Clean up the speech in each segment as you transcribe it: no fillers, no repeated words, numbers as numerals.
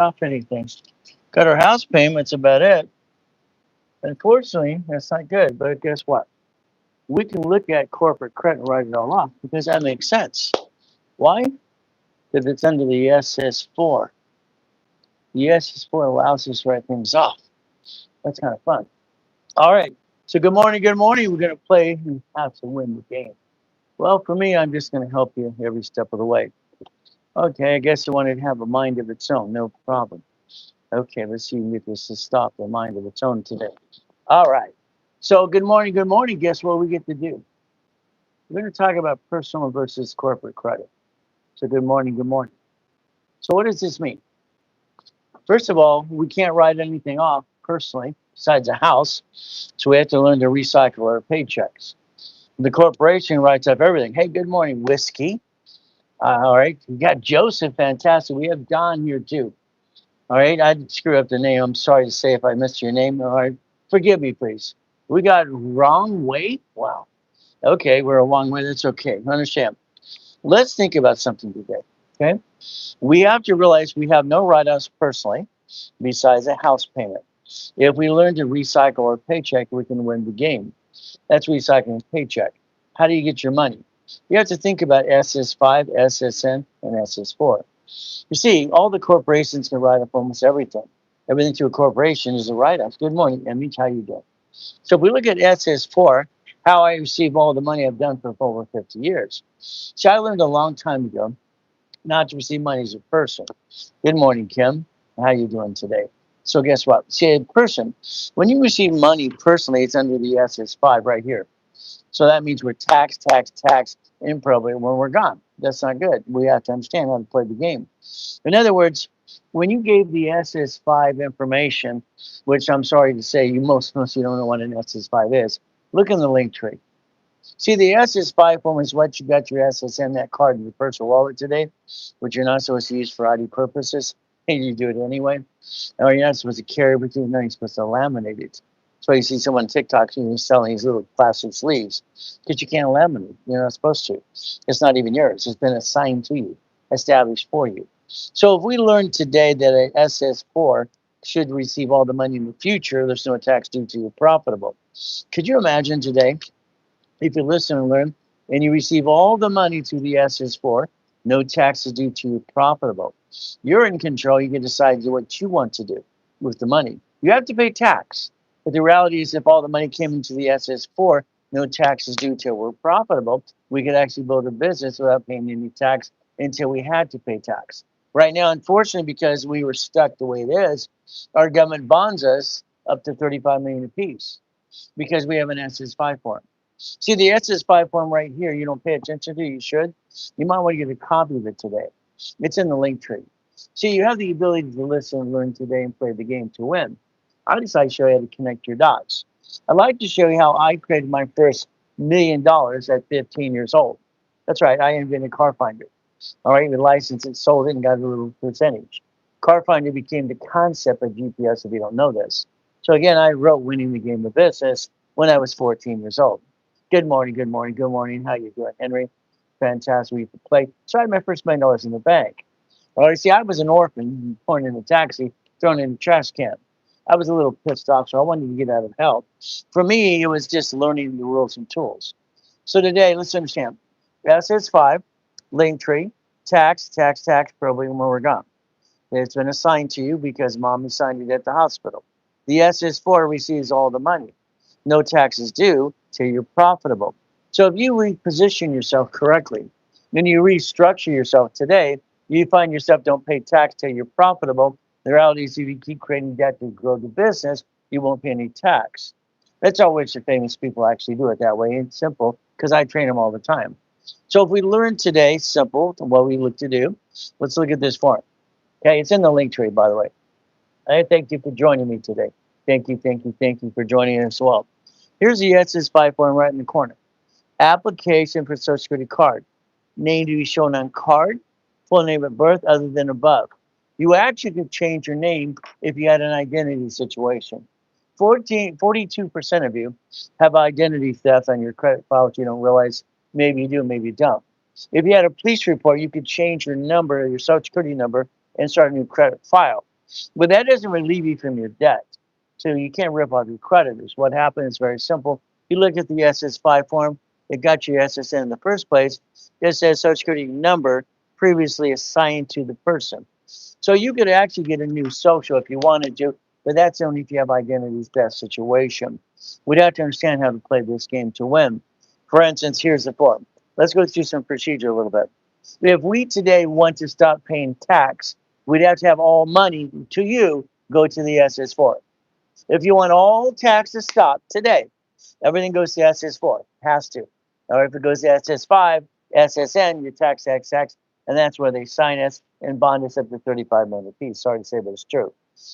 off anything. Got our house payments about it. Unfortunately, that's not good. But guess what? We can look at corporate credit and write it all off because that makes sense. Why? Because it's under the SS4. The SS4 allows us to write things off. That's kind of fun. All right. So good morning. Good morning. We're going to play and have to win the game. Well, for me, I'm just going to help you every step of the way. Okay, I guess you wanted to have a mind of its own. No problem. Okay, let's see if we get this to stop the mind of its own today. All right. So, good morning. Good morning. Guess what we get to do? We're going to talk about personal versus corporate credit. So, good morning. Good morning. So, what does this mean? First of all, we can't write anything off personally besides a house. So, we have to learn to recycle our paychecks. The corporation writes off everything. Hey, good morning, whiskey. All right. We got Joseph. Fantastic. We have Don here too. All right. I did screw up the name. I'm sorry to say if I missed your name. All right. Forgive me, please. We got wrong way. Wow. Okay. We're a long way. That's okay. Understand. Let's think about something today. Okay. We have to realize we have no write offs personally besides a house payment. If we learn to recycle our paycheck, we can win the game. That's recycling paycheck. How do you get your money? You have to think about SS5, SSN, and SS4. You see, all the corporations can write up almost everything. Everything to a corporation is a write-off. Good morning, Emmy. How you doing? So if we look at SS4, how I receive all the money I've done for over 50 years. So I learned a long time ago not to receive money as a person. Good morning, Kim. How you doing today? So guess what? See, a person, when you receive money personally, it's under the SS5 right here. So that means we're taxed improbably when we're gone. That's not good. We have to understand how to play the game. In other words, when you gave the SS5 information, which I'm sorry to say, most you don't know what an SS5 is, look in the link tree. See, the SS5 form is what you got your SSN, that card in your personal wallet today, which you're not supposed to use for ID purposes. And you do it anyway. Or you're not supposed to carry it with you. No, you're supposed to laminate it. That's why you see someone on TikTok who's selling these little plastic sleeves because you can't laminate. You're not supposed to. It's not even yours. It's been assigned to you, established for you. So if we learn today that a SS4 should receive all the money in the future, there's no tax due to you profitable. Could you imagine today if you listen and learn and you receive all the money through the SS4, no taxes due to you profitable? You're in control. You can decide what you want to do with the money. You have to pay tax. But the reality is, if all the money came into the SS4, no taxes due till we're profitable, we could actually build a business without paying any tax until we had to pay tax. Right now, unfortunately, because we were stuck the way it is, our government bonds us up to 35 million apiece because we have an SS5 form. See, the SS5 form right here, you don't pay attention to, you should. You might want to get a copy of it today. It's in the link tree. See, you have the ability to listen and learn today and play the game to win. I decided to show you how to connect your dots. I'd like to show you how I created my first $1 million at 15 years old. That's right, I invented Car Finder. All right, we licensed it, sold it, and got a little percentage. Car Finder became the concept of GPS if you don't know this. So again, I wrote Winning the Game of Business when I was 14 years old. Good morning, good morning, good morning. How you doing, Henry? Fantastic week to play. So I had my first $1 million in the bank. All right, see, I was an orphan, born in a taxi, thrown in a trash can. I was a little pissed off, so I wanted to get out of hell. For me, it was just learning the rules and tools. So today, let's understand. SS5, link tree, tax, probably when we're gone. It's been assigned to you because mom assigned it at the hospital. The SS4 receives all the money. No taxes due till you're profitable. So if you reposition yourself correctly, then you restructure yourself today, you find yourself don't pay tax till you're profitable. The reality is if you keep creating debt to grow the business, you won't pay any tax. That's all which the famous people actually do it that way. It's simple because I train them all the time. So if we learn today, simple, what we look to do, let's look at this form. Okay, it's in the link tree, by the way. I thank you for joining me today. Thank you for joining us as well. Here's the SS5 form right in the corner. Application for Social Security card. Name to be shown on card. Full name at birth other than above. You actually could change your name if you had an identity situation. 42% of you have identity theft on your credit file, which you don't realize. Maybe you do, maybe you don't. If you had a police report, you could change your number, your Social Security number, and start a new credit file. But that doesn't relieve you from your debt. So you can't rip off your creditors. What happened is very simple. You look at the SS5 form that got you SSN in the first place. It says Social Security number previously assigned to the person. So you could actually get a new social if you wanted to, but that's only if you have identity theft situation. We'd have to understand how to play this game to win. For instance, here's the form. Let's go through some procedure a little bit. If we today want to stop paying tax, we'd have to have all money to you go to the SS4. If you want all tax to stop today, everything goes to SS4. Has to. Or if it goes to SS5, SSN, your tax, and that's where they sign us and bond us up to 35 million apiece. Sorry to say, but it's true.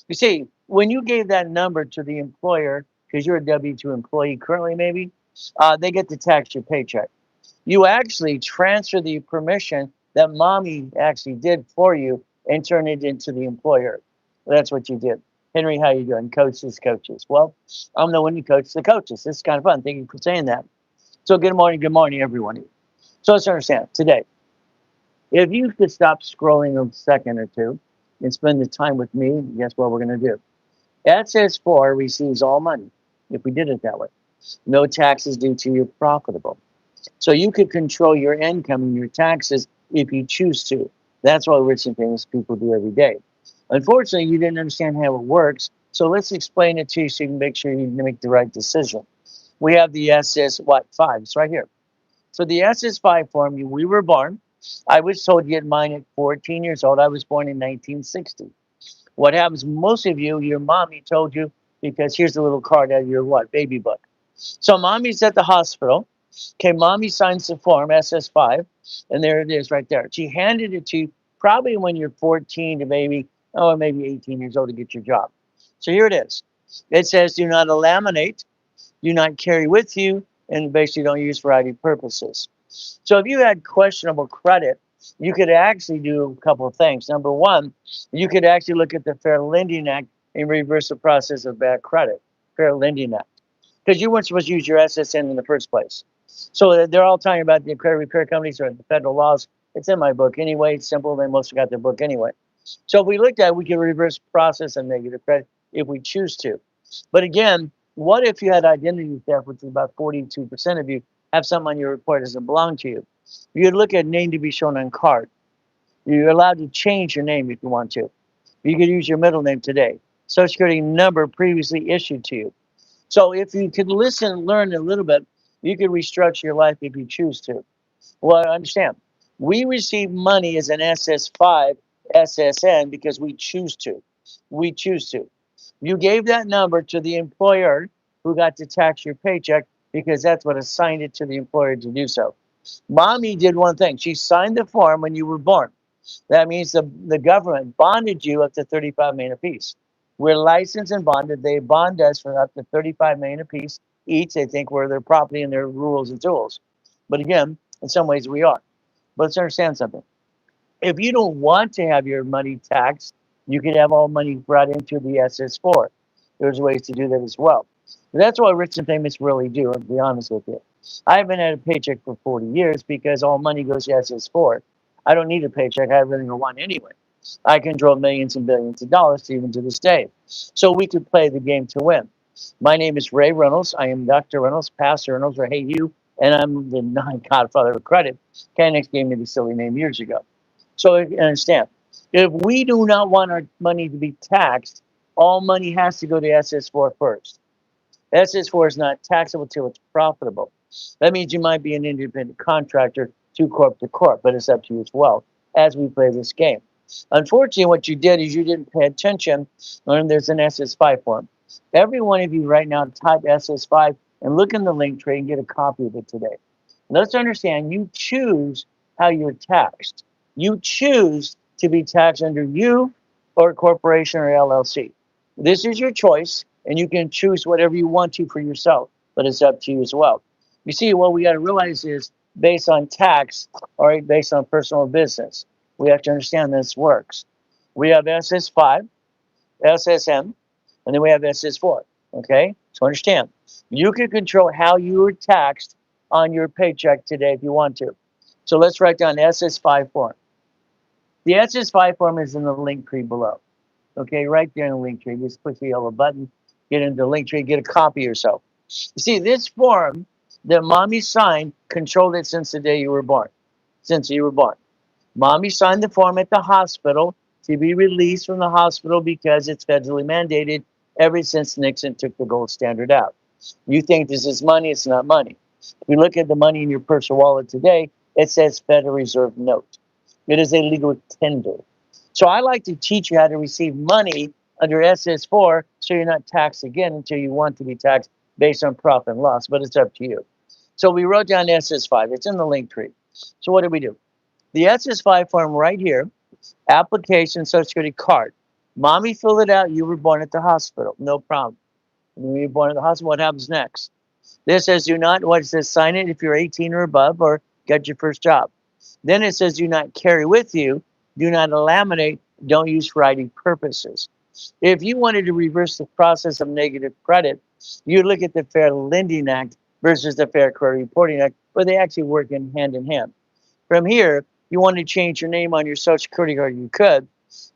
You see, when you gave that number to the employer, because you're a W-2 employee currently, maybe, they get to tax your paycheck. You actually transfer the permission that mommy actually did for you and turn it into the employer. That's what you did. Henry, how you doing? Coaches. Well, I'm the one who coaches the coaches. It's kind of fun. Thank you for saying that. So good morning, everyone. So let's understand today. If you could stop scrolling a second or two and spend the time with me, guess what we're going to do? SS4 receives all money if we did it that way. No taxes due to you, profitable. So you could control your income and your taxes if you choose to. That's what rich and famous people do every day. Unfortunately, you didn't understand how it works. So let's explain it to you so you can make sure you make the right decision. We have the SS5. It's right here. So the SS5 form, we were born. I was told to get mine at 14 years old. I was born in 1960. What happens, most of you, your mommy told you, because here's a little card out of your what? Baby book. So mommy's at the hospital. Okay, mommy signs the form, SS5, and there it is right there. She handed it to you probably when you're 14 to maybe 18 years old to get your job. So here it is. It says do not laminate, do not carry with you, and basically don't use for ID purposes. So if you had questionable credit, you could actually do a couple of things. Number one, you could actually look at the Fair Lending Act and reverse the process of bad credit. Fair Lending Act. Because you weren't supposed to use your SSN in the first place. So they're all talking about the credit repair companies or the federal laws. It's in my book anyway. It's simple. They most have got the book anyway. So if we looked at it, we could reverse process and negative credit if we choose to. But again, what if you had identity theft, which is about 42% of you have something on your report that doesn't belong to you? You'd look at name to be shown on card. You're allowed to change your name if you want to. You could use your middle name today. Social Security number previously issued to you. So if you could listen and learn a little bit, you could restructure your life if you choose to. Well, understand, we receive money as an SS5 SSN because we choose to. We choose to. You gave that number to the employer who got to tax your paycheck because that's what assigned it to the employer to do so. Mommy did one thing. She signed the form when you were born. That means the government bonded you up to 35 million apiece. We're licensed and bonded. They bond us for up to 35 million apiece each. They think we're their property and their rules and tools. But again, in some ways we are. But let's understand something. If you don't want to have your money taxed, you could have all money brought into the SS4. There's ways to do that as well. But that's what rich and famous really do, to be honest with you. I haven't had a paycheck for 40 years because all money goes to SS4. I don't need a paycheck. I really don't want anyway. I control millions and billions of dollars even to this day. So we could play the game to win. My name is Ray Reynolds. I am Dr. Reynolds, Pastor Reynolds, or Hey You, and I'm the non-godfather of credit. Canex gave me the silly name years ago. So you understand, if we do not want our money to be taxed, all money has to go to SS4 first. SS4 is not taxable till it's profitable. That means you might be an independent contractor to corp, but it's up to you as well as we play this game. Unfortunately, what you did is you didn't pay attention when there's an SS5 form. Every one of you right now type SS5 and look in the link tree and get a copy of it today. Let's understand, you choose how you're taxed. You choose to be taxed under you or a corporation or LLC. This is your choice, and you can choose whatever you want to for yourself, but it's up to you as well. You see, what we got to realize is based on tax, all right, based on personal business. We have to understand this works. We have SS5, SSM, and then we have SS4. Okay, so understand, you can control how you are taxed on your paycheck today if you want to. So let's write down SS5 form. The SS5 form is in the link tree below. Okay, right there in the link tree. Just click the yellow button, get into the link tree, get a copy yourself. You see, this form that mommy signed controlled it since the day you were born. Since you were born. Mommy signed the form at the hospital to be released from the hospital because it's federally mandated ever since Nixon took the gold standard out. You think this is money, it's not money. If you look at the money in your personal wallet today, it says Federal Reserve note. It is a legal tender. So I like to teach you how to receive money under SS4 so you're not taxed again until you want to be taxed based on profit and loss, but it's up to you. So we wrote down SS5. It's in the link tree. So what do we do? The SS5 form right here, application, Social Security card. Mommy filled it out. You were born at the hospital. No problem. When you were born at the hospital, what happens next? This says do not, what it says, sign it if you're 18 or above or got your first job. Then it says do not carry with you, do not laminate, don't use for ID purposes. If you wanted to reverse the process of negative credit, you look at the Fair Lending Act versus the Fair Credit Reporting Act, where they actually work in hand. From here, you want to change your name on your Social Security card, you could,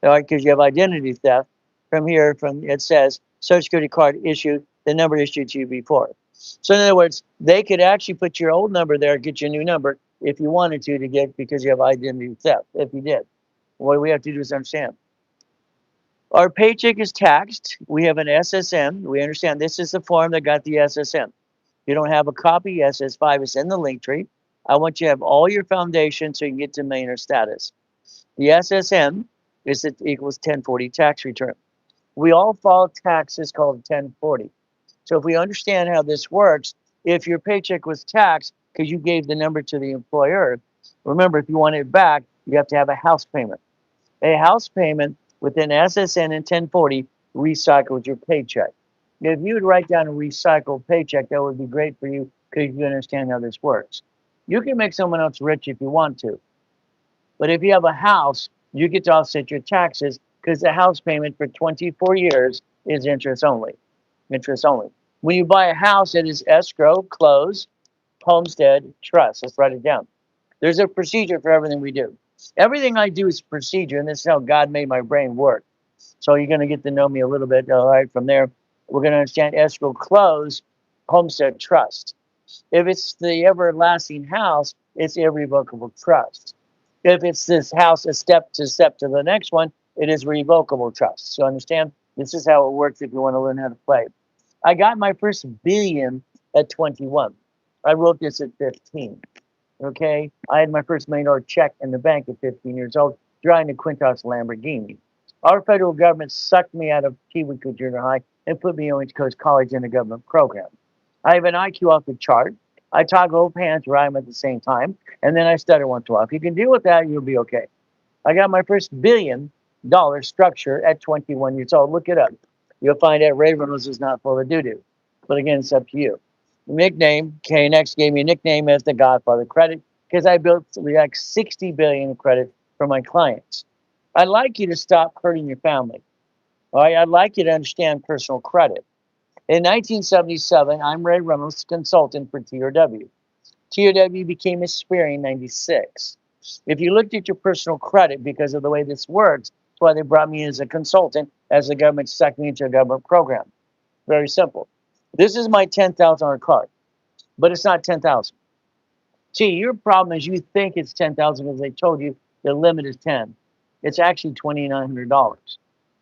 because you have identity theft. From here, it says Social Security card issued, the number issued to you before. So in other words, they could actually put your old number there, get you a new number if you wanted to get, because you have identity theft, if you did. What we have to do is understand. Our paycheck is taxed. We have an SSN. We understand this is the form that got the SSN. If you don't have a copy, SS5 is in the link tree. I want you to have all your foundation so you can get to millionaire status. The SSN is it equals 1040 tax return. We all file taxes called 1040. So if we understand how this works, if your paycheck was taxed because you gave the number to the employer, remember, if you want it back, you have to have a house payment. A house payment within SSN and 1040 recycles your paycheck. If you would write down a recycled paycheck, that would be great for you because you understand how this works. You can make someone else rich if you want to. But if you have a house, you get to offset your taxes because the house payment for 24 years is interest only. Interest only. When you buy a house, it is escrow, close, homestead, trust. Let's write it down. There's a procedure for everything we do. Everything I do is procedure, and this is how God made my brain work. So you're going to get to know me a little bit. All right, from there, we're going to understand escrow, close, homestead, trust. If it's the everlasting house, it's irrevocable trust. If it's this house, a step to the next one, it is revocable trust. So understand, this is how it works if you want to learn how to play. I got my first billion at 21. I wrote this at 15. Okay, I had my first $1 million check in the bank at 15 years old, driving a Quintos Lamborghini. Our federal government sucked me out of Kiwiku Junior High and put me in Orange Coast College in a government program. I have an IQ off the chart. I talk both hands, rhyme at the same time, and then I stutter once in a while. If you can deal with that, you'll be okay. I got my first $1 billion structure at 21 years old. Look it up. You'll find out Ray Reynolds is not full of doo-doo. But again, it's up to you. Nickname, KNX gave me a nickname as the Godfather Credit because I built like 60 billion in credit for my clients. I'd like you to stop hurting your family. All right, I'd like you to understand personal credit. In 1977, I'm Ray Reynolds, consultant for TRW. TRW became Experian in 96. If you looked at your personal credit, because of the way this works, that's why they brought me as a consultant as the government sucked me into a government program. Very simple. This is my $10,000 card, but it's not 10,000. See, your problem is you think it's 10,000 because they told you the limit is 10. It's actually $2,900.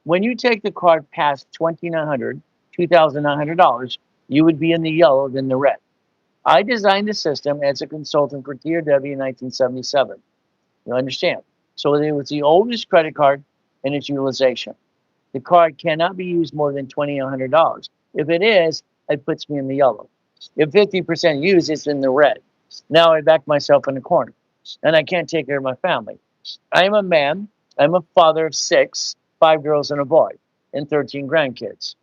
When you take the card past $2,900, $2,900, you would be in the yellow than the red. I designed the system as a consultant for TRW in 1977. You understand? So it was the oldest credit card in its utilization. The card cannot be used more than $2,900. If it is, it puts me in the yellow. If 50% used, it's in the red. Now I back myself in the corner, and I can't take care of my family. I am a man. I'm a father of 6, 5 girls and a boy, and 13 grandkids.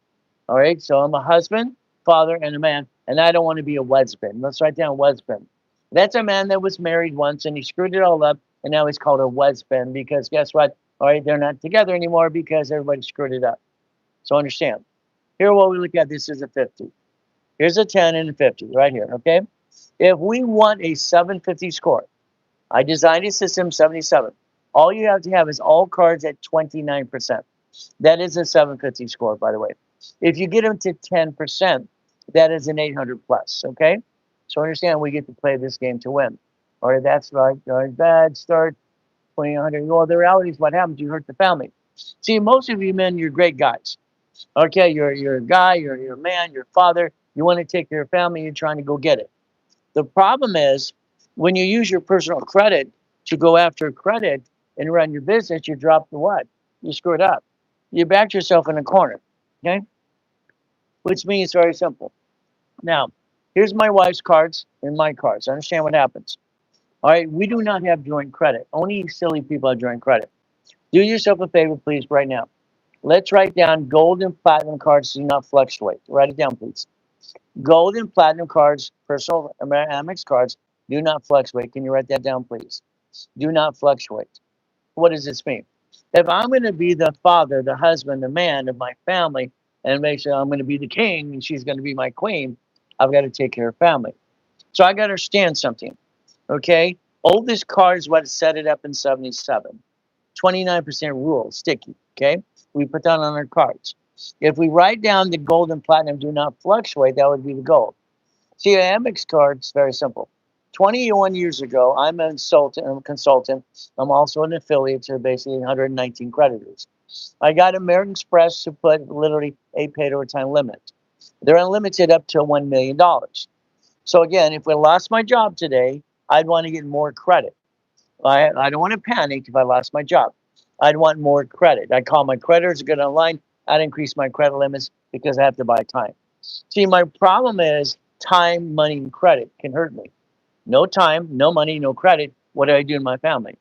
All right, so I'm a husband, father, and a man, and I don't want to be a husband. Let's write down husband. That's a man that was married once, and he screwed it all up, and now he's called a husband because guess what? All right, they're not together anymore because everybody screwed it up. So understand. Here, what we look at, this is a 50. Here's a 10 and a 50 right here, okay? If we want a 750 score, I designed a system 77. All you have to have is all cards at 29%. That is a 750 score, by the way. If you get them to 10%, that is an 800 plus. Okay, so understand we get to play this game to win. All right, that's right. All right, bad start. 2,100. Well, the reality is what happens. You hurt the family. See, most of you men, you're great guys. Okay, you're a guy, you're a man, you're a father. You want to take care of family. You're trying to go get it. The problem is when you use your personal credit to go after credit and run your business, you drop the what? You screw it up. You backed yourself in a corner. Okay, which means very simple. Now, here's my wife's cards and my cards. Understand what happens. All right, we do not have joint credit. Only silly people have joint credit. Do yourself a favor, please, right now. Let's write down gold and platinum cards do not fluctuate. Write it down, please. Gold and platinum cards, personal Amex cards, do not fluctuate. Can you write that down, please? Do not fluctuate. What does this mean? If I'm going to be the father, the husband, the man of my family, and make sure I'm going to be the king and she's going to be my queen, I've got to take care of family. So I got to understand something. Okay? Oldest card is what set it up in 77. 29% rule, sticky. Okay? We put that on our cards. If we write down the gold and platinum do not fluctuate, that would be the gold. See, an Amex card is very simple. 21 years ago, I'm a consultant. I'm also an affiliate to basically 119 creditors. I got American Express to put literally a paid overtime limit. They're unlimited up to $1 million. So again, if I lost my job today, I'd want to get more credit. I don't want to panic if I lost my job. I'd want more credit. I'd call my creditors, get online. I'd increase my credit limits because I have to buy time. See, my problem is time, money, and credit can hurt me. No time, no money, no credit. What do I do in my family?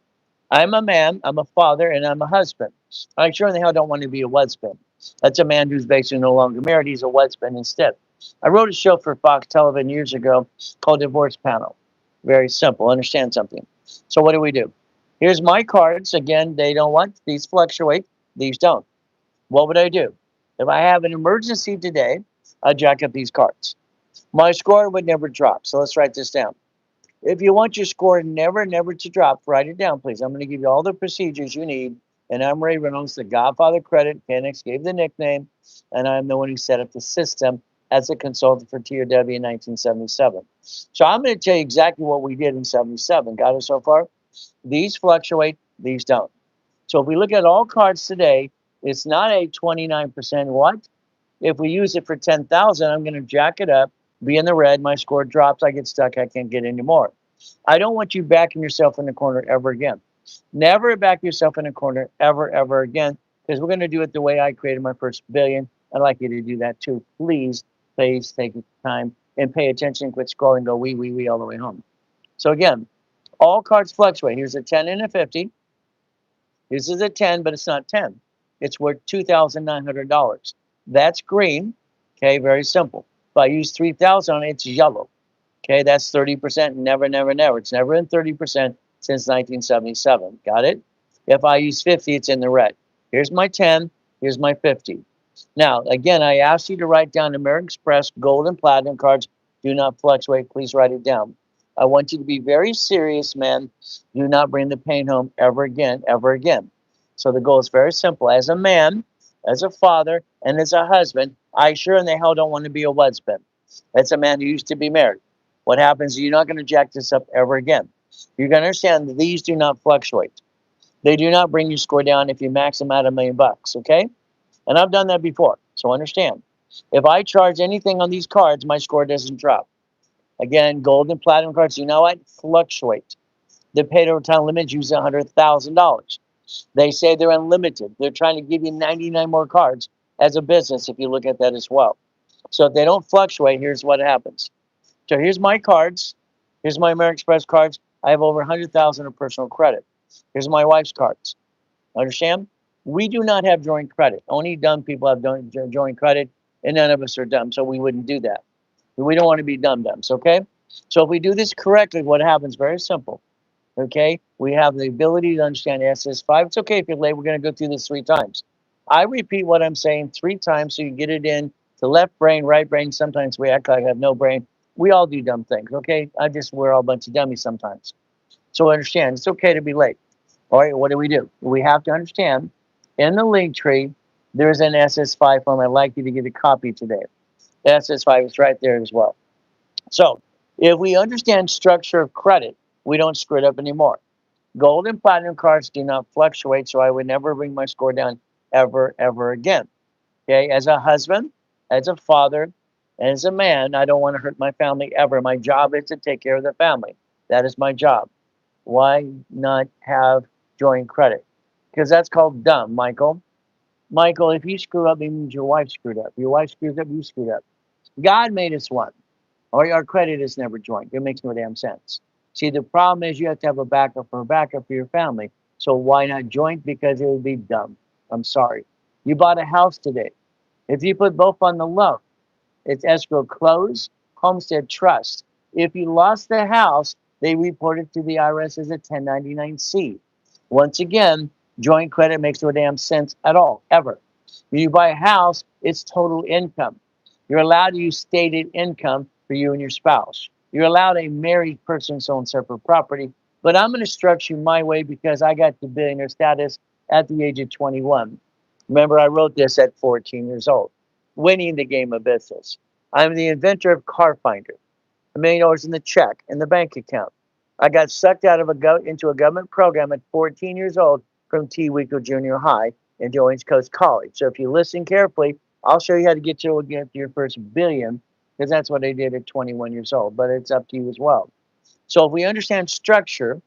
I'm a man, I'm a father, and I'm a husband. I sure in the hell don't want to be a husband. That's a man who's basically no longer married. He's a husband instead. I wrote a show for Fox Television years ago called Divorce Panel. Very simple. Understand something. So what do? Here's my cards. Again, they don't want these fluctuate. These don't. What would I do? If I have an emergency today, I'd jack up these cards. My score would never drop. So let's write this down. If you want your score never, never to drop, write it down, please. I'm going to give you all the procedures you need. And I'm Ray Reynolds, the Godfather Credit. Kennex gave the nickname. And I'm the one who set up the system as a consultant for TRW in 1977. So I'm going to tell you exactly what we did in 77. Got it so far? These fluctuate, these don't. So if we look at all cards today, it's not a 29% what? If we use it for 10,000, I'm going to jack it up, be in the red, my score drops, I get stuck, I can't get any more. I don't want you backing yourself in the corner ever again. Never back yourself in a corner ever, ever again, because we're going to do it the way I created my first billion. I'd like you to do that too. Please take your time and pay attention, quit scrolling, go wee all the way home. So again, all cards fluctuate. Here's a 10 and a 50. This is a 10, but it's not 10. It's worth $2,900. That's green. Okay, very simple. If I use 3,000 on it, it's yellow. Okay, that's 30%. Never, never, never. It's never been 30% since 1977. Got it? If I use 50, it's in the red. Here's my 10. Here's my 50. Now, again, I asked you to write down American Express gold and platinum cards. Do not fluctuate. Please write it down. I want you to be very serious, man. Do not bring the pain home ever again, ever again. So the goal is very simple. As a man, as a father, and as a husband, I sure in the hell don't want to be a husband. That's a man who used to be married. What happens is you're not going to jack this up ever again. You're going to understand that these do not fluctuate. They do not bring your score down if you max them out $1 million, okay? And I've done that before, so understand. If I charge anything on these cards, my score doesn't drop. Again, gold and platinum cards, you know what? Fluctuate. The paid overtime limit is $100,000. They say they're unlimited. They're trying to give you 99 more cards as a business if you look at that as well. So if they don't fluctuate, here's what happens. So here's my cards. Here's my American Express cards. I have over 100,000 of personal credit. Here's my wife's cards. Understand? We do not have joint credit. Only dumb people have joint credit, and none of us are dumb, so we wouldn't do that. We don't want to be dumb-dumbs, okay? So if we do this correctly, what happens? Very simple, okay? We have the ability to understand SS5. It's okay if you're late. We're going to go through this 3 times. I repeat what I'm saying 3 times so you get it in to left brain, right brain. Sometimes we act like I have no brain. We all do dumb things, okay? We're all a bunch of dummies sometimes. So understand, it's okay to be late. All right, what do? We have to understand, in the link tree, There's an SS5 form. I'd like you to get a copy today. The SS5 is right there as well. So if we understand structure of credit, we don't screw it up anymore. Gold and platinum cards do not fluctuate, so I would never bring my score down ever, ever again. Okay, as a husband, as a father, as a man, I don't want to hurt my family ever. My job is to take care of the family. That is my job. Why not have joint credit? Because that's called dumb, Michael. Michael, if you screw up, it means your wife screwed up. Your wife screws up, you screwed up. God made us one. Or our credit is never joint. It makes no damn sense. See, the problem is you have to have a backup for your family. So why not joint? Because it would be dumb. I'm sorry. You bought a house today. If you put both on the loan, it's escrow closed, homestead trust. If you lost the house, they report it to the IRS as a 1099-C. Once again, joint credit makes no damn sense at all, ever. When you buy a house, it's total income. You're allowed to use stated income for you and your spouse. You're allowed a married person's own separate property, but I'm going to structure you my way because I got the billionaire status at the age of 21. Remember, I wrote this at 14 years old, winning the game of business. I'm the inventor of Car Finder, $1 million in the check in the bank account. I got sucked out of into a government program at 14 years old from T. Winkle Junior High into Orange Coast College. So if you listen carefully, I'll show you how to get to your first billion, because that's what I did at 21 years old, but it's up to you as well. So if we understand structure,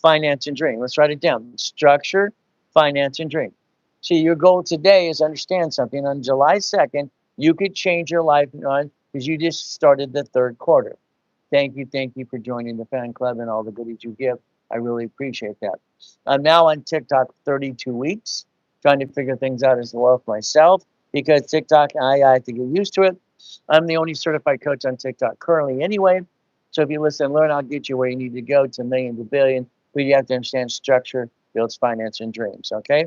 finance, and dream, let's write it down. Structure, finance, and dream. See, your goal today is understand something. On July 2nd, you could change your life because you just started the third quarter. Thank you for joining the fan club and all the goodies you give. I really appreciate that. I'm now on TikTok 32 weeks, trying to figure things out as well for myself because TikTok, I have to get used to it. I'm the only certified coach on TikTok currently anyway. So if you listen and learn, I'll get you where you need to go to million to billion. But you have to understand structure, builds finance and dreams, okay?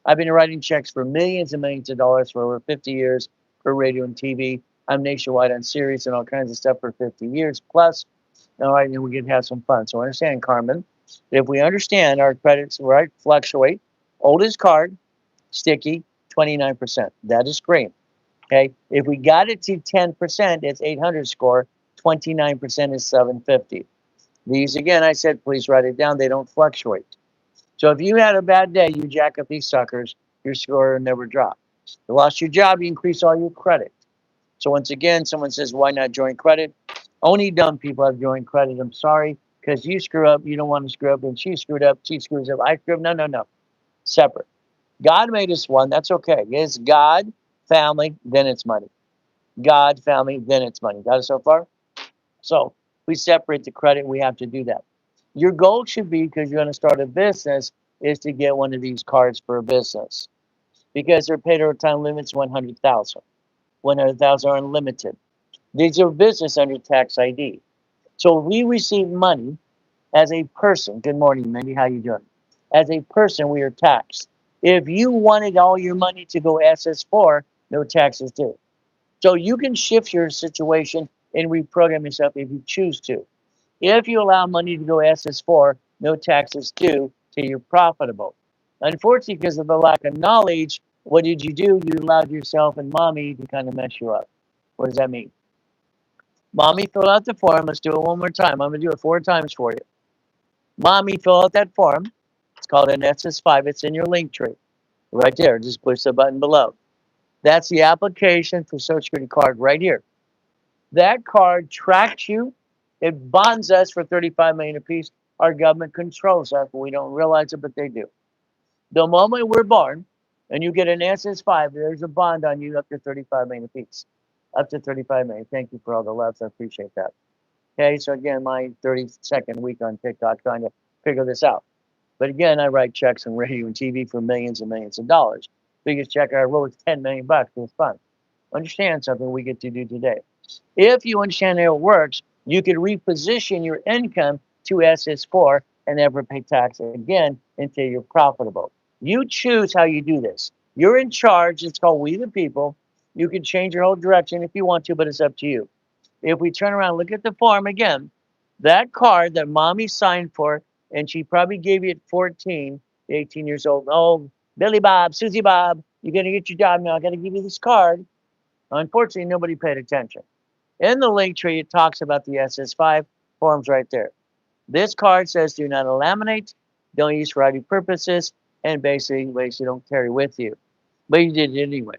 I've been writing checks for millions and millions of dollars for over 50 years for radio and TV. I'm nationwide on series and all kinds of stuff for 50 years plus. All right, and we can have some fun. So understand, Carmen, if we understand our credits, right, fluctuate, oldest card, sticky, 29%. That is great. Okay, if we got it to 10%, it's 800 score, 29% is 750. These, again, I said, please write it down. They don't fluctuate. So if you had a bad day, you jack up these suckers, your score will never drop. You lost your job, you increase all your credit. So once again, someone says, why not joint credit? Only dumb people have joint credit. I'm sorry, because you screw up, you don't want to screw up, and she screwed up, she screws up, I screw up. No. Separate. God made us one. That's okay. It's God, family, then it's money. God, family, then it's money. Got it so far? So we separate the credit. We have to do that. Your goal should be, because you're going to start a business, is to get one of these cards for a business because their paid overtime limit's 100,000. 100,000 are unlimited. These are business under tax ID. So we receive money as a person. Good morning, Mindy. How you doing? As a person, we are taxed. If you wanted all your money to go SS4, no taxes due. So you can shift your situation and reprogram yourself if you choose to. If you allow money to go SS4, no taxes due till you're profitable. Unfortunately, because of the lack of knowledge, what did you do? You allowed yourself and mommy to kind of mess you up. What does that mean? Mommy, fill out the form. Let's do it one more time. I'm going to do it 4 times for you. Mommy, fill out that form. It's called an SS5. It's in your link tree. Right there. Just push the button below. That's the application for Social Security card right here. That card tracks you. It bonds us for $35 million apiece. Our government controls us, but we don't realize it, but they do. The moment we're born and you get an SS5, there's a bond on you up to $35 million apiece. Up to $35 million. Thank you for all the loves. I appreciate that. Okay, so again, my 32nd week on TikTok trying to figure this out. But again, I write checks on radio and TV for millions and millions of dollars. Biggest check I wrote was 10 million bucks. It was fun. Understand something we get to do today. If you understand how it works, you can reposition your income to SS4 and never pay tax again until you're profitable. You choose how you do this. You're in charge. It's called We the People. You can change your whole direction if you want to, but it's up to you. If we turn around, look at the form again, that card that mommy signed for, and she probably gave you at 14, 18 years old. Oh, Billy Bob, Susie Bob, You're going to get your job now. I got to give you this card. Unfortunately, nobody paid attention. In the link tree, it talks about the SS5 forms right there. This card says do not laminate, don't use for ID purposes, and basically don't carry with you. But you did it anyway.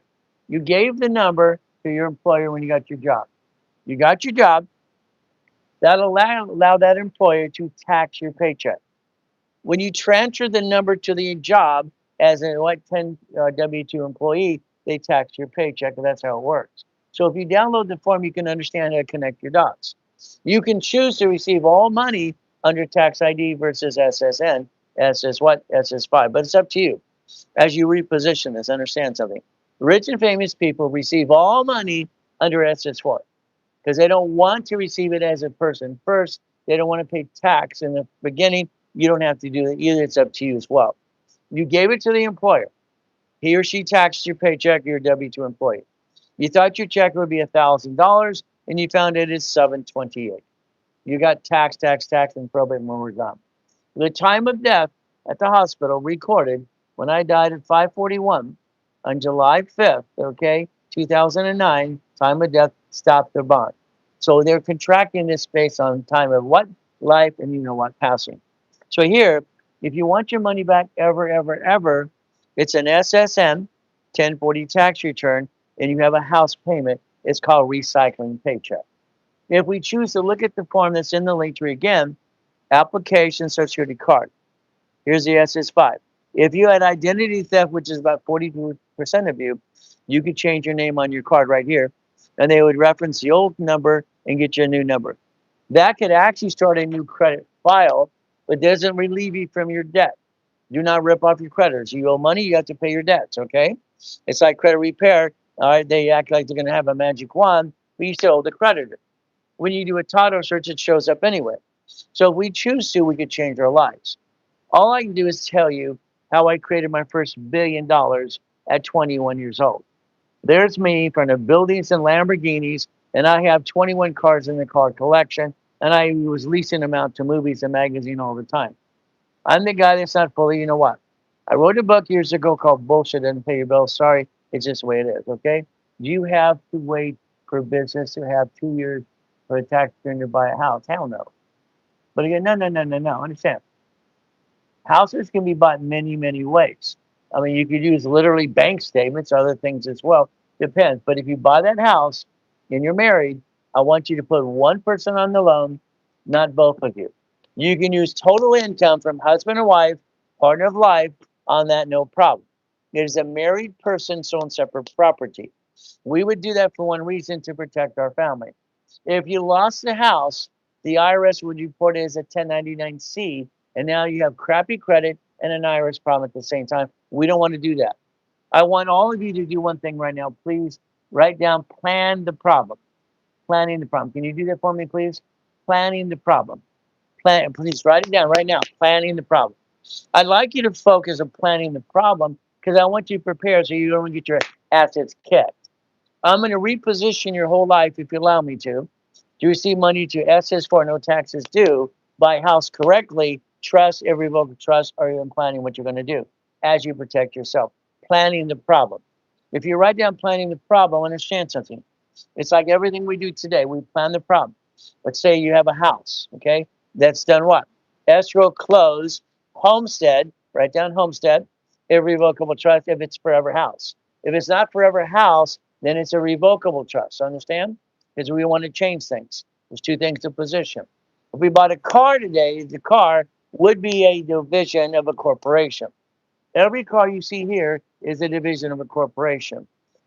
You gave the number to your employer when you got your job. You got your job. That'll allow that employer to tax your paycheck. When you transfer the number to the job as a 10 W-2 employee, they tax your paycheck, and that's how it works. So if you download the form, you can understand how to connect your dots. You can choose to receive all money under tax ID versus SSN, SS5, but it's up to you. As you reposition this, understand something. Rich and famous people receive all money under SS4 because they don't want to receive it as a person first. They don't want to pay tax in the beginning. You don't have to do it either. It's up to you as well. You gave it to the employer. He or she taxed your paycheck. You're a W-2 employee. You thought your check would be $1,000, and you found it is $728. You got tax, and probate when we're done. The time of death at the hospital recorded when I died at 5:41 on July 5th, 2009, time of death stopped their bond. So they're contracting this based on time of what? Life and passing. So here, if you want your money back ever, it's an SSN 1040 tax return and you have a house payment. It's called recycling paycheck. If we choose to look at the form that's in the link tree again, application Social Security card. Here's the SS5. If you had identity theft, which is about 42% of you, you could change your name on your card right here, and they would reference the old number and get you a new number. That could actually start a new credit file, but doesn't relieve you from your debt. Do not rip off your creditors. You owe money, you have to pay your debts, okay? It's like credit repair. All right, they act like they're going to have a magic wand, but you still owe the creditor. When you do a title search, it shows up anyway. So if we choose to, we could change our lives. All I can do is tell you how I created my first $1 billion at 21 years old. There's me in front of buildings and Lamborghinis, and I have 21 cars in the car collection, and I was leasing them out to movies and magazines all the time. I'm the guy that's not fully, you know what? I wrote a book years ago called Bullshit Doesn't Pay Your Bills. Sorry, it's just the way it is, okay? Do you have to wait for business to have 2 years for a tax return to buy a house? Hell no. But again, no. Understand. Houses can be bought in many ways. I mean, you could use literally bank statements, other things as well. Depends. But if you buy that house and you're married, I want you to put one person on the loan, not both of you. You can use total income from husband and wife, partner of life on that, no problem. It is a married person, so on separate property. We would do that for one reason, to protect our family. If you lost the house, the IRS would report it as a 1099-C, and now you have crappy credit and an IRS problem at the same time. We don't want to do that. I want all of you to do one thing right now. Please write down plan the problem. Planning the problem. Can you do that for me, please? Planning the problem. Please write it down right now. Planning the problem. I'd like you to focus on planning the problem because I want you to prepare so you don't get your assets kicked. I'm going to reposition your whole life, if you allow me to receive money to SS4, no taxes due, buy a house correctly, trust, irrevocable trust, or you're planning what you're going to do as you protect yourself. Planning the problem. If you write down planning the problem, understand something. It's like everything we do today. We plan the problem. Let's say you have a house, okay? That's done what? Escrow, close, homestead, write down homestead, irrevocable trust if it's forever house. If it's not forever house, then it's a revocable trust, understand? Because we want to change things. There's two things to position. If we bought a car today, the car would be a division of a corporation. Every car you see here is a division of a corporation.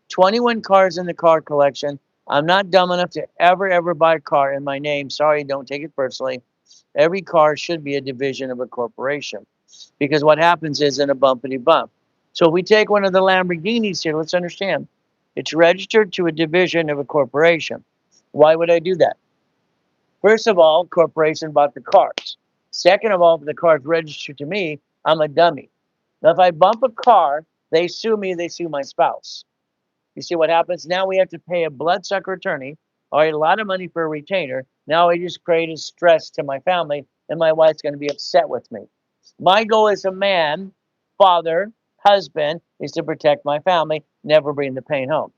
21 cars in the car collection. I'm not dumb enough to ever buy a car in my name. Sorry, don't take it personally. Every car should be a division of a corporation because what happens is in a bumpity bump. So if we take one of the Lamborghinis here, let's understand. It's registered to a division of a corporation. Why would I do that? First of all, corporation bought the cars. Second of all, if the car is registered to me, I'm a dummy. Now, if I bump a car, they sue me, they sue my spouse. You see what happens? Now we have to pay a bloodsucker attorney, all right, a lot of money for a retainer. Now I just created stress to my family, and my wife's going to be upset with me. My goal as a man, father, husband is to protect my family, never bring the pain home.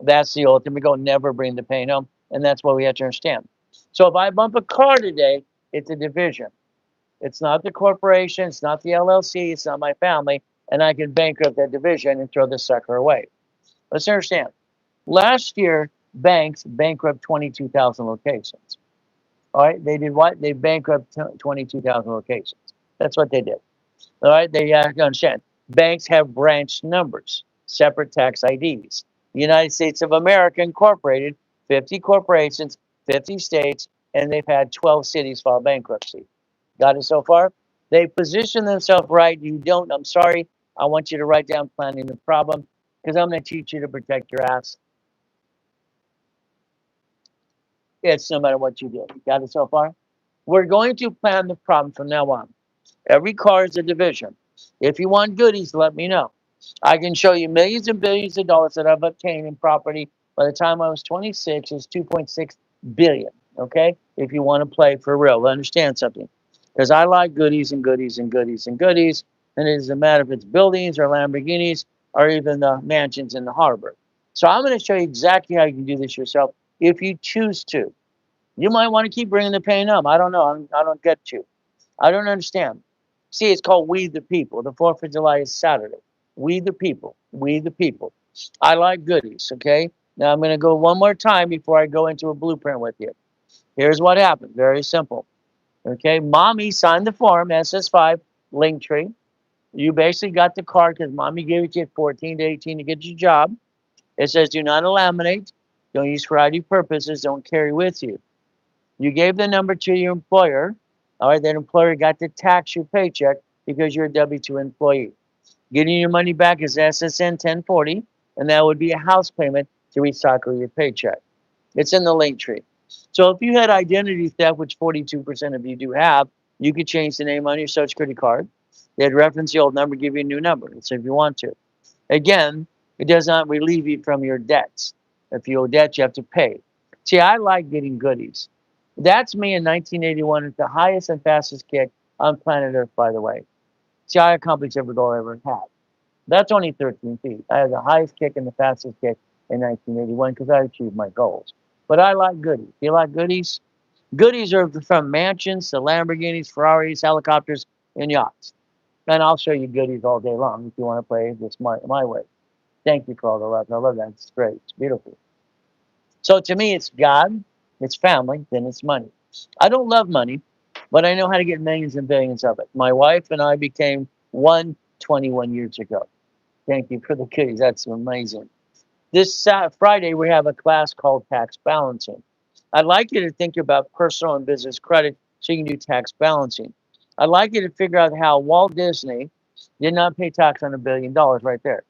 That's the ultimate goal, never bring the pain home. And that's what we have to understand. So if I bump a car today, it's a division. It's not the corporation, it's not the LLC, it's not my family, and I can bankrupt that division and throw the sucker away. Let's understand. Last year, banks bankrupt 22,000 locations. All right, they did what? They bankrupt 22,000 locations. That's what they did. All right, they have to understand. Banks have branch numbers, separate tax IDs. The United States of America Incorporated, 50 corporations, 50 states, and they've had 12 cities file bankruptcy. Got it so far? They position themselves right. You don't. I'm sorry. I want you to write down planning the problem because I'm going to teach you to protect your ass. It's no matter what you do. Got it so far? We're going to plan the problem from now on. Every car is a division. If you want goodies, let me know. I can show you millions and billions of dollars that I've obtained in property. By the time I was 26, it's 2.6 billion. Okay? If you want to play for real, understand something. Because I like goodies and goodies and goodies and goodies. And it doesn't matter if it's buildings or Lamborghinis or even the mansions in the harbor. So I'm going to show you exactly how you can do this yourself if you choose to. You might want to keep bringing the pain up. I don't know. I don't get you. I don't understand. See, it's called We the People. The 4th of July is Saturday. We the People. We the People. I like goodies, okay? Now I'm going to go one more time before I go into a blueprint with you. Here's what happened. Very simple. Okay, mommy signed the form, SS5, Linktree. You basically got the card because mommy gave it to you at 14 to 18 to get your job. It says do not laminate, don't use for ID purposes, don't carry with you. You gave the number to your employer. All right, that employer got to tax your paycheck because you're a W-2 employee. Getting your money back is SSN 1040, and that would be a house payment to recycle your paycheck. It's in the Linktree. So if you had identity theft, which 42% of you do have, you could change the name on your Social Security card. They'd reference the old number, give you a new number. So if you want to. Again, it does not relieve you from your debts. If you owe debt, you have to pay. See, I like getting goodies. That's me in 1981 at the highest and fastest kick on planet Earth, by the way. See, I accomplished every goal I ever had. That's only 13 feet. I had the highest kick and the fastest kick in 1981 because I achieved my goals. But I like goodies. You like goodies? Goodies are from mansions to Lamborghinis, Ferraris, helicopters, and yachts. And I'll show you goodies all day long if you want to play this my way. Thank you for all the love. I love that. It's great. It's beautiful. So to me, it's God, it's family, then it's money. I don't love money, but I know how to get millions and billions of it. My wife and I became one 21 years ago. Thank you for the goodies. That's amazing. This Friday, we have a class called Tax Balancing. I'd like you to think about personal and business credit so you can do tax balancing. I'd like you to figure out how Walt Disney did not pay tax on $1 billion right there.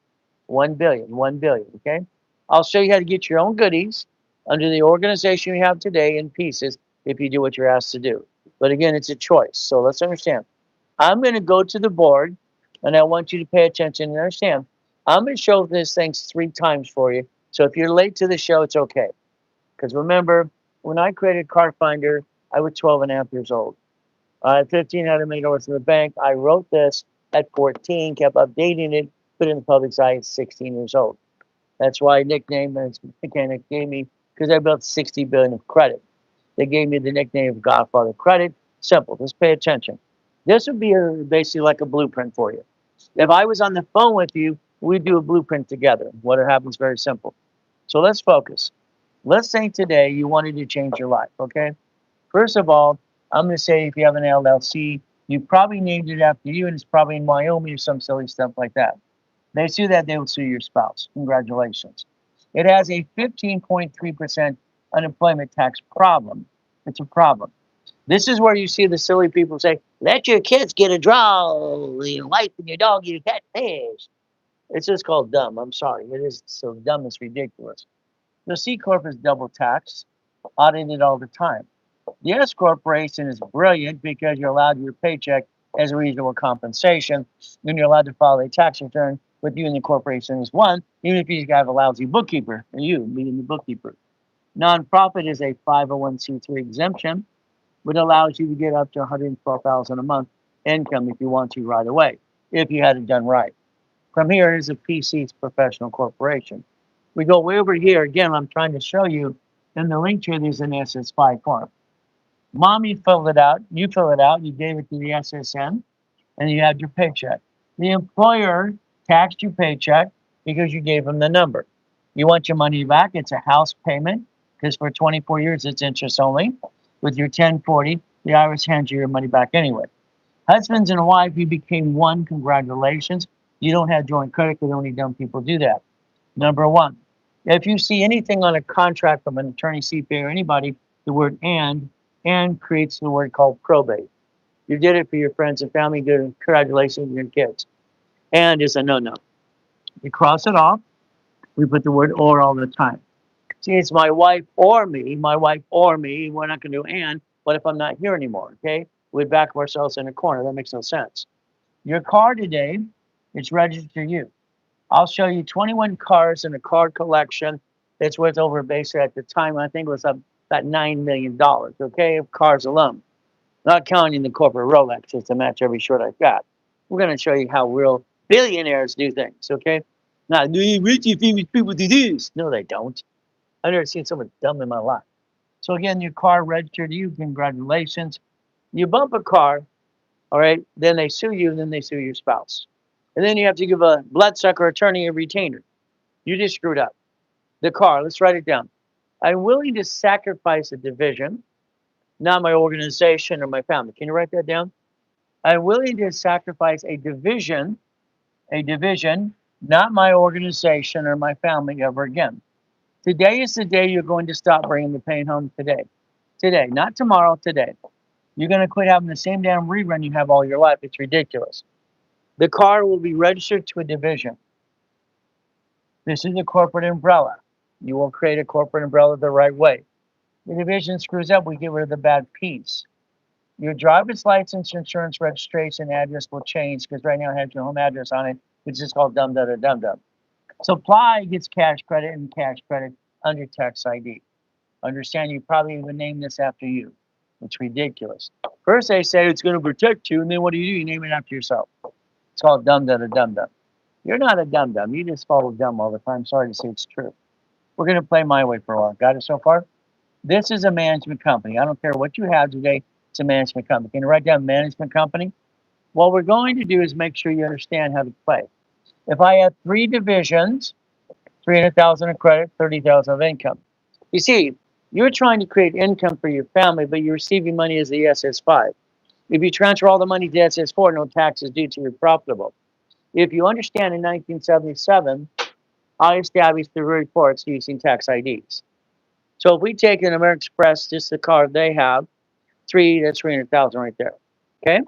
1 billion, 1 billion, okay? I'll show you how to get your own goodies under the organization you have today in pieces if you do what you're asked to do. But again, it's a choice. So let's understand. I'm going to go to the board, and I want you to pay attention and understand. I'm going to show these things 3 times for you. So if you're late to the show, it's okay. Because remember, when I created Car Finder, I was 12 and a half years old. At 15, I had $1 million in the bank. I wrote this at 14, kept updating it, put it in the public's eye at 16 years old. That's why I nicknamed it, mechanic gave me, because I built 60 billion of credit. They gave me the nickname of Godfather Credit. Simple, just pay attention. This would be basically like a blueprint for you. If I was on the phone with you, we'd do a blueprint together. What happens, very simple. So let's focus. Let's say today you wanted to change your life, okay? First of all, I'm going to say if you have an LLC, you probably named it after you, and it's probably in Wyoming or some silly stuff like that. They sue that, they will sue your spouse. Congratulations. It has a 15.3% unemployment tax problem. It's a problem. This is where you see the silly people say, let your kids get a draw, your wife and your dog, you cat fish. It's just called dumb. I'm sorry. It is so dumb, it's ridiculous. The C Corp is double taxed, audited all the time. The S Corporation is brilliant because you're allowed your paycheck as a reasonable compensation, and you're allowed to file a tax return with you and the corporation as one, even if you have a lousy bookkeeper, and you being the bookkeeper. Nonprofit is a 501c3 exemption, which allows you to get up to $112,000 a month income if you want to right away, if you had it done right. From here is a PC's professional corporation. We go way over here. Again, I'm trying to show you in the link here, there's an SS5 form. Mommy filled it out. You fill it out. You gave it to the SSN, and you had your paycheck. The employer taxed your paycheck because you gave them the number. You want your money back. It's a house payment because for 24 years it's interest only. With your 1040, the IRS hands you your money back anyway. Husbands and wife, you became one. Congratulations. You don't have joint credit because only dumb people do that. Number one, if you see anything on a contract from an attorney, CPA, or anybody, the word and creates the word called probate. You did it for your friends and family. Good. Congratulations, your kids. And is a no-no. You cross it off. We put the word or all the time. See, it's my wife or me. My wife or me. We're not going to do and. What if I'm not here anymore? Okay, we back ourselves in a corner. That makes no sense. Your car today, it's registered to you. I'll show you 21 cars in a car collection that's worth over basically at the time, I think it was about $9 million, okay, of cars alone. Not counting the corporate Rolexes to match every shirt I've got. We're going to show you how real billionaires do things, okay? Now, do you rich famous people do this? No, they don't. I've never seen someone dumb in my life. So again, your car registered to you, congratulations. You bump a car, all right, then they sue you, and then they sue your spouse. And then you have to give a bloodsucker attorney a retainer. You just screwed up. The car, let's write it down. I'm willing to sacrifice a division, not my organization or my family. Can you write that down? I'm willing to sacrifice a division, not my organization or my family ever again. Today is the day you're going to stop bringing the pain home today. Today, not tomorrow, today. You're going to quit having the same damn rerun you have all your life. It's ridiculous. The car will be registered to a division. This is a corporate umbrella. You will create a corporate umbrella the right way. The division screws up, we get rid of the bad piece. Your driver's license, insurance, registration, address will change because right now it has your home address on it, which is called dum-dum-dum-dum. Supply gets cash credit and cash credit under tax ID. Understand, you probably would name this after you. It's ridiculous. First they say it's going to protect you, and then what do? You name it after yourself. It's called dum-dum-dum-dum. You're not a dum-dum. You just follow dumb all the time. Sorry to say it's true. We're going to play my way for a while. Got it so far? This is a management company. I don't care what you have today. It's a management company. Can you write down management company? What we're going to do is make sure you understand how to play. If I have 3 divisions, 300,000 of credit, 30,000 of income. You see, you're trying to create income for your family, but you're receiving money as the SS5. If you transfer all the money to SS4, no taxes due to you're profitable. If you understand, in 1977, I established the reports using tax IDs. So if we take an American Express, just the car they have, that's 300,000 right there. Okay,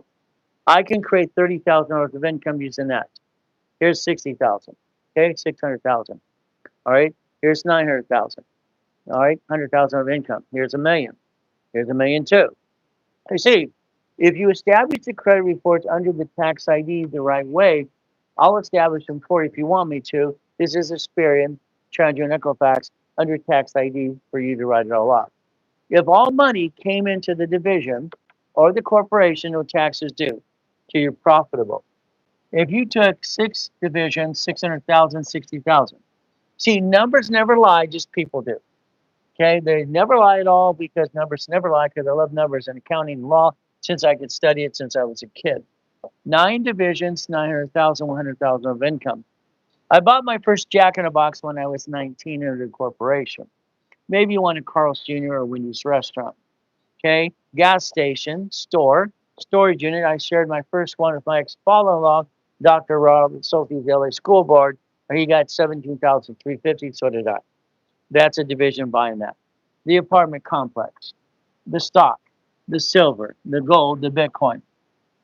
I can create $30,000 of income using that. Here's 60,000. Okay, 600,000. All right, here's 900,000. All right, 100,000 of income. Here's $1 million. Here's $1 million too. You see, if you establish the credit reports under the tax ID the right way, I'll establish them for you if you want me to. This is Experian, Challenger and Equifax under tax ID for you to write it all off. If all money came into the division or the corporation, no taxes due, so you're profitable. If you took 6 divisions, 600,000, 60,000. See, numbers never lie, just people do. Okay, they never lie at all because numbers never lie because I love numbers and accounting and law since I could study it since I was a kid. 9 divisions, 900,000, 100,000 of income. I bought my first Jack in a Box when I was 19 under a corporation. Maybe you want a Carl's Jr. or Wendy's restaurant. Okay, gas station, store, storage unit. I shared my first one with my ex-father-in-law, Dr. Rob, Sophie's LA School Board. He got 17,350. So did I. That's a division buying that. The apartment complex, the stock, the silver, the gold, the Bitcoin.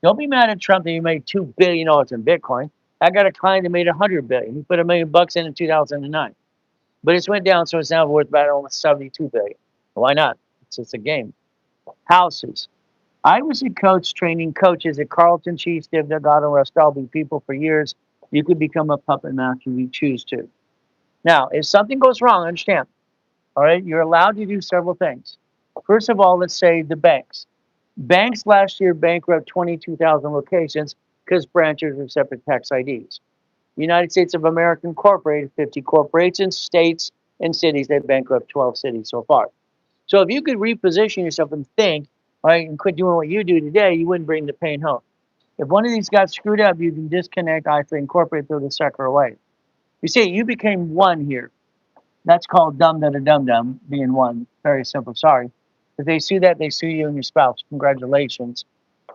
Don't be mad at Trump that he made $2 billion in Bitcoin. I got a client that made $100 billion. He put $1 million in 2009, but it's went down, so it's now worth about almost $72 billion. Why not? It's just a game. Houses. I was a coach training coaches at Carlton, Chiefs, Div, Delgado, Rest Albee people for years. You could become a puppet master if you choose to. Now, if something goes wrong, understand. All right, you're allowed to do several things. First of all, let's say the banks. Banks last year bankrupt 22,000 locations because branches are separate tax IDs. United States of America Incorporated, 50 corporations, states, and cities. They bankrupt 12 cities so far. So if you could reposition yourself and think, all right, and quit doing what you do today, you wouldn't bring the pain home. If one of these got screwed up, you can disconnect, I3, incorporate, throw the sucker away. You see, you became one here. That's called dumb da da dum dum, being one. Very simple. Sorry. If they sue that, they sue you and your spouse. Congratulations.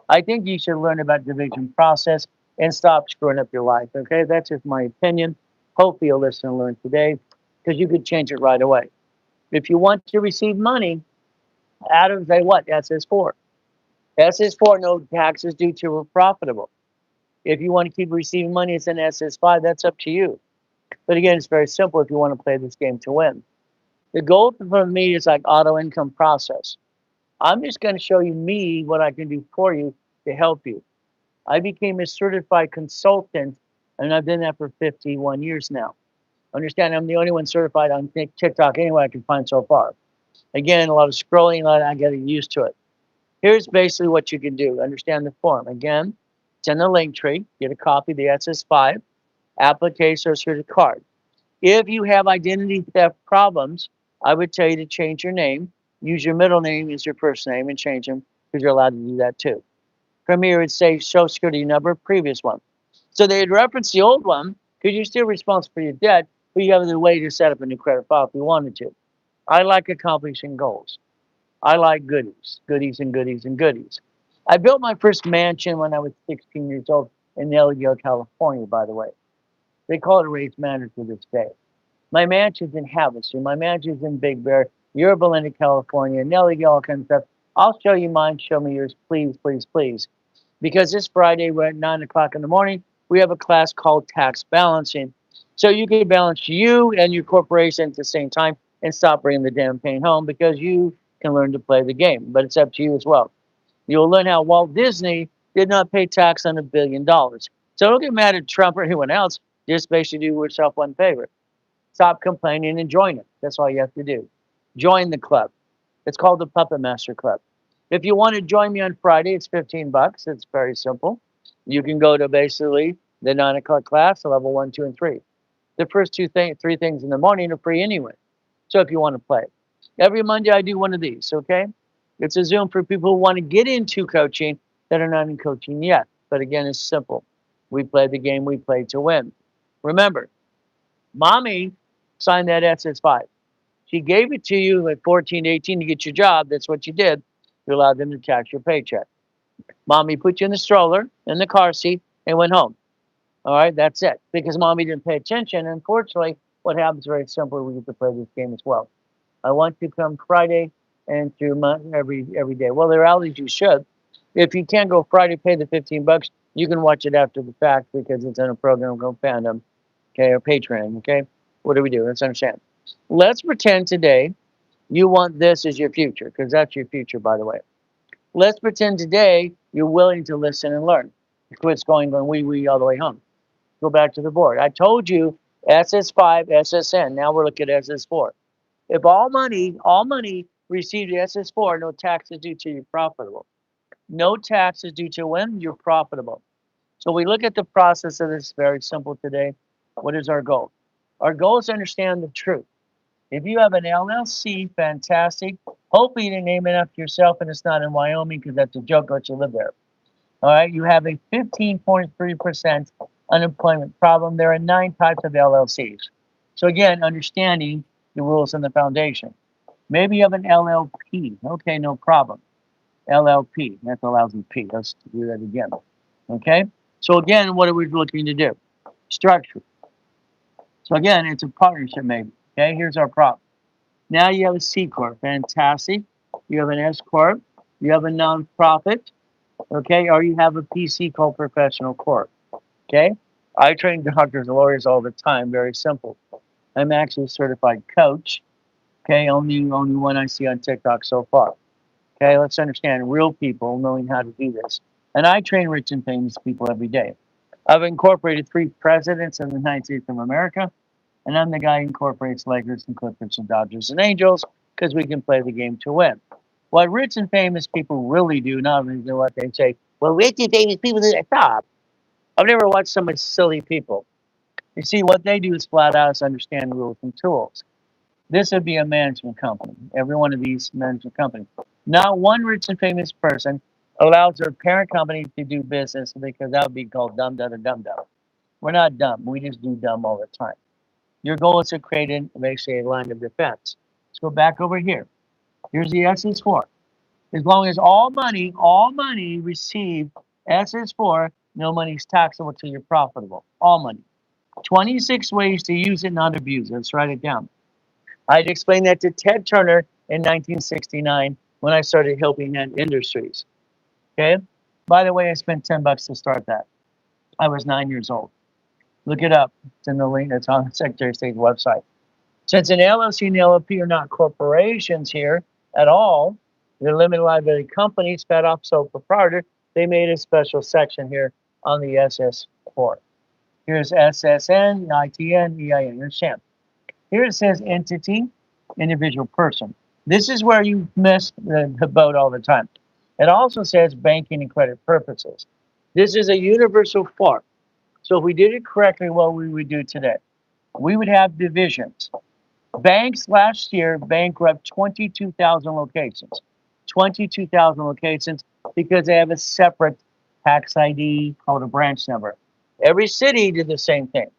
I think you should learn about division process and stop screwing up your life. Okay, that's just my opinion. Hopefully you'll listen and learn today because you could change it right away. If you want to receive money, Adam, say what? SS4. SS4, no taxes due to we're profitable. If you want to keep receiving money, it's an SS5. That's up to you. But again, it's very simple if you want to play this game to win. The goal for me is like auto income process. I'm just going to show you me what I can do for you to help you. I became a certified consultant, and I've done that for 51 years now. Understand, I'm the only one certified on TikTok anyway I can find so far. Again, a lot of scrolling, I got used to it. Here's basically what you can do. Understand the form. Again, it's in the link tree. Get a copy of the SS5 application or security card. If you have identity theft problems, I would tell you to change your name. Use your middle name as your first name and change them because you're allowed to do that too. From here, it'd say Social Security number, previous one. So they'd reference the old one because you're still responsible for your debt, but you have the way to set up a new credit file if you wanted to. I like accomplishing goals. I like goodies, goodies and goodies and goodies. I built my first mansion when I was 16 years old in Nellie, California, by the way. They call it a raised manor to this day. My mansion's in Havasu. My mansion's in Big Bear, Yorba Linda, California, Nellie, all kinds of stuff. I'll show you mine. Show me yours, please, please, please. Because this Friday, we're at 9 o'clock in the morning, we have a class called tax balancing. So you can balance you and your corporation at the same time and stop bringing the damn pain home because you can learn to play the game. But it's up to you as well. You'll learn how Walt Disney did not pay tax on $1 billion. So don't get mad at Trump or anyone else. Just basically do yourself one favor. Stop complaining and join it. That's all you have to do. Join the club. It's called the Puppet Master Club. If you want to join me on Friday, it's $15. It's very simple. You can go to basically the 9 o'clock class, level 1, 2, and 3. The first three things in the morning are free anyway. So if you want to play, every Monday I do one of these. Okay, it's a Zoom for people who want to get into coaching that are not in coaching yet. But again, it's simple. We play the game we play to win. Remember, mommy signed that SS5. She gave it to you at 14 to 18 to get your job. That's what you did. You allowed them to tax your paycheck. Mommy put you in the stroller, in the car seat, and went home. All right, that's it. Because mommy didn't pay attention. Unfortunately, what happens very simply, we get to play this game as well. I want you to come Friday and through every day. Well, the reality is you should. If you can't go Friday, pay the $15. You can watch it after the fact because it's in a program called Fandom, okay, or Patreon, okay? What do we do? Let's understand. Let's pretend today you want this as your future, because that's your future, by the way. Let's pretend today you're willing to listen and learn. Quit going we all the way home. Go back to the board. I told you SS5, SSN. Now we're looking at SS4. If all money received SS4, no tax is due to you profitable. No tax is due to when you're profitable. So we look at the process of this very simple today. What is our goal? Our goal is to understand the truth. If you have an LLC, fantastic. Hopefully you didn't name it after yourself and it's not in Wyoming because that's a joke, let you live there. All right, you have a 15.3% unemployment problem. There are 9 types of LLCs. So again, understanding the rules and the foundation. Maybe you have an LLP. Okay, no problem. LLP, that's a lousy P. Let's do that again. Okay, so again, what are we looking to do? Structure. So again, it's a partnership maybe. Okay, here's our problem. Now you have a C Corp, fantastic. You have an S Corp, you have a nonprofit, okay, or you have a PC called Professional Corp, okay? I train doctors and lawyers all the time, very simple. I'm actually a certified coach, okay, only one I see on TikTok so far. Okay, let's understand real people knowing how to do this. And I train rich and famous people every day. I've incorporated 3 presidents in the United States of America, and I'm the guy who incorporates Lakers and Clippers and Dodgers and Angels because we can play the game to win. What rich and famous people really do, not only do what they say, well, rich and famous people do that. Stop. I've never watched so much silly people. You see, what they do is flat out is understand rules and tools. This would be a management company, every one of these management companies. Not one rich and famous person allows their parent company to do business because that would be called dumb, dumb, and dumb, dumb. We're not dumb. We just do dumb all the time. Your goal is to create basically a line of defense. Let's go back over here. Here's the SS4. As long as all money received SS4, no money is taxable till you're profitable. All money. 26 ways to use it, not abuse it. Let's write it down. I'd explained that to Ted Turner in 1969 when I started Helping Hand Industries. Okay? By the way, I spent $10 to start that. I was 9 years old. Look it up. It's in the link. It's on the Secretary of State's website. Since an LLC and LLP are not corporations here at all, they're limited liability companies, fed off sole proprietor, they made a special section here on the SS4. Here's SSN, ITN, EIN. Here's SHAM. Here it says entity, individual person. This is where you miss the boat all the time. It also says banking and credit purposes. This is a universal form. So if we did it correctly, what we would do today, we would have divisions. Banks last year bankrupt 22,000 locations. 22,000 locations because they have a separate tax ID called a branch number. Every city did the same thing.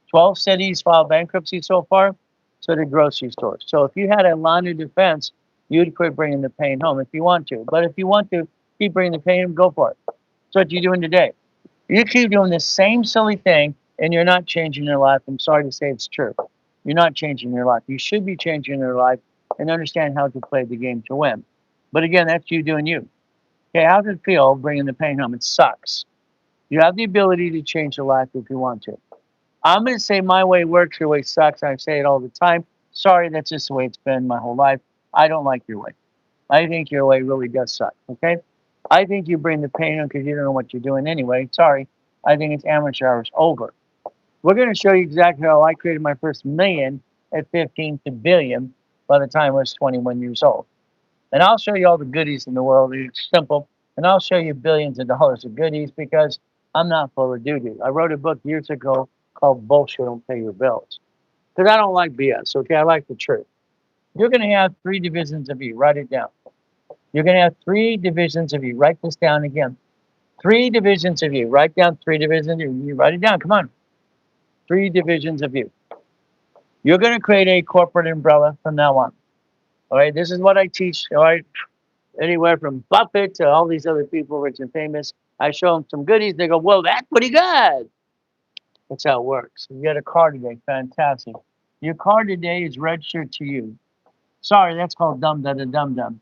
12 cities filed bankruptcy so far, so did grocery stores. So if you had a line of defense, you'd quit bringing the pain home if you want to. But if you want to keep bringing the pain home, go for it. That's what you're doing today. You keep doing the same silly thing and you're not changing your life. I'm sorry to say it's true. You're not changing your life. You should be changing your life and understand how to play the game to win. But again, that's you doing you. Okay, how does it feel bringing the pain home? It sucks. You have the ability to change your life if you want to. I'm going to say my way works, your way sucks. I say it all the time. Sorry, that's just the way it's been my whole life. I don't like your way. I think your way really does suck, okay? I think you bring the pain on because you don't know what you're doing anyway. Sorry, I think it's amateur hours over. We're going to show you exactly how I created my first million at 15 to billion by the time I was 21 years old. And I'll show you all the goodies in the world. It's simple. And I'll show you billions of dollars of goodies because I'm not full of doo-doo. I wrote a book years ago called Bullshit Don't Pay Your Bills. Because I don't like BS, okay? I like the truth. You're going to have 3 divisions of you. Write it down. You're going to have 3 divisions of you. Write this down again. 3 divisions of you. Write down 3 divisions of you. You write it down. Come on. 3 divisions of you. You're going to create a corporate umbrella from now on. All right, this is what I teach. All right, anywhere from Buffett to all these other people, rich and famous. I show them some goodies. They go, "Whoa, that's pretty good." That's how it works. You get a car today. Fantastic. Your car today is registered to you. Sorry, that's called dumb, dumb, dumb, dumb.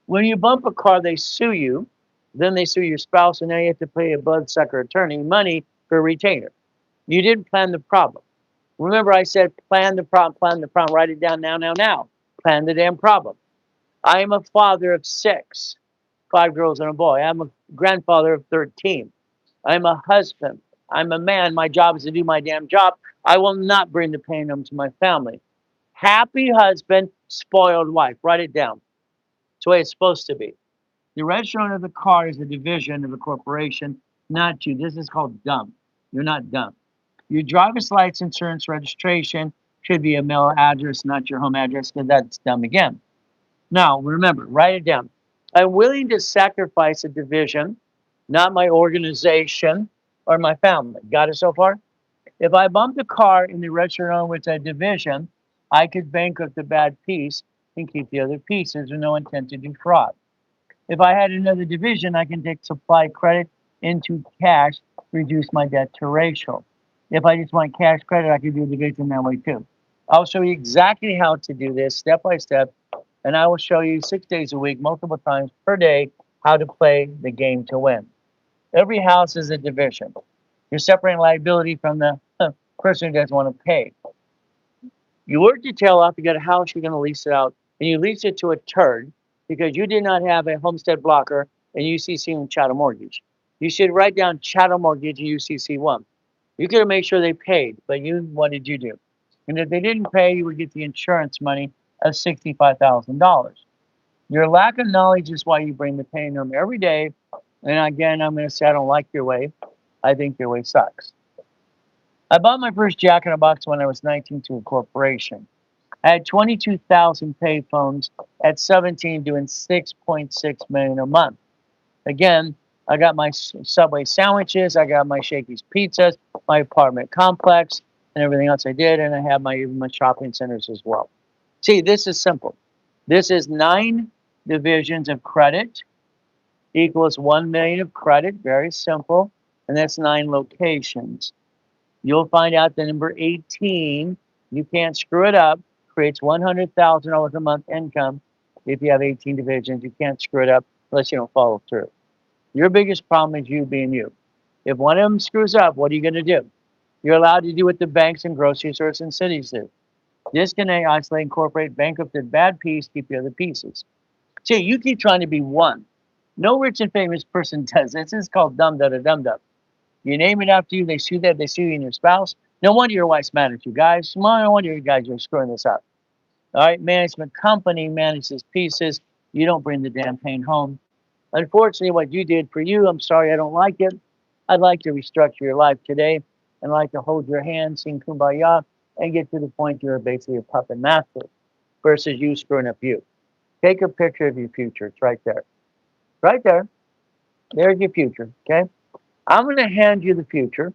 When you bump a car, they sue you. Then they sue your spouse, and now you have to pay a bloodsucker attorney money for a retainer. You didn't plan the problem. Remember, I said plan the problem, write it down now. Plan the damn problem. I am a father of 6, 5 girls and a boy. I'm a grandfather of 13. I'm a husband. I'm a man. My job is to do my damn job. I will not bring the pain home to my family. Happy husband, spoiled wife. Write it down. It's the way it's supposed to be. The register of the car is a division of a corporation, not you. This is called dumb. You're not dumb. Your driver's license, insurance, registration should be a mail address, not your home address, because that's dumb again. Now, remember, write it down. I'm willing to sacrifice a division, not my organization or my family. Got it so far? If I bumped a car in the restaurant with a division, I could bankrupt the bad piece and keep the other pieces with no intent to do fraud. If I had another division, I can take supply credit into cash, reduce my debt to ratio. If I just want cash credit, I can do a division that way too. I'll show you exactly how to do this step by step, and I will show you 6 days a week, multiple times per day, how to play the game to win. Every house is a division. You're separating liability from the person who doesn't want to pay. You work your tail off, you got a house, you're going to lease it out, and you lease it to a turd because you did not have a homestead blocker and UCC and chattel mortgage. You should write down chattel mortgage and UCC1. You could have made sure they paid, but what did you do? And if they didn't pay, you would get the insurance money of $65,000. Your lack of knowledge is why you bring the pain home every day. And again, I'm going to say I don't like your way. I think your way sucks. I bought my first Jack in the Box when I was 19 to a corporation. I had 22,000 payphones at 17 doing 6.6 million a month. Again, I got my Subway sandwiches, I got my Shakey's pizzas, my apartment complex, and everything else I did, and I have even my shopping centers as well. See, this is simple. This is 9 divisions of credit equals 1 million of credit. Very simple. And that's 9 locations. You'll find out the number 18, you can't screw it up, creates $100,000 a month income. If you have 18 divisions, you can't screw it up unless you don't follow through. Your biggest problem is you being you. If one of them screws up, what are you going to do? You're allowed to do what the banks and grocery stores and cities do. Disconnect, isolate, incorporate, bankrupt the bad piece, keep the other pieces. See, you keep trying to be one. No rich and famous person does this. This is called dumb da da dum dum. You name it after you, they sue that, they sue you and your spouse. No wonder your wife's mad at you guys. No wonder you guys are screwing this up. All right, management company manages pieces. You don't bring the damn pain home. Unfortunately, what you did for you, I'm sorry, I don't like it. I'd like to restructure your life today and like to hold your hand, sing kumbaya, and get to the point you're basically a puppet master versus you screwing up you. Take a picture of your future. It's right there. Right there. There's your future. Okay. I'm going to hand you the future.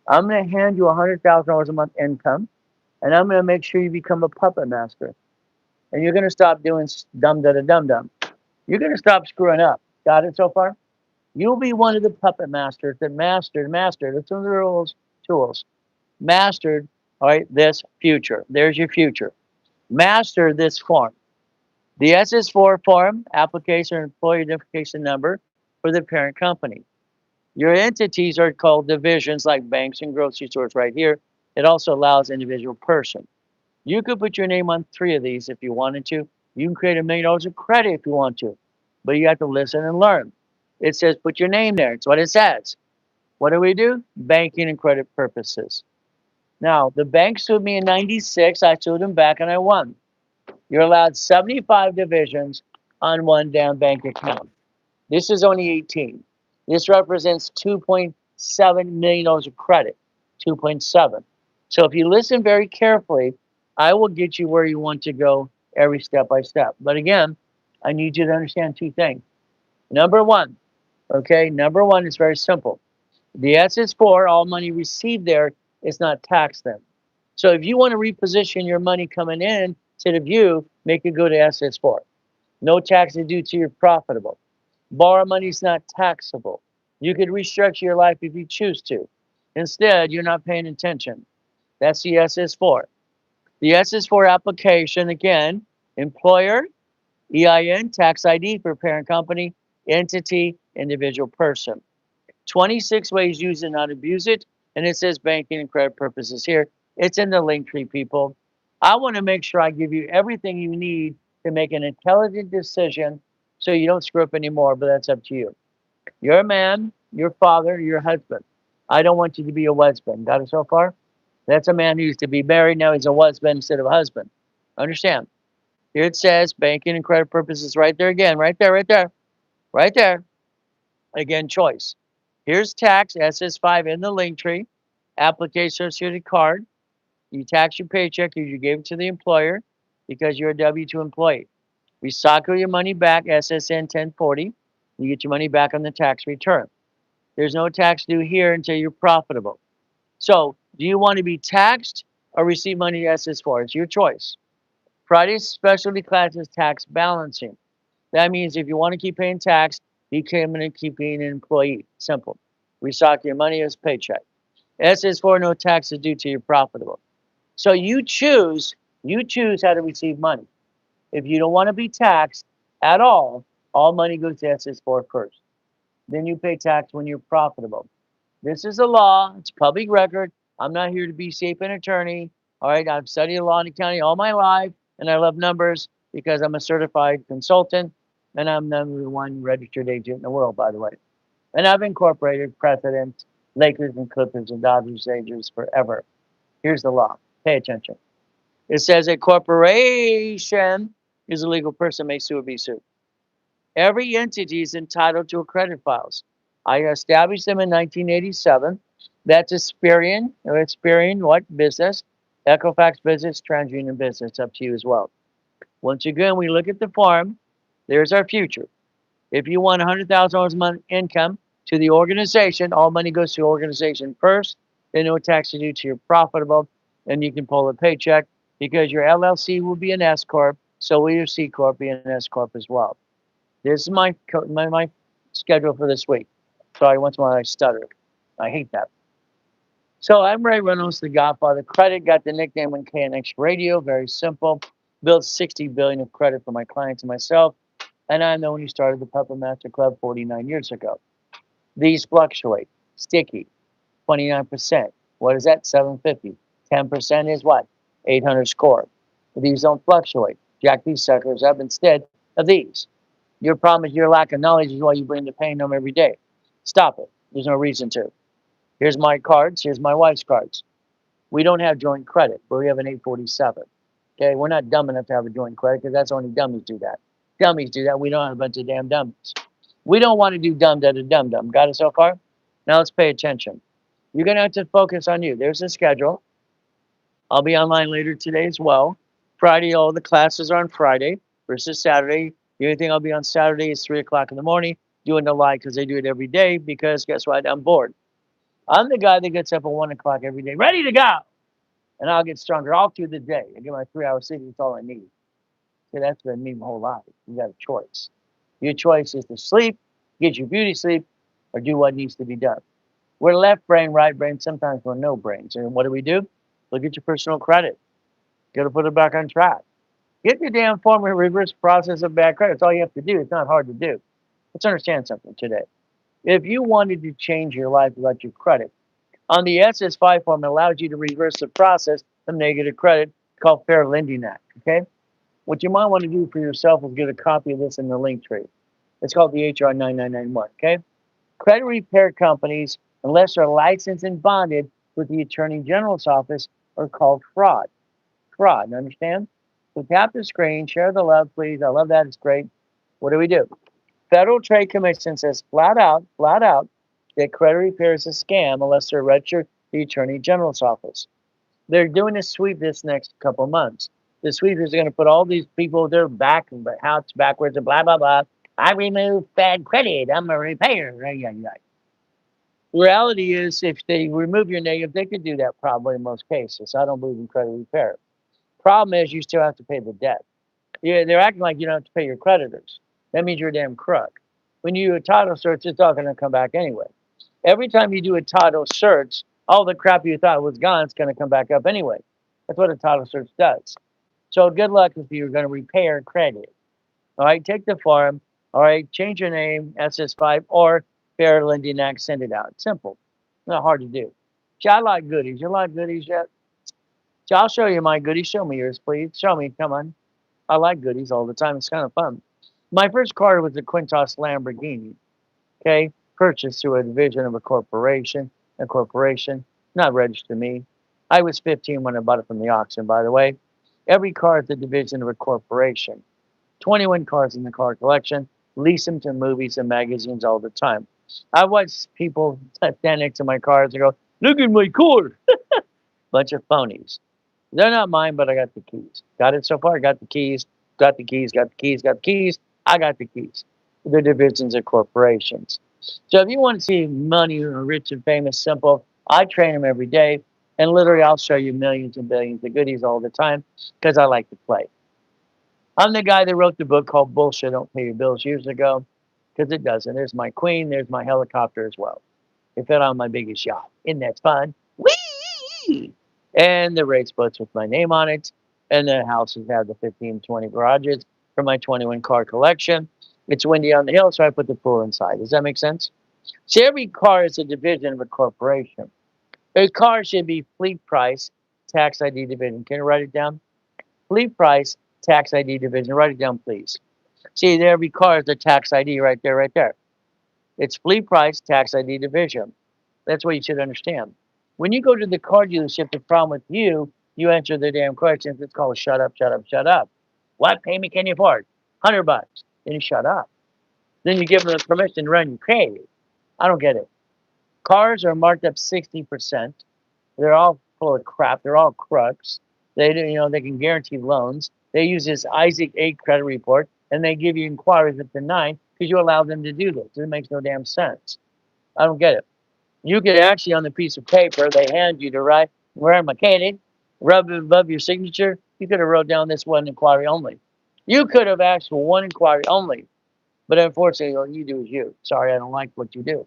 I'm going to hand you $100,000 a month income, and I'm going to make sure you become a puppet master. And you're going to stop doing dumb da da dum dum. You're going to stop screwing up. Got it so far? You'll be one of the puppet masters that mastered. That's one of the rules, tools. Mastered, all right, this future. There's your future. Master this form. The SS4 form, application or employee identification number for the parent company. Your entities are called divisions like banks and grocery stores right here. It also allows individual person. You could put your name on 3 of these if you wanted to. You can create $1 million of credit if you want to, but you have to listen and learn. It says put your name there. It's what it says. What do we do? Banking and credit purposes. Now, the bank sued me in 96. I sued them back and I won. You're allowed 75 divisions on one damn bank account. This is only 18. This represents $2.7 million of credit. 2.7. So if you listen very carefully, I will get you where you want to go every step by step. But again, I need you to understand 2 things. Number 1, okay, number 1 is very simple. The SS4, all money received there is not taxed then. So if you want to reposition your money coming in to the view, make it go to SS4. No taxes due to your profitable. Borrow money is not taxable. You could restructure your life if you choose to. Instead, you're not paying attention. That's the SS4. The SS4 application, again, employer, EIN, tax ID for parent company, entity, individual person. 26 ways use it, not abuse it. And it says banking and credit purposes here. It's in the link tree, people. I want to make sure I give you everything you need to make an intelligent decision so you don't screw up anymore, but that's up to you. You're a man, your father, your husband. I don't want you to be a husband. Got it so far? That's a man who used to be married. Now he's a husband instead of a husband. Understand? Here it says banking and credit purposes right there again. Right there, right there. Right there. Again, choice. Here's tax, SS5 in the link tree. Application associated card. You tax your paycheck because you gave it to the employer because you're a W-2 employee. Recycle your money back, SSN 1040. You get your money back on the tax return. There's no tax due here until you're profitable. So, do you want to be taxed or receive money SS4? It's your choice. Friday's specialty class is tax balancing. That means if you want to keep paying tax, you can keep being an employee. Simple. Recycle your money as paycheck. SS4, no taxes due till you're profitable. So you choose how to receive money. If you don't want to be taxed at all money goes to SS4 first. Then you pay tax when you're profitable. This is a law. It's public record. I'm not here to be safe an attorney. All right. I've studied law in the county all my life, and I love numbers because I'm a certified consultant, and I'm number 1 registered agent in the world, by the way. And I've incorporated precedents, Lakers and Clippers and Dodgers agents forever. Here's the law. Pay attention. It says a corporation is a legal person may sue or be sued. Every entity is entitled to a credit files. I established them in 1987. That's Experian. Experian, what business? Equifax business, TransUnion business. Up to you as well. Once again, we look at the farm. There's our future. If you want $100,000 a month income to the organization, all money goes to the organization first. Then no taxes due to your profitable, and you can pull a paycheck because your LLC will be an S corp, so will your C corp be an S corp as well. This is my schedule for this week. Sorry, once in a while I stutter. I hate that. So I'm Ray Reynolds, the Godfather. Credit got the nickname on KNX Radio. Very simple. Built 60 billion of credit for my clients and myself. And I'm the one who started the Puppet Master Club 49 years ago. These fluctuate. Sticky, 29%. What is that? 750. 10% is what? 800 score. These don't fluctuate. Jack these suckers up instead of these. Your problem is your lack of knowledge is why you bring the pain home every day. Stop it. There's no reason to. Here's my cards. Here's my wife's cards. We don't have joint credit, but we have an 847. Okay, we're not dumb enough to have a joint credit because that's only dummies do that. Dummies do that. We don't have a bunch of damn dummies. We don't want to do dumb to dumb dumb. Got it so far? Now let's pay attention. You're gonna have to focus on you. There's the schedule. I'll be online later today as well. Friday, all the classes are on Friday versus Saturday. The only thing I'll be on Saturday is 3 o'clock in the morning doing the live because they do it every day because guess what? I'm bored. I'm the guy that gets up at 1 o'clock every day, ready to go. And I'll get stronger all through the day. I get my 3 hours sleep. That's all I need. See, that's been me my whole life. You got a choice. Your choice is to sleep, get your beauty sleep, or do what needs to be done. We're left brain, right brain. Sometimes we're no brains. And what do? Look at your personal credit. Got to put it back on track. Get your damn form and reverse process of bad credit. That's all you have to do. It's not hard to do. Let's understand something today. If you wanted to change your life without your credit, on the SS5 form, it allows you to reverse the process of negative credit called Fair Lending Act. Okay? What you might want to do for yourself is get a copy of this in the link tree. It's called the HR 9991. Okay? Credit repair companies, unless they're licensed and bonded with the Attorney General's office, are called fraud. Fraud, understand? So tap the screen, share the love, please. I love that. It's great. What do? Federal Trade Commission says flat out, that credit repair is a scam unless they're registered to the Attorney General's office. They're doing a sweep this next couple months. The sweepers are going to put all these people, their back and houses backwards and blah, blah, blah. I remove bad credit. I'm a repair. The reality is, if they remove your negative, they could do that probably in most cases. I don't believe in credit repair. Problem is, you still have to pay the debt. Yeah, they're acting like you don't have to pay your creditors. That means you're a damn crook. When you do a title search, it's all going to come back anyway. Every time you do a title search, all the crap you thought was gone, it's going to come back up anyway. That's what a title search does. So good luck if you're going to repair credit. All right, take the form. All right, change your name, SS5 or Fair Lending Act, send it out. Simple. Not hard to do. See, I like goodies. You like goodies yet? See, I'll show you my goodies. Show me yours, please. Show me. Come on. I like goodies all the time. It's kind of fun. My first car was a Quintos Lamborghini. Okay, purchased through a division of a corporation. Not registered to me. I was 15 when I bought it from the auction, by the way. Every car is a division of a corporation. 21 cars in the car collection. Lease them to movies and magazines all the time. I watch people stand next to my cars and go, look at my car. Bunch of phonies. They're not mine, but I got the keys. Got it so far? Got the keys. Got the keys. Got the keys. Got the keys. I got the keys. They're divisions of corporations. So if you want to see money or rich and famous, simple, I train them every day. And literally, I'll show you millions and billions of goodies all the time because I like to play. I'm the guy that wrote the book called Bullshit Don't Pay Your Bills years ago because it doesn't. There's my queen. There's my helicopter as well. It fit on my biggest yacht. Isn't that fun? Whee! And the race boats with my name on it. And the houses have the 15, 20 garages for my 21 car collection. It's windy on the hill, so I put the pool inside. Does that make sense? See, every car is a division of a corporation. A car should be fleet price, tax ID division. Can you write it down? Fleet price, tax ID division. Write it down, please. See, every car is a tax ID right there, right there. It's fleet price, tax ID division. That's what you should understand. When you go to the car dealership, the problem with you, you answer the damn questions. It's called shut up, shut up, shut up. What payment can you afford? $100. Then you shut up. Then you give them the permission to run your crazy. I don't get it. Cars are marked up 60%. They're all full of crap. They're all crooks. They do, they can guarantee loans. They use this Isaac 8 credit report, and they give you inquiries up to 9 because you allow them to do this. It makes no damn sense. I don't get it. You could actually, on the piece of paper they hand you to write, where am I mechanic, rub it above your signature, you could have wrote down this one inquiry only. You could have asked for one inquiry only, but unfortunately, all you do is you. Sorry, I don't like what you do.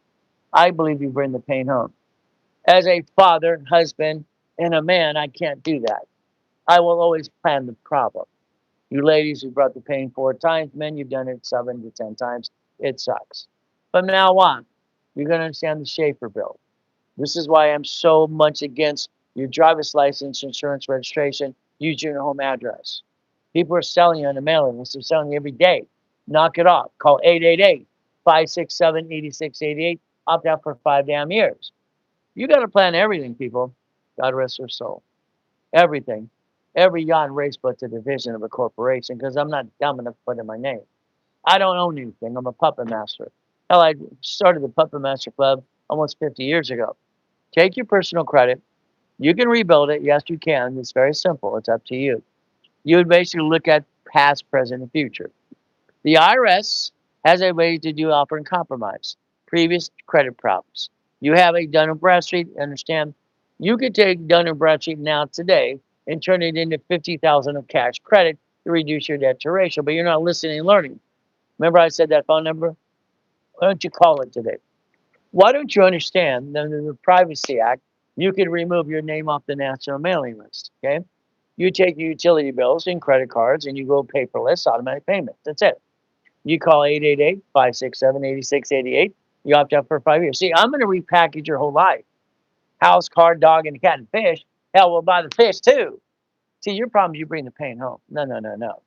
I believe you bring the pain home. As a father, husband, and a man, I can't do that. I will always plan the problem. You ladies who brought the pain 4 times, men, you've done it 7 to 10 times. It sucks. From now on, you're going to understand the Schaefer bill. This is why I'm so much against your driver's license, insurance registration, use your home address. People are selling you on the mailing list. They're selling you every day. Knock it off. Call 888-567-8688. Opt out for 5 damn years. You got to plan everything, people. God rest their soul. Everything. Every yacht and race boat's a division of a corporation because I'm not dumb enough to put in my name. I don't own anything. I'm a puppet master. Hell, I started the Puppet Master Club almost 50 years ago. Take your personal credit. You can rebuild it. Yes, you can. It's very simple. It's up to you. You would basically look at past, present, and future. The IRS has a way to do offer and compromise. Previous credit problems. You have a Dun& Bradstreet, understand? You could take Dun & Bradstreet now today and turn it into $50,000 of cash credit to reduce your debt to ratio, but you're not listening and learning. Remember I said that phone number? Why don't you call it today? Why don't you understand that under the Privacy Act, you could remove your name off the national mailing list, okay? You take your utility bills and credit cards and you go paperless, automatic payments. That's it. You call 888-567-8688. You opt out for 5 years. See, I'm going to repackage your whole life. House, car, dog, and cat and fish. Hell, we'll buy the fish too. See, your problem is you bring the pain home. No, no, no, no.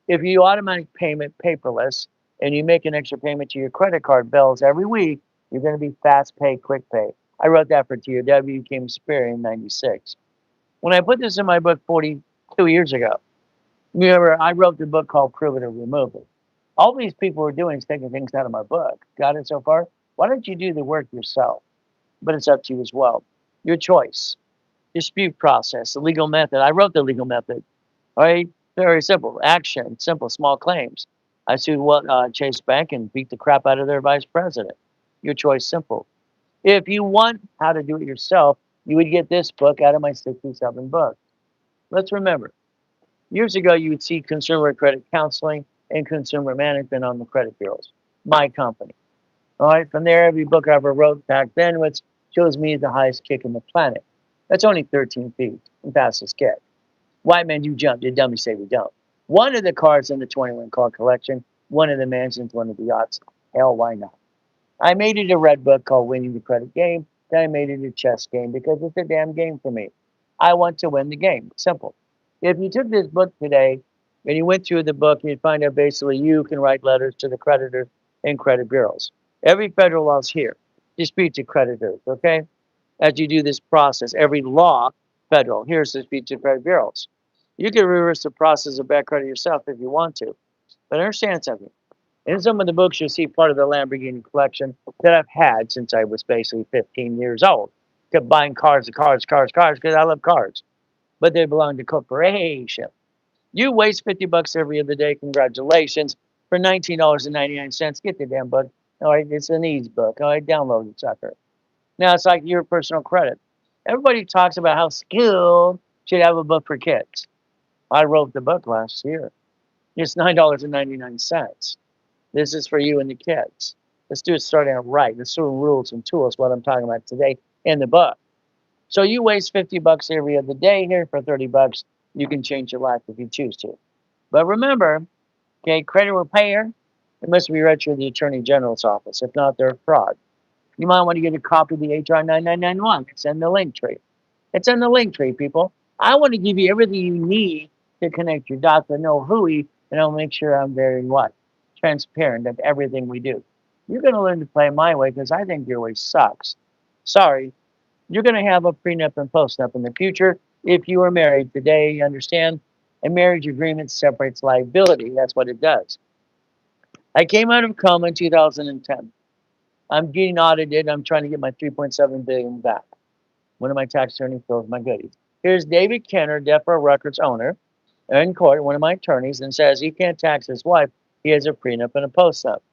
If you automatic payment paperless and you make an extra payment to your credit card bills every week, you're going to be fast pay, quick pay. I wrote that for TOW, became Spirit in 96. When I put this in my book 42 years ago, remember, I wrote the book called Prove It or Remove It. All these people were doing is taking things out of my book. Got it so far? Why don't you do the work yourself? But it's up to you as well. Your choice. Dispute process, the legal method. I wrote the legal method. All right? Very simple. Action, simple, small claims. I sued Chase Bank and beat the crap out of their vice president. Your choice, simple. If you want how to do it yourself, you would get this book out of my 67 books. Let's remember, years ago, you would see consumer credit counseling and consumer management on the credit bureaus. My company. All right. From there, every book I ever wrote back then, which shows me the highest kick in the planet. That's only 13 feet and fastest kick. White man, you jump. You dummy say we don't. One of the cars in the 21 car collection, one of the mansions, one of the yachts. Hell, why not? I made it a red book called Winning the Credit Game. Then I made it a chess game because it's a damn game for me. I want to win the game. Simple. If you took this book today and you went through the book, you'd find out basically you can write letters to the creditors and credit bureaus. Every federal law is here. Dispute to creditors, okay? As you do this process, every law, federal, here's the dispute to credit bureaus. You can reverse the process of bad credit yourself if you want to. But understand something. In some of the books, you'll see part of the Lamborghini collection that I've had since I was basically 15 years old. Kept buying cars, because I love cars. But they belong to corporation. You waste 50 bucks every other day. Congratulations. For $19.99, get the damn book. All right, it's an easy book. All right, download it, sucker. Now it's like your personal credit. Everybody talks about how skilled should have a book for kids. I wrote the book last year. It's $9.99. This is for you and the kids. Let's do it starting out right. Let's do rules and tools, what I'm talking about today in the book. So you waste 50 bucks every other day here for 30 bucks. You can change your life if you choose to. But remember, okay, credit repair, it must be registered to the Attorney General's office. If not, they're a fraud. You might want to get a copy of the HR 9991. It's in the link tree. It's in the link tree, people. I want to give you everything you need to connect your dots and know who and I'll make sure I'm very what? Transparent of everything we do. You're going to learn to play my way because I think your way sucks. Sorry. You're going to have a prenup and postnup in the future if you are married today. You understand? A marriage agreement separates liability. That's what it does. I came out of coma in 2010. I'm getting audited. I'm trying to get my 3.7 billion back. One of my tax attorneys throws my goodies. Here's David Kenner, Death Row Records owner, in court, one of my attorneys, and says he can't tax his wife. He has a prenup and a post-up.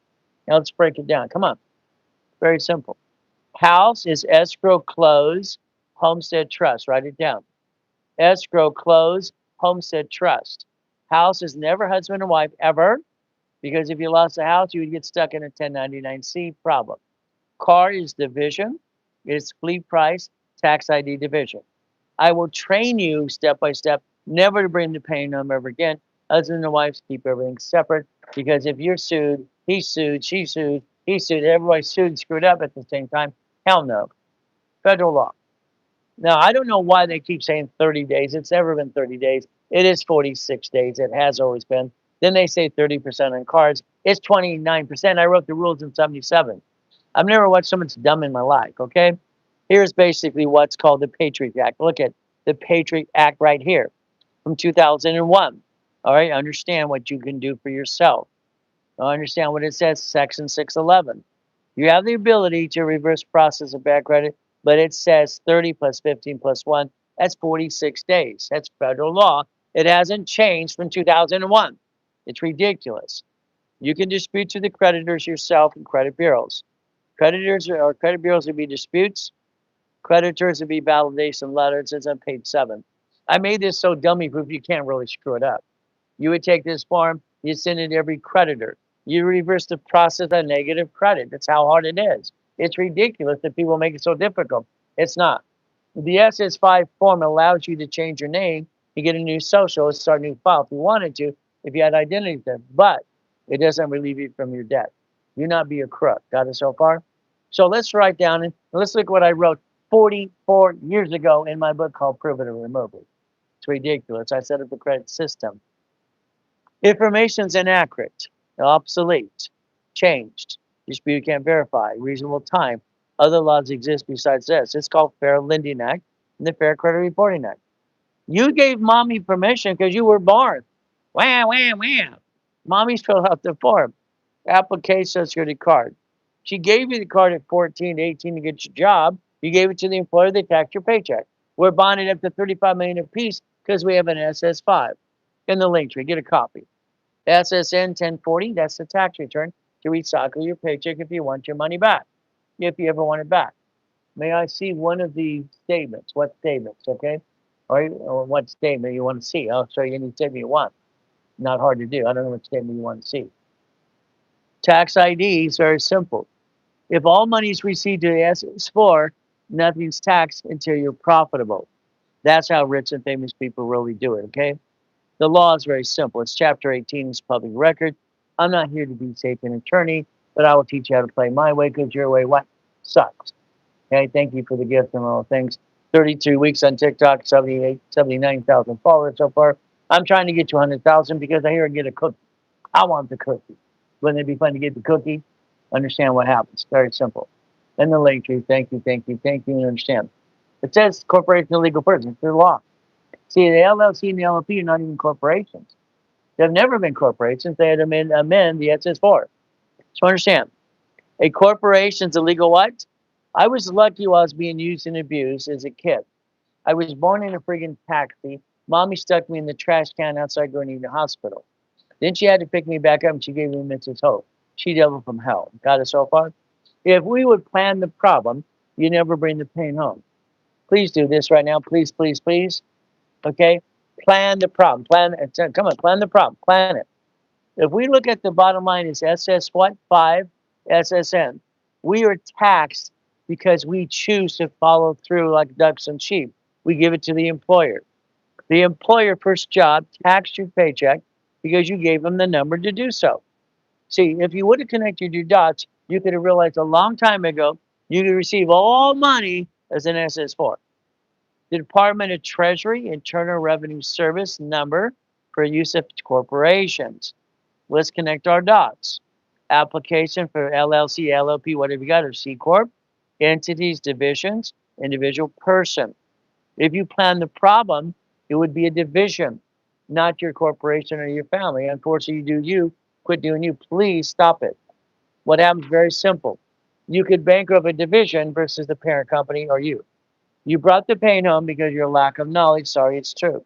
Now let's break it down. Come on. Very simple. House is escrow close, homestead trust. Write it down. Escrow close, homestead trust. House is never husband and wife ever, because if you lost the house, you would get stuck in a 1099-C problem. Car is division. It's fleet price, tax ID division. I will train you step by step never to bring the pain home ever again. Husband and wives keep everything separate, because if you're sued, he's sued, she sued, he sued, everybody's sued and screwed up at the same time. Hell no. Federal law. Now, I don't know why they keep saying 30 days. It's never been 30 days. It is 46 days. It has always been. Then they say 30% on cards. It's 29%. I wrote the rules in 77. I've never watched someone so dumb in my life, okay? Here's basically what's called the Patriot Act. Look at the Patriot Act right here from 2001. All right, understand what you can do for yourself. Understand what it says, Section 611. You have the ability to reverse process a bad credit, but it says 30 plus 15 plus 1. That's 46 days. That's federal law. It hasn't changed from 2001. It's ridiculous. You can dispute to the creditors yourself and credit bureaus. Creditors or credit bureaus would be disputes. Creditors would be validation letters. It's on page 7. I made this so dummy proof you can't really screw it up. You would take this form, you send it to every creditor. You reverse the process of negative credit. That's how hard it is. It's ridiculous that people make it so difficult. It's not. The SS5 form allows you to change your name, you get a new social, start a new file if you wanted to, if you had identity theft, but it doesn't relieve you from your debt. You not be a crook. Got it so far? So let's write down and let's look what I wrote 44 years ago in my book called Prove It or Remove It. It's ridiculous. I set up the credit system. Information's inaccurate, obsolete, changed, dispute can't verify, reasonable time. Other laws exist besides this. It's called Fair Lending Act and the Fair Credit Reporting Act. You gave mommy permission because you were born. Wham, wham, wham. Mommy's filled out the form. Application, Social Security card. She gave you the card at 14 to 18 to get your job. You gave it to the employer, they taxed your paycheck. We're bonded up to $35 million apiece because we have an SS5 in the link tree. Get a copy. SSN 1040, that's the tax return to recycle your paycheck if you want your money back, if you ever want it back. May I see one of the statements? What statements, okay? Or what statement you want to see? I'll show you any statement you want. Not hard to do. I don't know what statement you want to see. Tax ID is very simple. If all money is received to the SS4, nothing's taxed until you're profitable. That's how rich and famous people really do it, okay? The law is very simple. It's Chapter 18, it's public record. I'm not here to be safe an attorney, but I will teach you how to play my way because your way, what? Sucks. Okay, thank you for the gift and all things. 32 weeks on TikTok, 79,000 followers so far. I'm trying to get to 100,000 because I hear I get a cookie. I want the cookie. Wouldn't it be fun to get the cookie? Understand what happens. Very simple. And the link tree, thank you, thank you, thank you, and understand. It says corporation legal person. It's their law. See, the LLC and the LLP are not even corporations. They've never been corporations. They had to amend the SS4. So understand, a corporation's a legal what? I was lucky while I was being used and abused as a kid. I was born in a friggin' taxi. Mommy stuck me in the trash can outside going to the hospital. Then she had to pick me back up and she gave me Mrs. Hope. She devil from hell. Got it so far? If we would plan the problem, you never bring the pain home. Please do this right now. Please, please, please. Okay? Plan the problem. Plan it. Come on, plan the problem. Plan it. If we look at the bottom line is SS what? 5 SSN. We are taxed because we choose to follow through like ducks and sheep. We give it to the employer. The employer first job taxed your paycheck because you gave them the number to do so. See, if you would have connected your dots, you could have realized a long time ago you could receive all money as an SS4. The Department of Treasury Internal Revenue Service number for use of corporations. Let's connect our dots. Application for LLC, LLP, whatever you got, or C Corp, entities, divisions, individual person. If you plan the problem, it would be a division, not your corporation or your family. Unfortunately, you do you, quit doing you. Please stop it. What happens? Very simple. You could bankrupt a division versus the parent company or you. You brought the pain home because of your lack of knowledge. Sorry, it's true.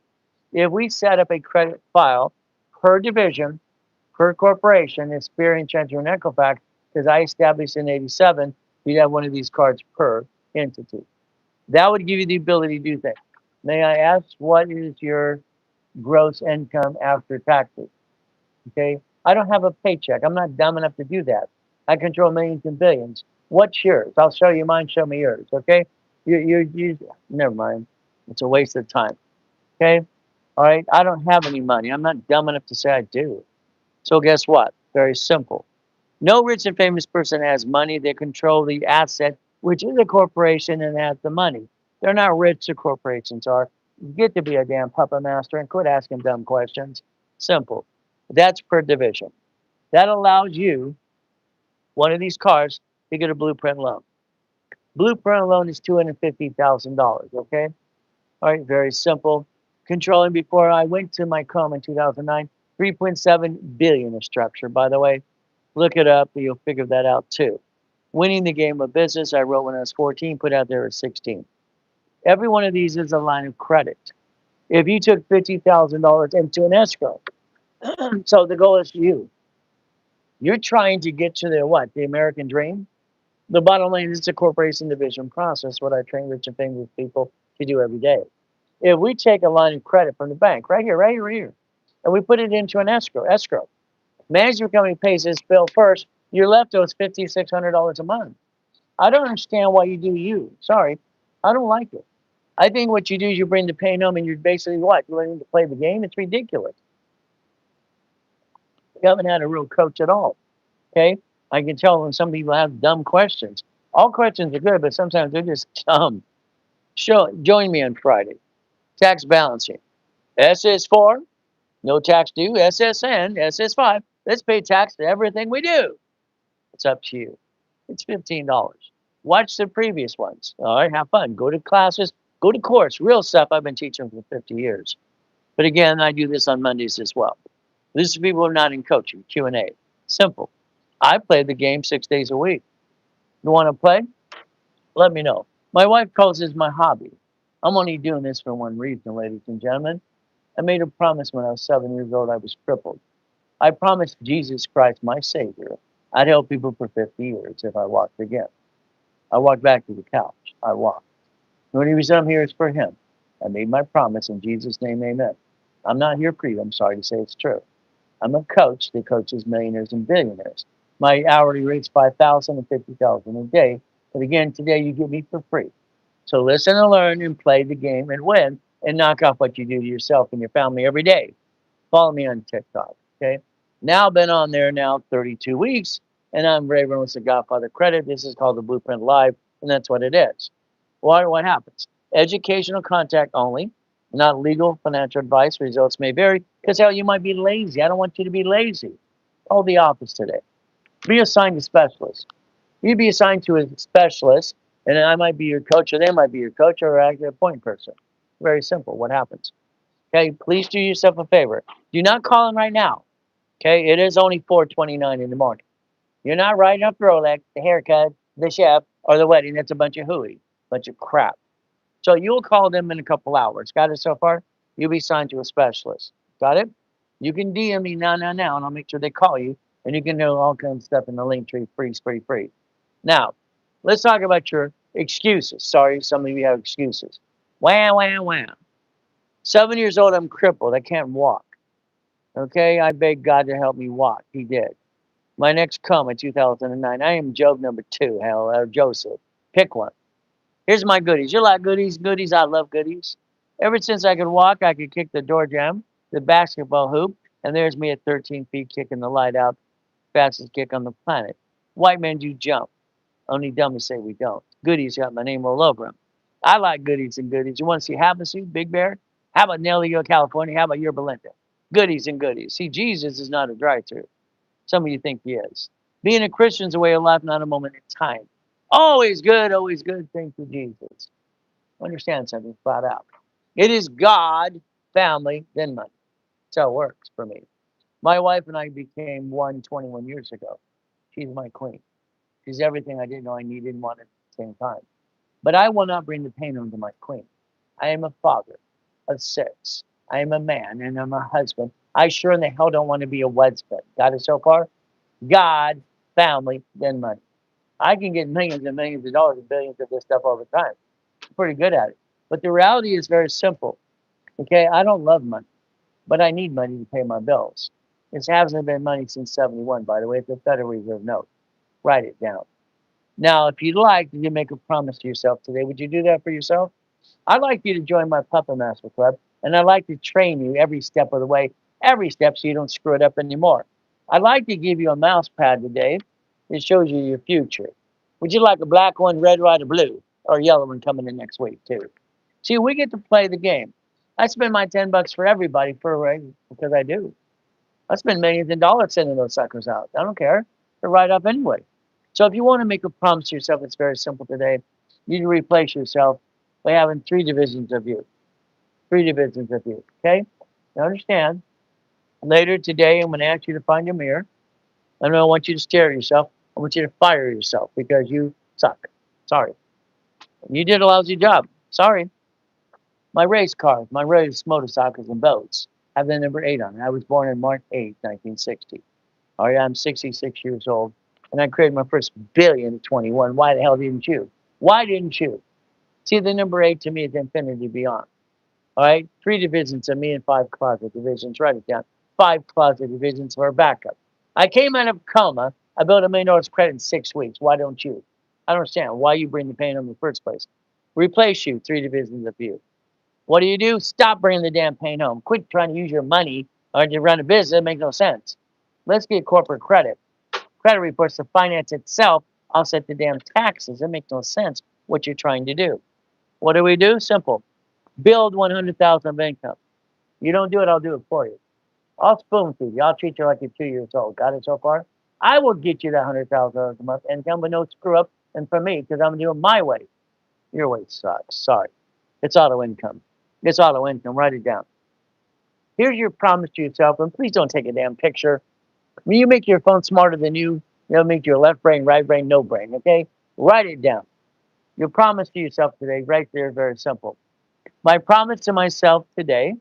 If we set up a credit file per division, per corporation, Experian, Chanter, and Equifax, because I established in 87, you'd have one of these cards per entity. That would give you the ability to do things. May I ask, what is your gross income after taxes? Okay. I don't have a paycheck. I'm not dumb enough to do that. I control millions and billions. What's yours? I'll show you mine. Show me yours. Okay. You never mind. It's a waste of time. Okay. All right. I don't have any money. I'm not dumb enough to say I do. So guess what? Very simple. No rich and famous person has money. They control the asset, which is a corporation and has the money. They're not rich, the corporations are. You get to be a damn puppet master and quit asking dumb questions. Simple. That's per division. That allows you, one of these cars, to get a blueprint loan. Blueprint loan is $250,000, okay? All right, very simple. Controlling before I went to my coma in 2009, 3.7 billion of structure, by the way. Look it up, you'll figure that out too. Winning the game of business, I wrote when I was 14, put out there at 16. Every one of these is a line of credit. If you took $50,000 into an escrow, so the goal is you. You're trying to get to the what? The American dream? The bottom line is it's a corporation division process, what I train rich and famous people to do every day. If we take a line of credit from the bank, right here, right here, right here, and we put it into an escrow, management company pays this bill first, you're left owes $5,600 a month. I don't understand why you do you. Sorry, I don't like it. I think what you do is you bring the pain home and you're basically what? You're learning to play the game? It's ridiculous. You haven't had a real coach at all. Okay? I can tell when some people have dumb questions. All questions are good, but sometimes they're just dumb. Join me on Friday. Tax balancing. SS4, no tax due. SSN, SS5. Let's pay tax to everything we do. It's up to you. It's $15. Watch the previous ones. All right, have fun. Go to classes. Go to course. Real stuff I've been teaching for 50 years. But again, I do this on Mondays as well. This is people who are not in coaching, Q&A. Simple. I play the game 6 days a week. You want to play? Let me know. My wife calls this my hobby. I'm only doing this for one reason, ladies and gentlemen. I made a promise when I was 7 years old. I was crippled. I promised Jesus Christ, my Savior, I'd help people for 50 years if I walked again. I walked back to the couch. I walked. The only reason I'm here is for Him. I made my promise in Jesus' name, amen. I'm not here for you. I'm sorry to say it's true. I'm a coach that coaches millionaires and billionaires. My hourly rate's $5,000 and $50,000 a day. But again, today you get me for free. So listen and learn and play the game and win and knock off what you do to yourself and your family every day. Follow me on TikTok. Okay. Now I've been on there now 32 weeks, and I'm Rayburn with the Godfather Credit. This is called the Blueprint Live, and that's what it is. What happens? Educational contact only, not legal financial advice. Results may vary because hell, you might be lazy. I don't want you to be lazy. Call the office today. Be assigned to specialists. You'd be assigned to a specialist, and I might be your coach, or they might be your coach, or actually a point person. Very simple. What happens? Okay, please do yourself a favor. Do not call in right now. Okay, it is only 4:29 in the morning. You're not riding up the Rolex, the haircut, the chef, or the wedding. That's a bunch of hooey, bunch of crap. So you'll call them in a couple hours. Got it so far? You'll be assigned to a specialist. Got it? You can DM me now, and I'll make sure they call you, and you can know all kinds of stuff in the link tree, free. Now, let's talk about your excuses. Sorry, some of you have excuses. Wow. 7 years old, I'm crippled. I can't walk. Okay, I begged God to help me walk. He did. My next come in 2009. I am Job number 2, hell, or Joseph. Pick one. Here's my goodies. You like goodies? Goodies, I love goodies. Ever since I could walk, I could kick the door jam, the basketball hoop, and there's me at 13 feet kicking the light out. Fastest kick on the planet. White men do jump. Only dummies say we don't. Goodies got my name all over them. I like goodies and goodies. You want to see Havasu, Big Bear? How about Nelly, your California? How about your Belinda? Goodies and goodies. See, Jesus is not a drive-through. Some of you think he is. Being a Christian is a way of life, not a moment in time. Always good, always good. Thank you, Jesus. Understand something flat out. It is God, family, then money. That's how it works for me. My wife and I became one 21 years ago. She's my queen. She's everything I didn't know I needed and wanted at the same time. But I will not bring the pain home to my queen. I am a father of 6. I am a man and I'm a husband. I sure in the hell don't want to be a husband. Got it so far? God, family, then money. I can get millions and millions of dollars and billions of this stuff all the time. I'm pretty good at it. But the reality is very simple. Okay, I don't love money, but I need money to pay my bills. This hasn't been money since 71, by the way. It's a Federal Reserve note. Write it down. Now, if you'd like, you can make a promise to yourself today. Would you do that for yourself? I'd like you to join my Puppet Master Club, and I'd like to train you every step of the way, every step so you don't screw it up anymore. I'd like to give you a mouse pad today that shows you your future. Would you like a black one, red, white, or blue? Or a yellow one coming in next week, too? See, we get to play the game. I spend my $10 for everybody for a raise because I do. I spend millions of dollars sending those suckers out. I don't care. They're right up anyway. So if you want to make a promise to yourself, it's very simple today. You can replace yourself by having 3 divisions of you. 3 divisions of you. Okay? Now understand, later today, I'm going to ask you to find a mirror. I don't want you to stare at yourself. I want you to fire yourself because you suck. Sorry. You did a lousy job. Sorry. My race cars, my race motorcycles and boats have the number 8 on it. I was born on March 8, 1960. All right, I'm 66 years old, and I created my first billion at 21. Why the hell didn't you? Why didn't you? See, the number 8 to me is infinity beyond. All right, 3 divisions of me and 5 closet divisions. Write it down. 5 closet divisions for a backup. I came out of coma. I built $1 million credit in 6 weeks. Why don't you? I don't understand why you bring the pain on in the first place. Replace you, 3 divisions of you. What do? Stop bringing the damn pain home. Quit trying to use your money or to run a business. It makes no sense. Let's get corporate credit. Credit reports to finance itself. I'll set the damn taxes. It makes no sense what you're trying to do. What do? Simple. Build 100,000 of income. You don't do it, I'll do it for you. I'll spoon feed you. I'll treat you like you're 2 years old. Got it so far? I will get you that $100,000 a month income, but no screw up. And for me, because I'm doing my way. Your way sucks. Sorry. It's auto income. It's auto income. Write it down. Here's your promise to yourself, and please don't take a damn picture. When you make your phone smarter than you, it'll make your left brain, right brain, no brain, okay? Write it down. Your promise to yourself today, right there, very simple. My promise to myself today,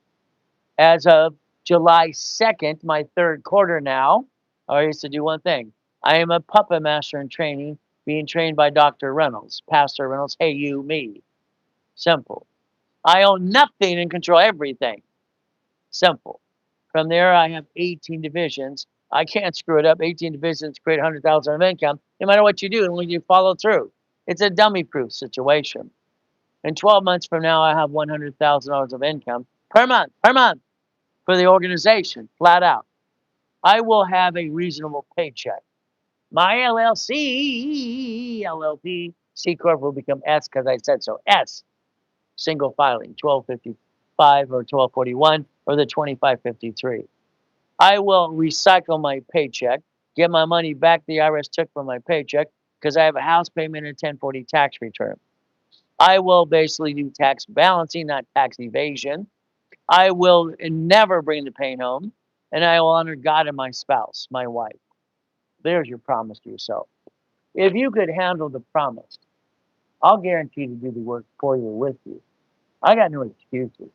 as of July 2nd, my 3rd quarter now, I used to do one thing. I am a puppet master in training, being trained by Dr. Reynolds, Pastor Reynolds, hey, you, me. Simple. I own nothing and control everything. Simple. From there, I have 18 divisions. I can't screw it up. 18 divisions create 100,000 of income, no matter what you do, and when you follow through. It's a dummy-proof situation. In 12 months from now, I have $100,000 of income per month for the organization, flat out. I will have a reasonable paycheck. My LLP, C Corp will become S because I said so. S, single filing, 1255 or 1241 or the 2553. I will recycle my paycheck, get my money back the IRS took from my paycheck because I have a house payment and a 1040 tax return. I will basically do tax balancing, not tax evasion. I will never bring the pain home, and I will honor God and my spouse, my wife. There's your promise to yourself. If you could handle the promise, I'll guarantee to do the work for you or with you. I got no excuses.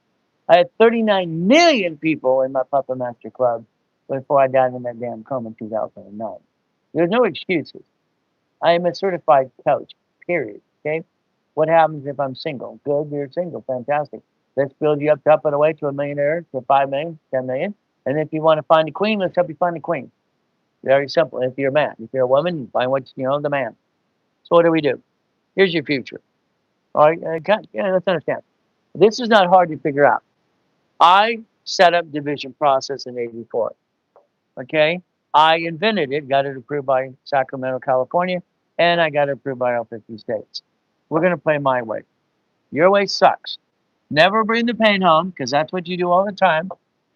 I had 39 million people in my Puppet Master Club before I died in that damn coma in 2009. There's no excuses. I am a certified coach, period. Okay? What happens if I'm single? Good, you're single. Fantastic. Let's build you up and away to a millionaire, to 5 million, 10 million. And if you want to find a queen, let's help you find a queen. Very simple. If you're a man, if you're a woman, you find what you know, the man. So what do? Here's your future. All right, let's understand. This is not hard to figure out. I set up division process in '84. Okay, I invented it, got it approved by Sacramento, California, and I got it approved by all 50 states. We're gonna play my way. Your way sucks. Never bring the pain home because that's what you do all the time.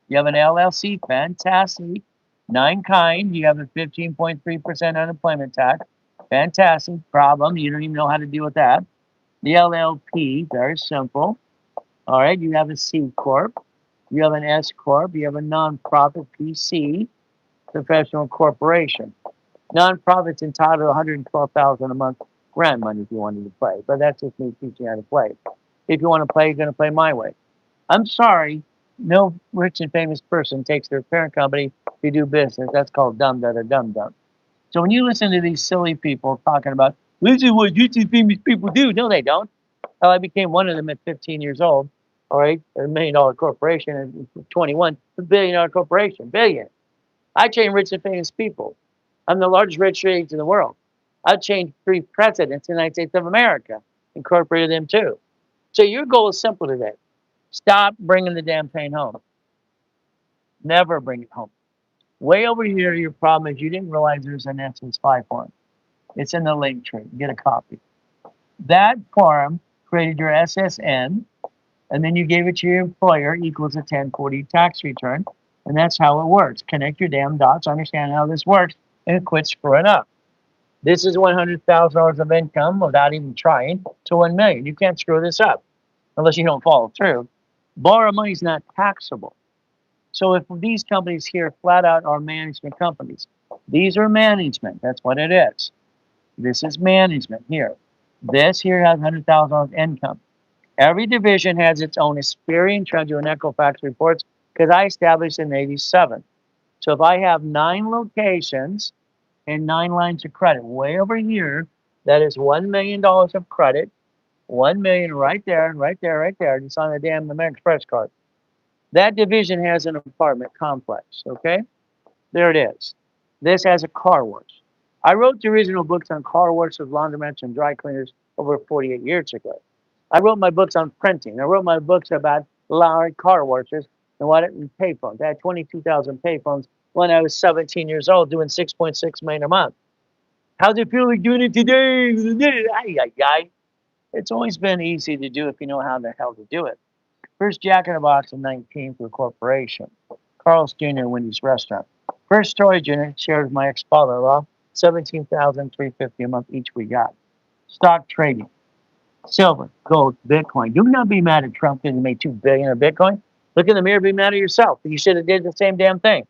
You have an LLC, fantastic. 9 kind, you have a 15.3% unemployment tax. Fantastic. Problem, you don't even know how to deal with that. The LLP, very simple. All right, you have a C Corp. You have an S Corp. You have a nonprofit PC, professional corporation. Nonprofits entitled to 112,000 a month grant money if you wanted to play, but that's just me teaching you how to play. If you want to play, you're going to play my way. I'm sorry, no rich and famous person takes their parent company to do business. That's called dumb, da, da, dumb, dumb. So when you listen to these silly people talking about, this is what rich and famous people do, no, they don't. Hell, I became one of them at 15 years old. All right, $1 million corporation, and 21, $1 billion corporation, billion. I train rich and famous people. I'm the largest registered agent in the world. I've changed 3 presidents in the United States of America, incorporated them too. So your goal is simple today. Stop bringing the damn pain home. Never bring it home. Way over here, your problem is you didn't realize there's an Essence 5 form. It's in the link tree. Get a copy. That form created your SSN, and then you gave it to your employer equals a 1040 tax return. And that's how it works. Connect your damn dots, understand how this works, and quit screwing up. This is $100,000 of income without even trying to 1 million. You can't screw this up unless you don't follow through. Borrow money is not taxable. So if these companies here flat out are management companies, these are management. That's what it is. This is management here. This here has $100,000 income. Every division has its own Experian, Treasury, and Equifax reports because I established in '87. So if I have 9 locations and 9 lines of credit, way over here, that is $1 million of credit. 1 million right there, right there, right there. It's on the damn American Express card. That division has an apartment complex. Okay, there it is. This has a car wash. I wrote the original books on car washes, laundromats, and dry cleaners over 48 years ago. I wrote my books on printing. I wrote my books about large car washes and what it and payphones. I had 22,000 payphones when I was 17 years old, doing 6.6 million a month. How's it feel like doing it today? Ay, ay, ay. It's always been easy to do if you know how the hell to do it. First Jack in the Box in 19 for a corporation. Carl's Jr. Wendy's restaurant. First storage unit shared with my ex-father-in-law, 17,350 a month each we got. Stock trading. Silver, gold, Bitcoin. Do not be mad at Trump because he made $2 billion of Bitcoin. Look in the mirror, be mad at yourself. You should have did the same damn thing.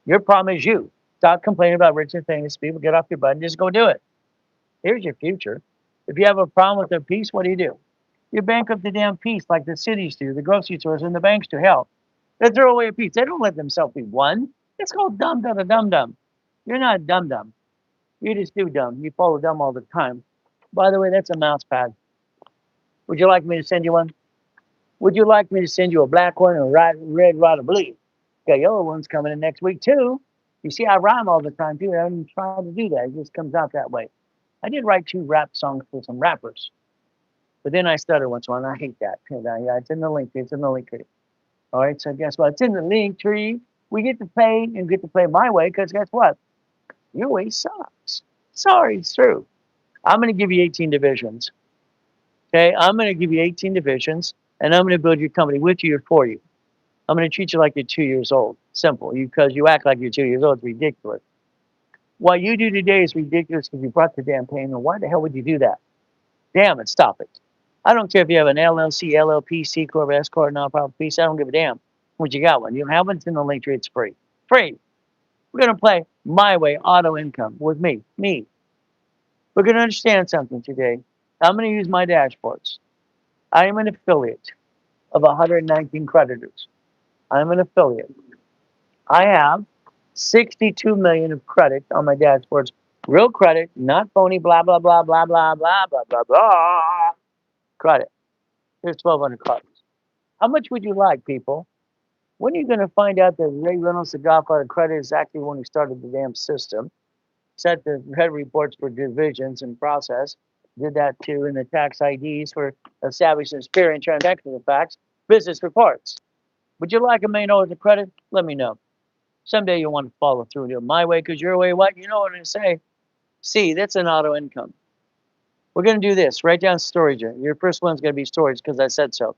Your problem is you. Stop complaining about rich and famous people. Get off your butt and just go do it. Here's your future. If you have a problem with their peace, what do? You bankrupt the damn peace like the cities do, the grocery stores, and the banks do. Hell, they throw away a piece. They don't let themselves be won. It's called dumb, dumb, dumb, dumb. You're not dumb, dumb. You just do dumb. You follow dumb all the time. By the way, that's a mouse pad. Would you like me to send you one? Would you like me to send you a black one, a red, white, or blue? Got yellow ones coming in next week too. You see, I rhyme all the time too. I don't try to do that. It just comes out that way. I did write 2 rap songs for some rappers, but then I stutter once in a while, and I hate that. Yeah, it's in the link. It's in the link tree. All right, so guess what? It's in the link tree. We get to play and get to play my way because guess what? Your way sucks. Sorry, it's true. I'm going to give you 18 divisions. Okay, I'm going to give you 18 divisions, and I'm going to build your company with you or for you. I'm going to treat you like you're 2 years old. Simple. Because you act like you're 2 years old. It's ridiculous. What you do today is ridiculous because you brought the damn pain. And why the hell would you do that? Damn it, stop it. I don't care if you have an LLC, LLP, C Corp, S Corp, nonprofit piece. I don't give a damn. What you got one. You have one, it's in the link tree. It's free. Free. We're going to play my way, auto income with me. Me. We're going to understand something today. I'm going to use my dashboards. I am an affiliate of 119 creditors. I'm an affiliate. I have 62 million of credit on my dashboards. Real credit, not phony, blah, blah, blah, blah, blah, blah, blah, blah, blah. Credit. Here's 1,200 cards. How much would you like, people? When are you going to find out that Ray Reynolds, the Godfather of Credit, is actually when he started the damn system? Set the credit reports for divisions and process. Did that too in the tax IDs for establishing Experian transaction facts, business reports. Would you like $1 million of credit? Let me know. Someday you'll want to follow through and do it my way because your way, what? You know what I'm going to say? See, that's an auto income. We're going to do this. Write down storage. Your first one's going to be storage because I said so.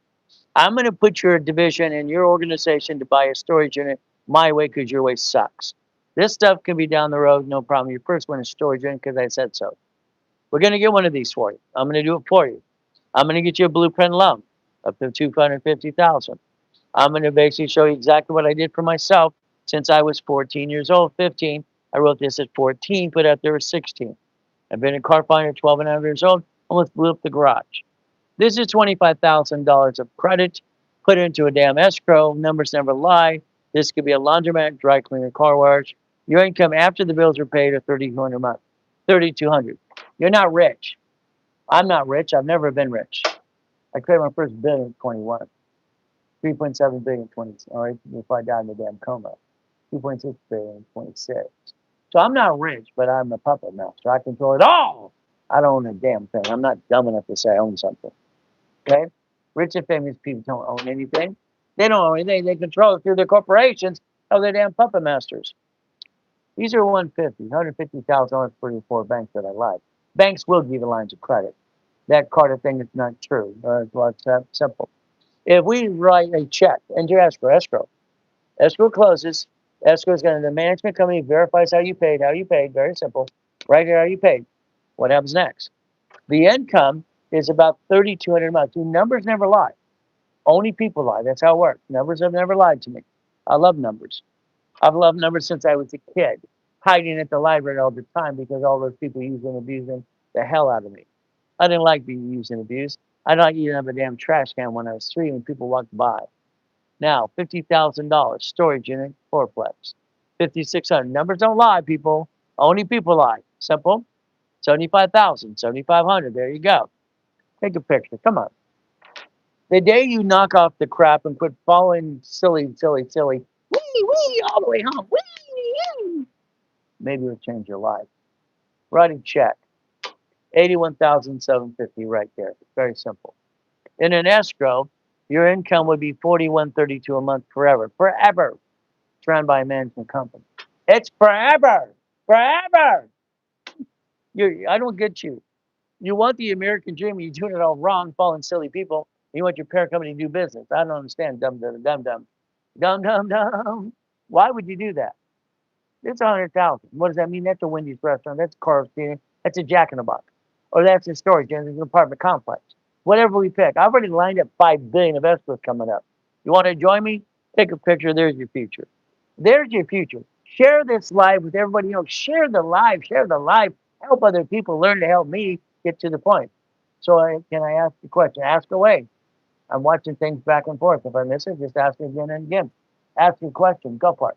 I'm going to put your division and your organization to buy a storage unit my way because your way sucks. This stuff can be down the road, no problem. Your first one is storage unit because I said so. We're going to get one of these for you. I'm going to do it for you. I'm going to get you a blueprint loan up to $250,000. I'm going to basically show you exactly what I did for myself since I was 14 years old, 15, I wrote this at 14, put out there at 16. I've been a car finder 12 and a half years old, almost blew up the garage. This is $25,000 of credit put into a damn escrow. Numbers never lie. This could be a laundromat, dry cleaner, car wash. Your income after the bills are paid are $3,200 a month. $3,200. You're not rich. I'm not rich. I've never been rich. I created my first billion at 21. 3.7 billion 20. All right, if I die in the damn coma. 2.6 billion 26. So I'm not rich, but I'm a puppet master. I control it all. I don't own a damn thing. I'm not dumb enough to say I own something. Okay? Rich and famous people don't own anything. They don't own anything. They control it through their corporations. Oh, they're damn puppet masters. These are $150,000 for the four banks that I like. Banks will give you lines of credit. That Carter thing is not true. Well, it's that simple. If we write a check, enter escrow. Escrow closes. Escrow is going to, the management company verifies how you paid, very simple. Right here, how you paid. What happens next? The income is about 3,200 a month. The numbers never lie. Only people lie. That's how it works. Numbers have never lied to me. I love numbers. I've loved numbers since I was a kid, hiding at the library all the time because all those people used and abusing the hell out of me. I didn't like being used and abused. I didn't like eating up a damn trash can when I was 3 when people walked by. Now, $50,000 storage unit, fourplex. 5,600. Numbers don't lie, people. Only people lie. Simple. 75,000, 7,500. There you go. Take a picture. Come on. The day you knock off the crap and quit following silly, wee, all the way home, wee, maybe it'll change your life. Writing check. 81,750 right there. Very simple. In an escrow, your income would be 4132 a month forever. Forever. It's run by a management company. It's forever. Forever. I don't get you. You want the American dream, you're doing it all wrong, following silly people. You want your parent company to do business. I don't understand. Dumb. Why would you do that? It's 100,000. What does that mean? That's a Wendy's restaurant. That's a car stealing. That's a Jack in the Box. Or that's a storage unit, an apartment complex. Whatever we pick. I've already lined up 5 billion of escrows coming up. You want to join me? Take a picture. There's your future. There's your future. Share this live with everybody else. Share the live. Share the live. Help other people learn to help me get to the point. So can I ask the question? Ask away. I'm watching things back and forth. If I miss it, just ask again and again. Ask your question. Go for it.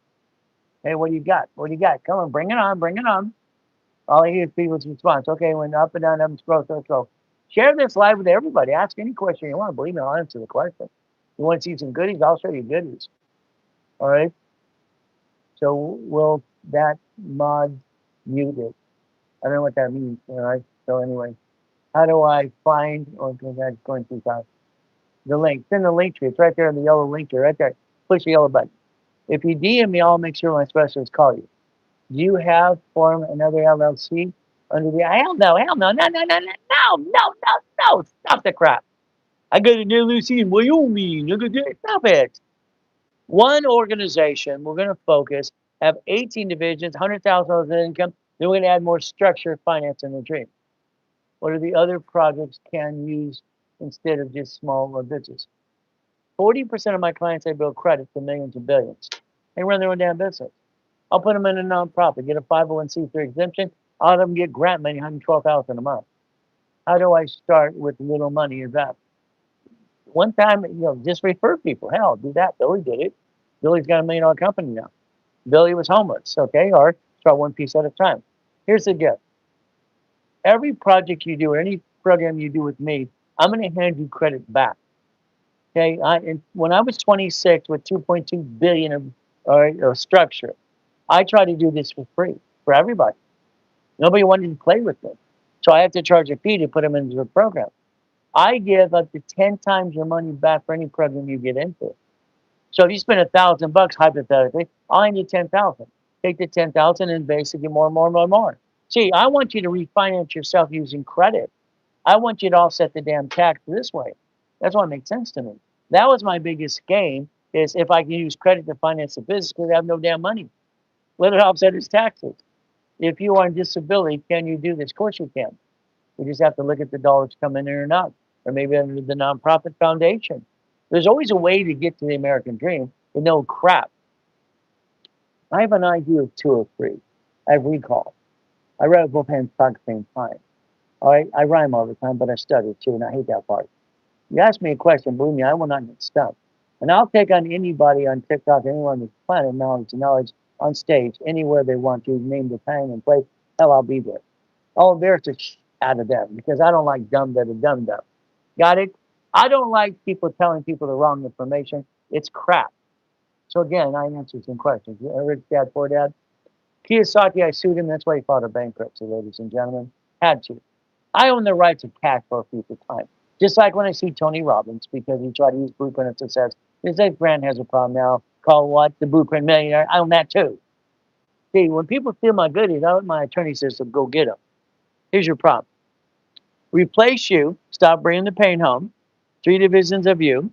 Hey, what do you got? What do you got? Come on, bring it on. Bring it on. All I hear is people's response. Okay, when up and down, scroll. Share this live with everybody. Ask any question you want. Believe me, I'll answer the question. You want to see some goodies? I'll show you goodies. All right. So will that mod mute it? I don't know what that means. All right. So anyway, how do I find? Oh, that's going too fast. The link. It's in the link tree. It's right there in the yellow link tree. Right there. Push the yellow button. If you DM me, I'll make sure my specialists call you. Do you have form another LLC under the? Hell no. Stop the crap. I got an LLC in Wyoming. Look at this. Stop it. One organization. We're going to focus. Have 18 divisions, $100,000 in income. Then we're going to add more structure, finance, and the dream. What are the other projects can use instead of just small business? 40% of my clients, I build credit to millions and billions. They run their own damn business. I'll put them in a nonprofit, get a 501c3 exemption. I'll have them get grant money, $112,000 a month. How do I start with little money? Is that one time? Just refer people. Hell, do that. Billy did it. Billy's got $1 million company now. Billy was homeless. Okay, or start one piece at a time. Here's the gift. Every project you do, or any program you do with me, I'm going to hand you credit back. Okay, when I was 26 with 2.2 billion of structure, I tried to do this for free for everybody. Nobody wanted to play with me, so I had to charge a fee to put them into the program. I give up to 10 times your money back for any program you get into. So if you spend $1,000 hypothetically, I'll hand you 10,000. Take the 10,000 and basically more. See, I want you to refinance yourself using credit. I want you to offset the damn tax this way. That's what makes sense to me. That was my biggest game, is if I can use credit to finance the business because I have no damn money. Let it offset its taxes. If you are on disability, can you do this? Of course you can. We just have to look at the dollars coming in or not, or maybe under the nonprofit foundation. There's always a way to get to the American dream with no crap. I have an idea of 2 or 3. I have recall. I write with both hands at the same time. All right, I rhyme all the time, but I stutter too, and I hate that part. You ask me a question, believe me, I will not get stumped. And I'll take on anybody on TikTok, anyone on the planet, knowledge on stage, anywhere they want to, name the time and place. Hell, I'll be there. I'll embarrass the out of them because I don't like dumb that are dumb dumb. Got it? I don't like people telling people the wrong information. It's crap. So again, I answered some questions. Rich dad, poor dad. Kiyosaki, I sued him. That's why he filed a bankruptcy, ladies and gentlemen. Had to. I own the rights of cash for a future time. Just like when I sued Tony Robbins because he tried to use Blueprint as success. His ex brand has a problem now called what? The Blueprint Millionaire. I own that too. See, when people steal my goodies, I let my attorney system go get them. Here's your problem. Replace you. Stop bringing the pain home. 3 divisions of you.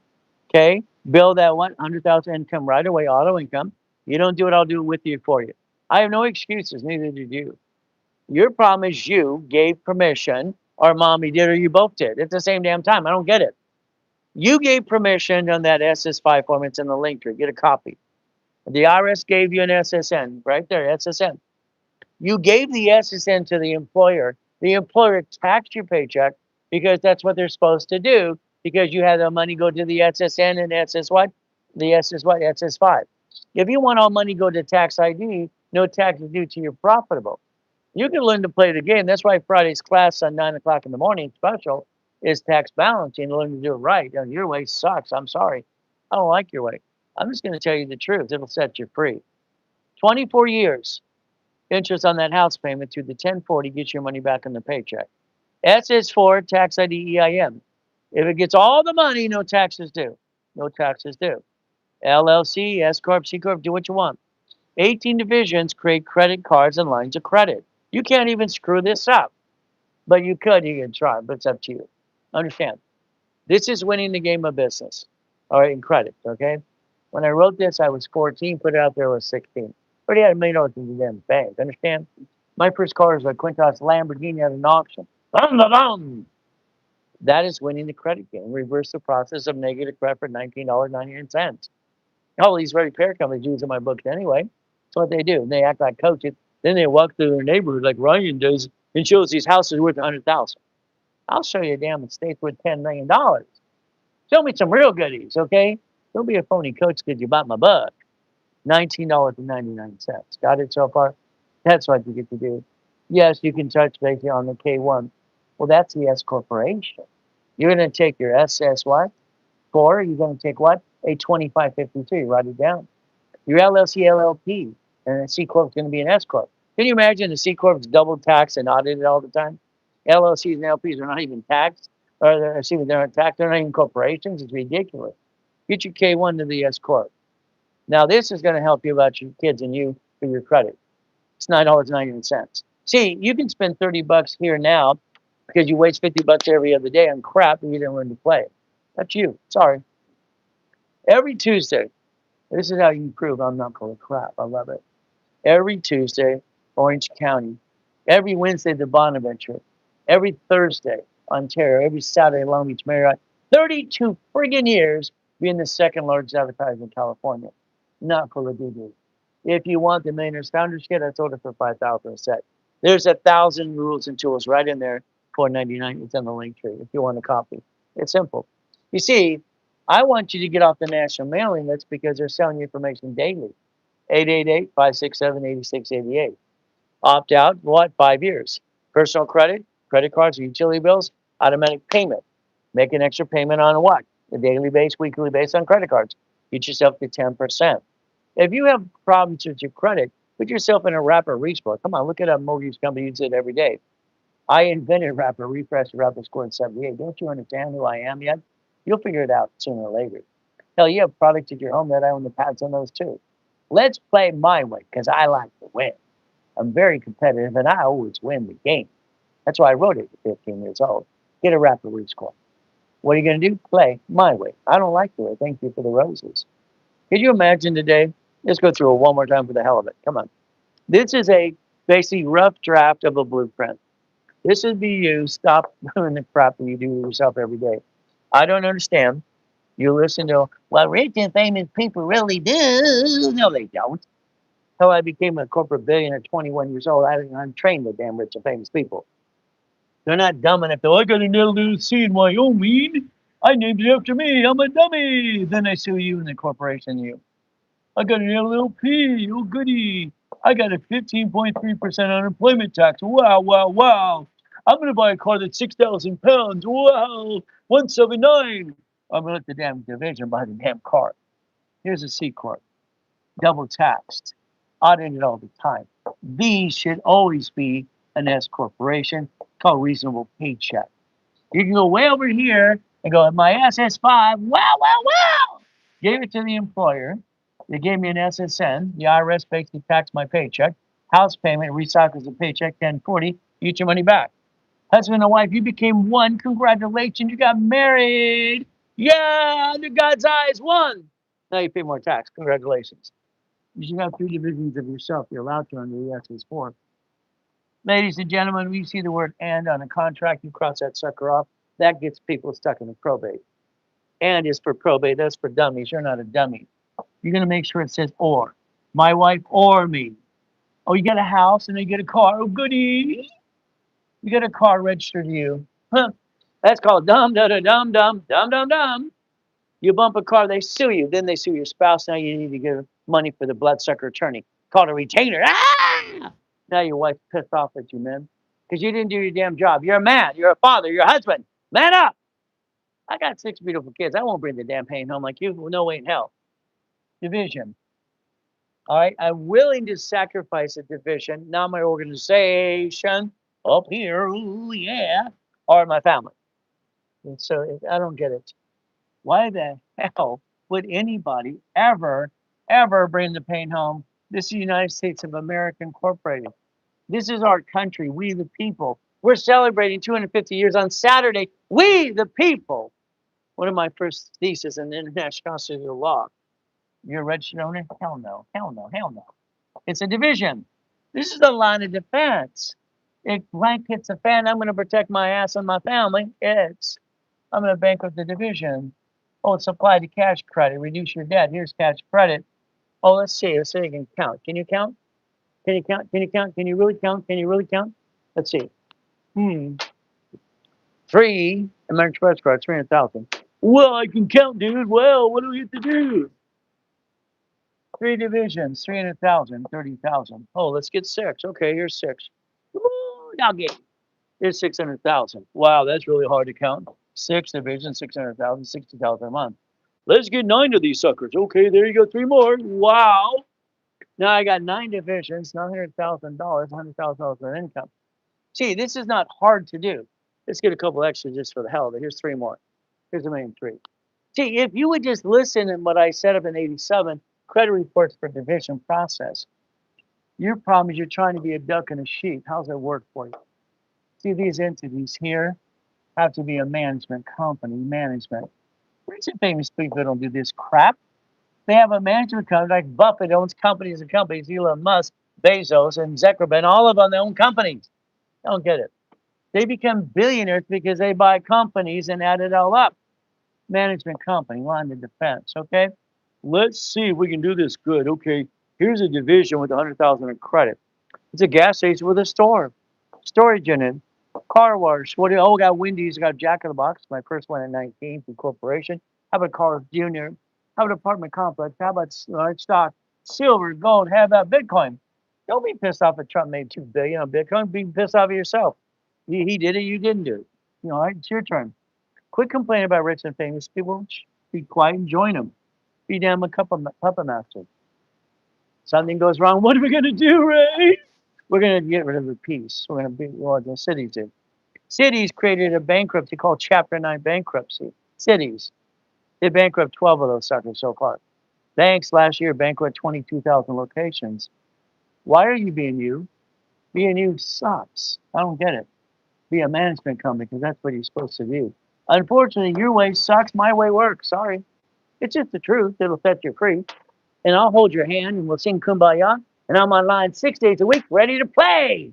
Okay? Build that 100,000 income right away, auto income. You don't do it, I'll do it with you for you. I have no excuses, neither did you. Your problem is you gave permission, or mommy did, or you both did at the same damn time. I don't get it. You gave permission on that SS5 form. It's in the link tree. Get a copy. The IRS gave you an SSN right there, SSN. You gave the SSN to the employer. The employer taxed your paycheck because that's what they're supposed to do because you had the money go to the SSN and SS what? The SS what? SS5. If you want all money go to tax ID, no tax is due to your profitable. You can learn to play the game. That's why Friday's class on 9 o'clock in the morning special is tax balancing. Learn to do it right. Your way sucks. I'm sorry. I don't like your way. I'm just going to tell you the truth. It'll set you free. 24 years interest on that house payment through the 1040 gets your money back in the paycheck. SS4 tax ID EIN. If it gets all the money, no taxes due. No taxes due. LLC, S Corp, C Corp, do what you want. 18 divisions create credit cards and lines of credit. You can't even screw this up. But you could, you can try, but it's up to you. Understand? This is winning the game of business. All right, in credit, okay? When I wrote this, I was 14, put it out there, I was 16. Already had $1 million in the damn bank, understand? My first car was a Quintas Lamborghini at an auction. Dum, dum, dum. That is winning the credit game. Reverse the process of negative credit for $19.99. All these repair companies using my books anyway. That's what they do. They act like coaches. Then they walk through their neighborhood like Ryan does and shows these houses worth $100,000. I'll show you a damn estate's worth $10 million. Show me some real goodies, okay? Don't be a phony coach because you bought my book. $19.99. Got it so far? That's what you get to do. Yes, you can touch base on the K1. Well, that's the S corporation. You're going to take your SS what? 4. You're going to take what? A 2552. Write it down. Your LLC, LLP, and a C corp is going to be an S corp. Can you imagine the C corp is double taxed and audited all the time? LLCs and LPs are not even taxed, or they're not taxed. They're not even corporations. It's ridiculous. Get your K1 to the S corp. Now this is going to help you about your kids and you for your credit. It's $9.99. See, you can spend $30 here now because you waste $50 every other day on crap and you didn't learn to play. That's you. Sorry. Every Tuesday, this is how you prove I'm not full of crap. I love it. Every Tuesday, Orange County. Every Wednesday, the Bonaventure. Every Thursday, Ontario. Every Saturday, Long Beach, Marriott. 32 friggin' years being the second largest advertiser in California. Not full of doo-doo. If you want the Millionaires Founders Kit, I sold it for $5,000 a set. There's 1,000 rules and tools right in there, $4.99. It's in the link tree if you want a copy. It's simple. You see, I want you to get off the national mailing list because they're selling you information daily. 888-567-8688. Opt out, what? 5 years. Personal credit, credit cards, utility bills, automatic payment. Make an extra payment on what? A daily base, weekly base on credit cards. Get yourself to 10%. If you have problems with your credit, put yourself in a rapid rescore. Come on, look at a mortgage company uses it every day. I invented rapid refresh, rapid score in 78. Don't you understand who I am yet? You'll figure it out sooner or later. Hell, you have products at your home that I own the patents on those too. Let's play my way because I like to win. I'm very competitive and I always win the game. That's why I wrote it at 15 years old. Get a rapid rescore. What are you going to do? Play my way. I don't like the way. Thank you for the roses. Could you imagine today? Let's go through it one more time for the hell of it. Come on. This is a basically rough draft of a blueprint. This would be you. Stop doing the crap that you do to yourself every day. I don't understand. You listen to, well, rich and famous people really do. No, they don't. How I became a corporate billionaire at 21 years old. I'm trained the damn rich and famous people. They're not dumb enough to, I got an LLC in Wyoming. I named it after me. I'm a dummy. Then I sue you and the corporation you. I got an LLP. Oh, goody. I got a 15.3% unemployment tax. Wow, wow, wow. I'm going to buy a car that's 6,000 pounds. Wow, 179. I'm going to let the damn division buy the damn car. Here's a C Corp, double taxed, audited all the time. These should always be an S corporation called reasonable paycheck. You can go way over here and go, my SS5, wow, wow, wow. Gave it to the employer. They gave me an SSN. The IRS basically taxed my paycheck. House payment recycles the paycheck, 1040. You get your money back. Husband and wife, you became one. Congratulations, you got married. Yeah, under God's eyes, one. Now you pay more tax. Congratulations. You should have 3 divisions of yourself. You're allowed to under the SS4. Ladies and gentlemen, we see the word and on a contract. You cross that sucker off. That gets people stuck in the probate. And is for probate. That's for dummies. You're not a dummy. You're going to make sure it says or. My wife or me. Oh, you got a house and then you get a car. Oh, goody. You got a car registered to you. Huh. That's called dumb, da da dum dum, dumb, dumb, dumb. You bump a car, they sue you. Then they sue your spouse. Now you need to give money for the bloodsucker attorney. Called a retainer. Ah! Now your wife's pissed off at you, man. Because you didn't do your damn job. You're a man. You're a father. You're a husband. Man up. I got 6 beautiful kids. I won't bring the damn pain home like you. No way in hell. Division. All right. I'm willing to sacrifice a division. Not my organization up here. Ooh, yeah. Or my family. And so I don't get it. Why the hell would anybody ever bring the pain home? This is the United States of America Incorporated. This is our country, we the people. We're celebrating 250 years on Saturday. We the people. One of my first theses in international constitutional law. You're a registered owner? Hell no, hell no, hell no. It's a division. This is the line of defense. If blank hits a fan, I'm going to protect my ass and my family. I'm going to bankrupt the division. Oh, it's applied to cash credit. Reduce your debt. Here's cash credit. Oh, let's see. Let's see if you can count. Can you count? Can you count? Can you count? Can you really count? Can you really count? Let's see. 3 American Express card, 300,000. Well, I can count, dude. Well, what do we have to do? 3 divisions, 300,000, 30,000. Oh, let's get 6. Okay, here's 6. Woo, now get. Here's 600,000. Wow, that's really hard to count. 6 divisions, 600,000, 60,000 a month. Let's get 9 of these suckers. Okay, there you go. 3 more. Wow. Now I got 9 divisions, $900,000, $100,000 in income. See, this is not hard to do. Let's get a couple extras just for the hell of it. Here's 3 more. Here's a million 3. See, if you would just listen to what I set up in 87, credit reports for division process, your problem is you're trying to be a duck and a sheep. How's that work for you? See, these entities here have to be a management company, management. Rich and famous people don't do this crap. They have a management company, like Buffett owns companies and companies, Elon Musk, Bezos, and Zuckerberg, all of them own companies. I don't get it. They become billionaires because they buy companies and add it all up. Management company, line of defense, okay? Let's see if we can do this good. Okay, here's a division with 100,000 in credit. It's a gas station with a store, storage in it. Car wash. What do you, oh, got Wendy's, got Jack in the Box. My first one at 19 through corporation. How about Carl's Jr.? How about apartment complex? How about stock, silver, gold? How about Bitcoin? Don't be pissed off that Trump made $2 billion on Bitcoin. Be pissed off at yourself. He did it. You didn't do it. You know, all right, it's your turn. Quit complaining about rich and famous people. Be quiet and join them. Be damn a puppet master. Something goes wrong. What are we gonna do, Ray? We're going to get rid of the peace. We're going to be what the cities did. Cities created a bankruptcy called Chapter 9 bankruptcy. Cities. They bankrupt 12 of those suckers so far. Banks last year bankrupt 22,000 locations. Why are you being you? Being you sucks. I don't get it. Be a management company because that's what you're supposed to do. Unfortunately, your way sucks. My way works. Sorry. It's just the truth. It'll set you free. And I'll hold your hand and we'll sing Kumbaya. And I'm online 6 days a week, ready to play.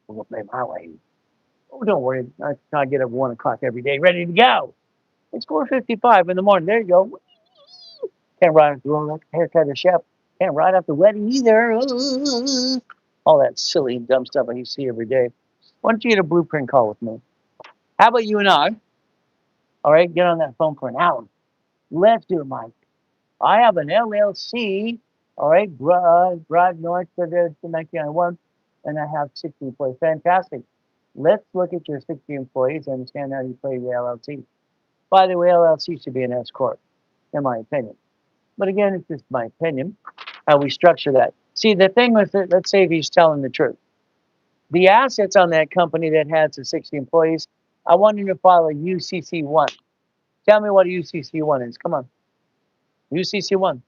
We'll play my way. Oh, don't worry. I get up 1 o'clock every day, ready to go. It's 4:55 in the morning. There you go. Can't ride through all that haircut or chef. Can't write off the wedding either. All that silly and dumb stuff I see every day. Why don't you get a blueprint call with me? How about you and I? All right, get on that phone for an hour. Let's do it, Mike. I have an LLC. All right, Broad North to the 1991, and I have 60 employees. Fantastic. Let's look at your 60 employees and understand how you play the LLC. By the way, LLC should be an S corp, in my opinion. But again, it's just my opinion. How we structure that. See, the thing with it, let's say if he's telling the truth, the assets on that company that has the 60 employees, I want him to file a UCC1. Tell me what a UCC1 is. Come on. UCC1.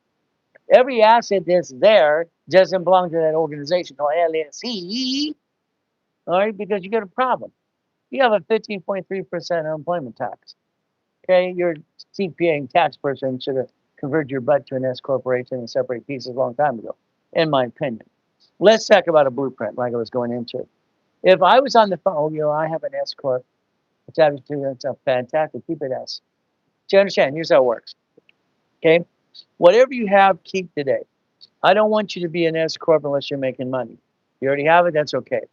Every asset that's there doesn't belong to that organization or LLC. All right, because you got a problem. You have a 15.3% unemployment tax. Okay, your CPA and tax person should have converted your butt to an S corporation and separate pieces a long time ago, in my opinion. Let's talk about a blueprint like I was going into. If I was on the phone, I have an S corp. It's obviously it's a fantastic. Keep it S. Do you understand? Here's how it works. Okay, whatever you have, keep today. I don't want you to be an S corp unless you're making money. You already have it. That's okay.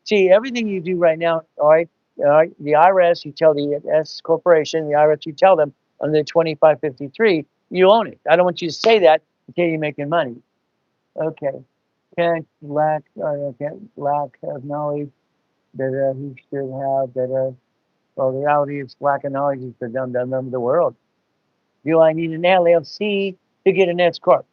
See, everything you do right now, all right, the IRS, you tell the S corporation, the IRS, you tell them under 2553, you own it. I don't want you to say that until you're making money. Okay. Lack of knowledge that he should have that. Well, the reality is lack of knowledge is the dumb of the world. Do I need an LLC to get an S corp?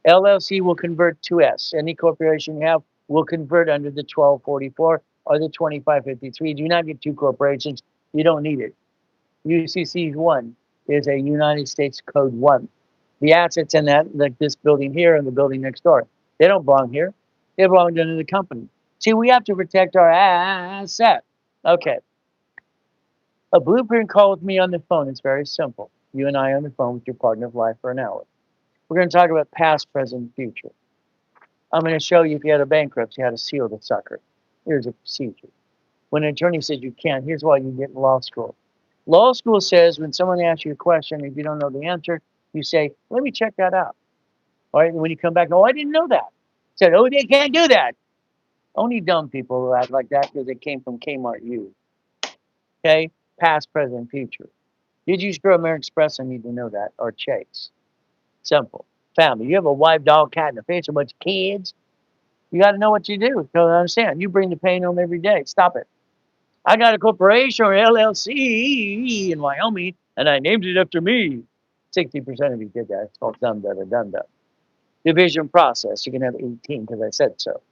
LLC will convert to S. Any corporation you have will convert under the 1244 or the 2553. Do not get two corporations. You don't need it. UCC 1 is a United States Code 1. The assets in that, like this building here and the building next door, they don't belong here. They belong to the company. See, we have to protect our asset. Okay. A blueprint call with me on the phone. It's very simple. You and I on the phone with your partner of life for an hour. We're going to talk about past, present, future. I'm going to show you if you had a bankruptcy, how to seal the sucker. Here's a procedure. When an attorney says you can't, here's why you get in law school. Law school says when someone asks you a question, if you don't know the answer, you say, let me check that out. All right, and when you come back, oh, I didn't know that. Said, oh, they can't do that. Only dumb people will act like that because it came from Kmart U. Okay, past, present, future. Did you screw American Express? I need to know that. Or Chase. Simple. Family. You have a wife, dog, cat, and a fish, a bunch of kids. You got to know what you do. Don't understand. You bring the pain home every day. Stop it. I got a corporation or LLC in Wyoming, and I named it after me. 60% of you did that. It's called done, done, done, done. Division process. You can have 18 because I said so.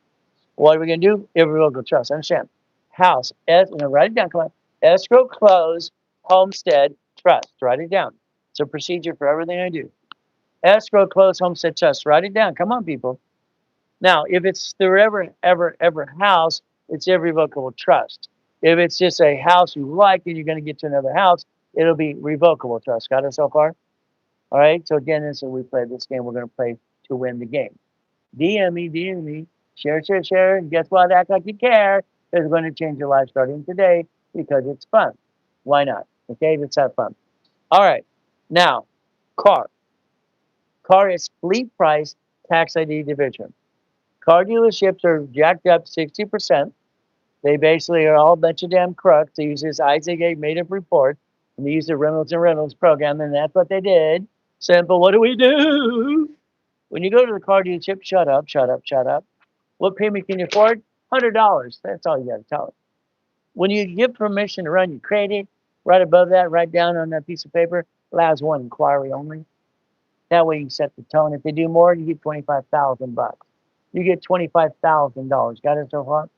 What are we going to do? Irrevocable trust. Understand? House. Write it down. Come on. Escrow, close, homestead, trust. Write it down. It's a procedure for everything I do. Escrow, close, homestead, trust. Write it down. Come on, people. Now, if it's the ever house, it's irrevocable trust. If it's just a house you like and you're going to get to another house, it'll be revocable trust. Got it so far? All right. So again, this is we play this game. We're going to play to win the game. DM me, share. And guess what? Act like you care. It's going to change your life starting today because it's fun. Why not? Okay, let's have fun. All right. Now, car. Car is fleet price tax ID division. Car dealerships are jacked up 60%. They basically are all a bunch of damn crooks. They use this Isaac made-up report, and they use the Reynolds program, and that's what they did. Simple. What do we do? When you go to the car dealership, shut up. What payment can you afford? $100. That's all you got to tell them. When you give permission to run your credit, right above that, right down on that piece of paper, allows one inquiry only. That way you can set the tone. If they do more, you get $25,000. You get $25,000. Got it so far?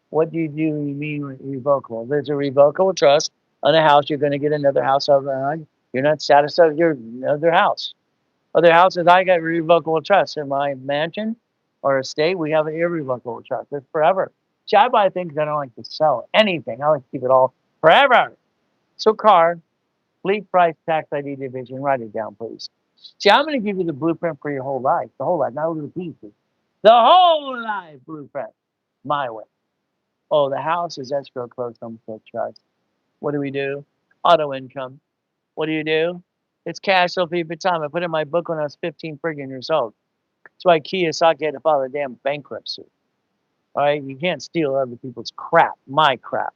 What do? You mean revocable? There's a revocable trust on a house. You're going to get another house of you're not satisfied with your other house. Other houses, I got revocable trust. In my mansion or estate, we have an irrevocable trust. It's forever. See, I buy things I don't like to sell. Anything. I like to keep it all forever. So car, fleet price tax ID division. Write it down, please. See, I'm going to give you the blueprint for your whole life. The whole life, not little pieces. The whole life blueprint. My way. Oh, the house is escrow closed homestead trust. What do we do? Auto income. What do? It's cash flow fee per time. I put it in my book when I was 15 friggin' years old. That's why Kiyosaki had to file a damn bankruptcy. All right, you can't steal other people's crap, my crap.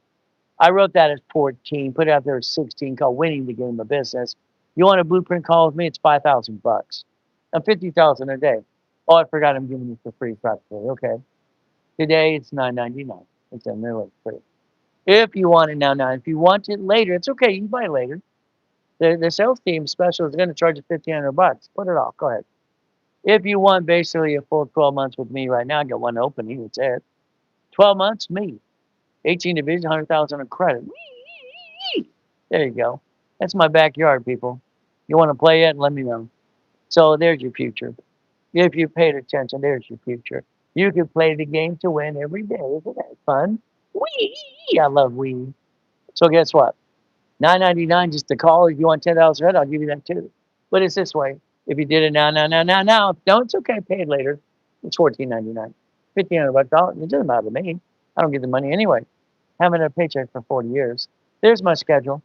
I wrote that at 14, put it out there at 16, called Winning the Game of Business. You want a blueprint call with me? It's $5,000. I'm 50,000 a day. Oh, I forgot I'm giving you for free practically. Okay. Today it's $9.99. It's in there like free. If you want it now, if you want it later, it's okay. You can buy it later. The sales team special is going to charge you $1,500. Put it off. Go ahead. If you want basically a full 12 months with me right now, I got one opening. That's it. 12 months, me. 18 division, 100,000 of credit. Whee! There you go. That's my backyard, people. You want to play it? Let me know. So there's your future. If you paid attention, there's your future. You can play the game to win every day. Isn't that fun? Wee! I love Wii. So guess what? $9.99 just to call. If you want 10,000 red, I'll give you that too. But it's this way. If you did it now, no, it's okay. Pay it later. It's $14.99. $1,500. It doesn't matter to me. I don't get the money anyway. Haven't had a paycheck for 40 years. There's my schedule.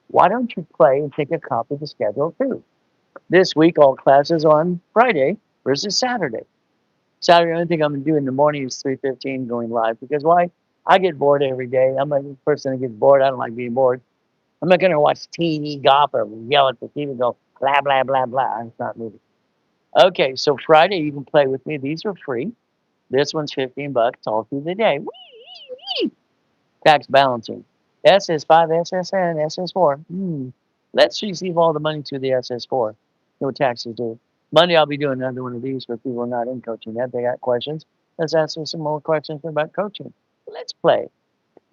Why don't you play and take a copy of the schedule too? This week, all classes on Friday versus Saturday. Saturday, the only thing I'm going to do in the morning is 3:15 going live. Because why? I get bored every day. I'm a person that gets bored. I don't like being bored. I'm not going to watch TV, golf, or yell at the TV and go, blah, blah, blah, blah. It's not moving. Okay, so Friday, you can play with me. These are free. This one's $15 all through the day. Whee! Tax balancing. SS5, SSN, SS4. Let's receive all the money to the SS4. No taxes due. Monday, I'll be doing another one of these for people not in coaching yet. They got questions. Let's answer some more questions about coaching. Let's play.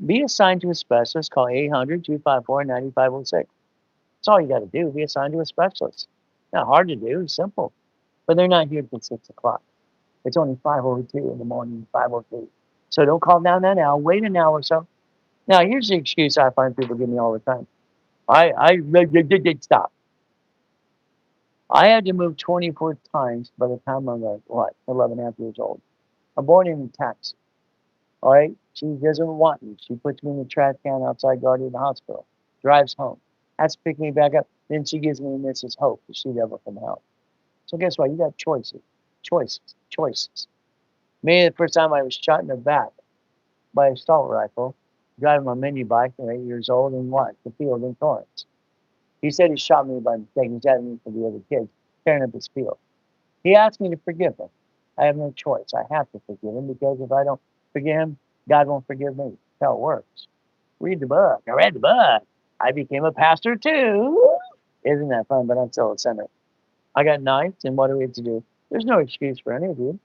Be assigned to a specialist. Call 800-254-9506. That's all you got to do. Be assigned to a specialist. Not hard to do. It's simple. But they're not here till 6 o'clock. It's only 5:02 in the morning, 5:03. So don't call down now. Wait an hour or so. Now, here's the excuse I find people give me all the time. Stop. I had to move 24 times by the time I'm like, 11 and a half years old. I'm born in a taxi. All right? She doesn't want me. She puts me in the trash can outside Guardian Hospital, drives home, has to pick me back up. Then she gives me Mrs. Hope, the she devil from hell. So guess what? You got choices. Choices. Me, the first time I was shot in the back by a assault rifle, driving my mini bike at 8 years old in what? The field in Torrance. He said he shot me by mistake. He's at me for the other kids, tearing up his field. He asked me to forgive him. I have no choice. I have to forgive him because if I don't forgive him, God won't forgive me. That's how it works. Read the book. I read the book. I became a pastor too. Isn't that fun? But I'm still a sinner. I got knives, and what do we have to do? There's no excuse for any of you.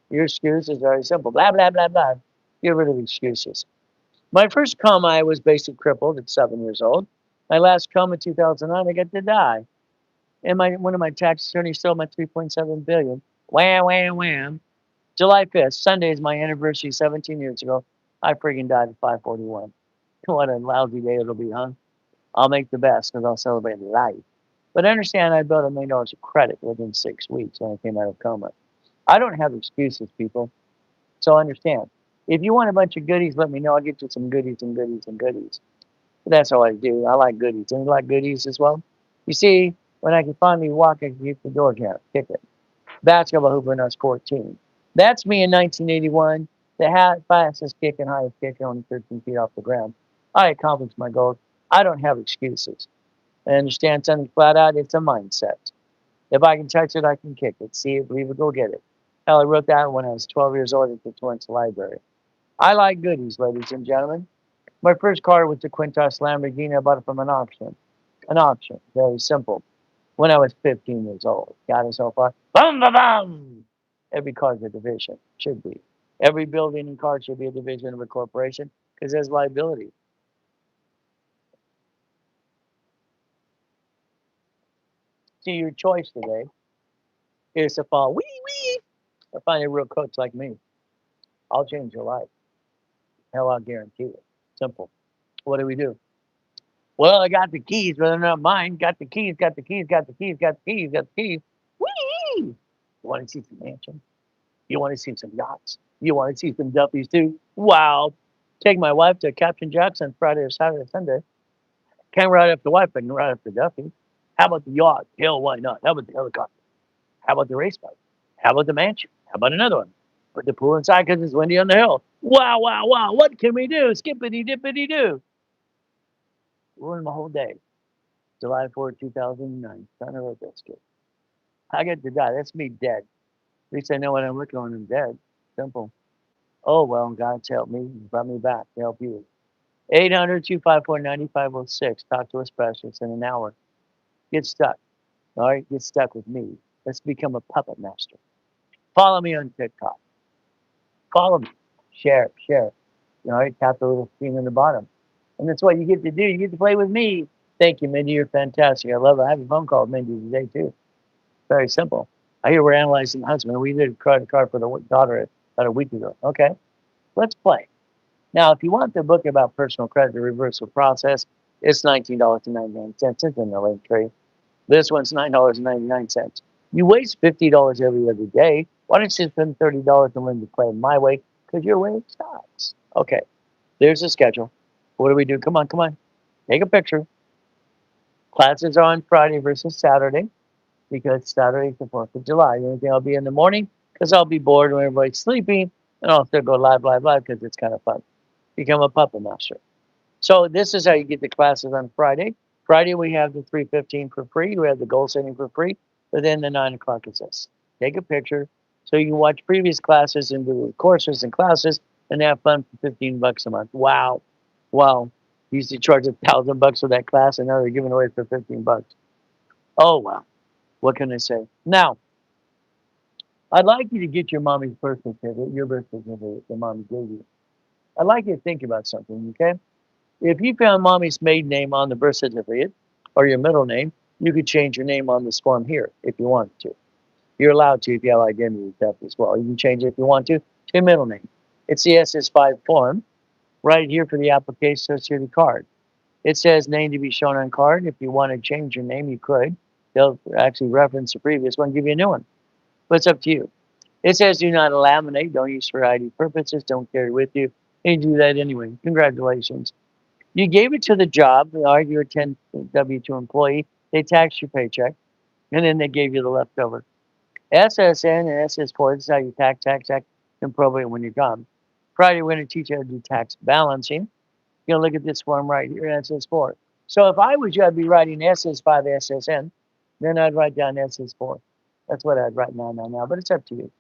Your excuse is very simple. Blah, blah, blah, blah. Get rid of excuses. My first coma, I was basically crippled at 7 years old. My last coma in 2009, I got to die. And one of my tax attorneys stole my $3.7 billion. Wham, wham, wham. July 5th, Sunday is my anniversary 17 years ago. I freaking died at 5:41. What a lousy day it'll be, huh? I'll make the best because I'll celebrate life. But understand I built $1 million of credit within 6 weeks when I came out of coma. I don't have excuses, people. So understand. If you want a bunch of goodies, let me know. I'll get you some goodies and goodies and goodies. But that's all I do. I like goodies. And you like goodies as well? You see, when I can finally walk, I can get the door kick it. Basketball hooper when I was 14. That's me in 1981. The fastest kick and highest kicker, only 13 feet off the ground. I accomplished my goals. I don't have excuses. I understand something flat out. It's a mindset. If I can touch it, I can kick it. See it, believe it, go get it. Hell, I wrote that when I was 12 years old at the Torrance Library. I like goodies, ladies and gentlemen. My first car was the Quintas Lamborghini. I bought it from an auction. An auction. Very simple. When I was 15 years old. Got it so far. Bum, bum, bum. Every car's a division. Should be. Every building and car should be a division of a corporation because there's liability. See, your choice today is to fall wee, or find a real coach like me. I'll change your life. Hell, I'll guarantee it. Simple. What do we do? Well, I got the keys, but they're not mine. Got the keys, got the keys, got the keys, got the keys, got the keys. Whee! You want to see some mansion? You want to see some yachts? You want to see some Duffys too? Wow. Take my wife to Captain Jackson Friday or Saturday or Sunday. Can't ride up the wife, but can ride up the Duffy. How about the yacht? Hell, why not? How about the helicopter? How about the race bike? How about the mansion? How about another one? Put the pool inside because it's windy on the hill. Wow, wow, wow. What can we do? Skippity dippity do. Ruined my whole day. July 4th, 2009. Son of a biscuit. I get to die. That's me dead. At least I know what I'm looking on. I'm dead. Simple. Oh, well, God's helped me. He brought me back to help you. 800-254-9506. Talk to a specialist in an hour. Get stuck. All right? Get stuck with me. Let's become a puppet master. Follow me on TikTok. Follow me. Share, share. All right? Tap the little screen in the bottom. And that's what you get to do. You get to play with me. Thank you, Mindy. You're fantastic. I love it. I have a phone call with Mindy today, too. Very simple. I hear we're analyzing the husband. We did a credit card for the daughter about a week ago. Okay, let's play. Now, if you want the book about personal credit, the reversal process, it's $19.99. It's in the link tree. This one's $9.99. You waste $50 every other day. Why don't you spend $30 and learn to play my way? Because your way sucks. Okay, there's the schedule. What do we do? Come on, come on. Take a picture. Classes are on Friday versus Saturday because Saturday's the 4th of July. The only thing I'll be in the morning because I'll be bored when everybody's sleeping, and I'll still go live because it's kind of fun. Become a puppet master. So this is how you get the classes on Friday. Friday we have the 3:15 for free. We have the goal setting for free, but then the 9 o'clock is this. Take a picture so you can watch previous classes and do courses and classes and have fun for $15 a month. Wow, wow! You used to charge $1,000 for that class, and now they're giving away for $15. Oh wow! What can I say? Now, I'd like you to get your mommy's birth certificate, your birth certificate that mommy gave you. I'd like you to think about something, okay? If you found mommy's maiden name on the birth certificate or your middle name, you could change your name on this form here if you wanted to. You're allowed to if you have identity theft as well. You can change it if you want to your middle name. It's the SS5 form right here for the application security card. It says name to be shown on card. If you want to change your name, you could. They'll actually reference the previous one, give you a new one. But it's up to you. It says do not laminate, don't use for ID purposes, don't carry with you. And you do that anyway. Congratulations. You gave it to the job, you're a 10 W-2 employee, they taxed your paycheck, and then they gave you the leftover. SSN and SS4, this is how you tax, and probate when you're gone. Friday, we're going to teach you how to do tax balancing. You're going to look at this form right here, SS4. So if I was you, I'd be writing SS5 SSN, then I'd write down SS4. That's what I'd write now, but it's up to you.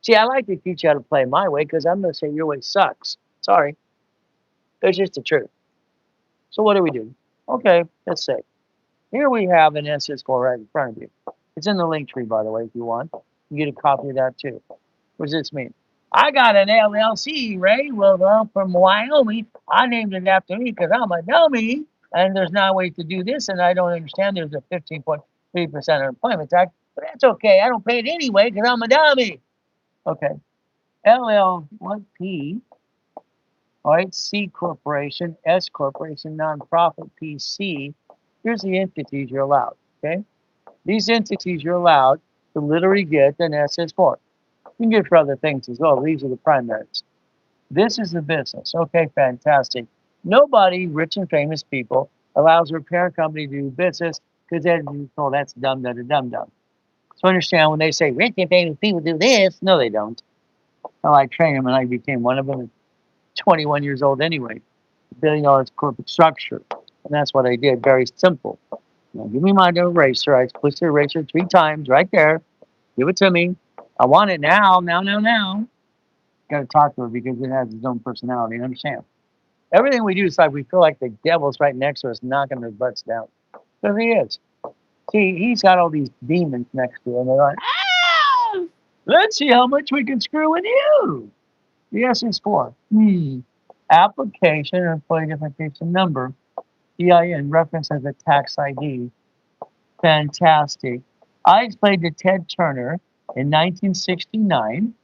See, I like to teach you how to play my way because I'm going to say your way sucks. Sorry. It's just the truth. So what do we do? Okay, let's say. Here we have an SS4 right in front of you. It's in the link tree, by the way, if you want. You get a copy of that too. What does this mean? I got an LLC, Ray. Well, I'm from Wyoming. I named it after me because I'm a dummy. And there's no way to do this, and I don't understand there's a 15.3% unemployment tax. But that's okay. I don't pay it anyway because I'm a dummy. Okay. LL1P. All right, C corporation, S corporation, nonprofit, PC. Here's the entities you're allowed, okay? These entities you're allowed to literally get an SS4. You can get for other things as well. These are the primaries. This is the business. Okay, fantastic. Nobody, rich and famous people, allows their parent company to do business because they're told that's dumb, dumb. So understand when they say rich and famous people do this, no, they don't. Well, I trained them and I became one of them. 21 years old anyway. $1 billion corporate structure. And that's what I did. Very simple. Now, give me my eraser. I pushed the eraser 3 times right there. Give it to me. I want it now. Got to talk to it because it has its own personality. Understand? Everything we do is like we feel like the devil's right next to us knocking their butts down. Because he is. See, he's got all these demons next to him. They're like, ah, let's see how much we can screw in you. The SS4. Application or employee identification number. EIN reference as a tax ID. Fantastic. I explained to Ted Turner in 1969,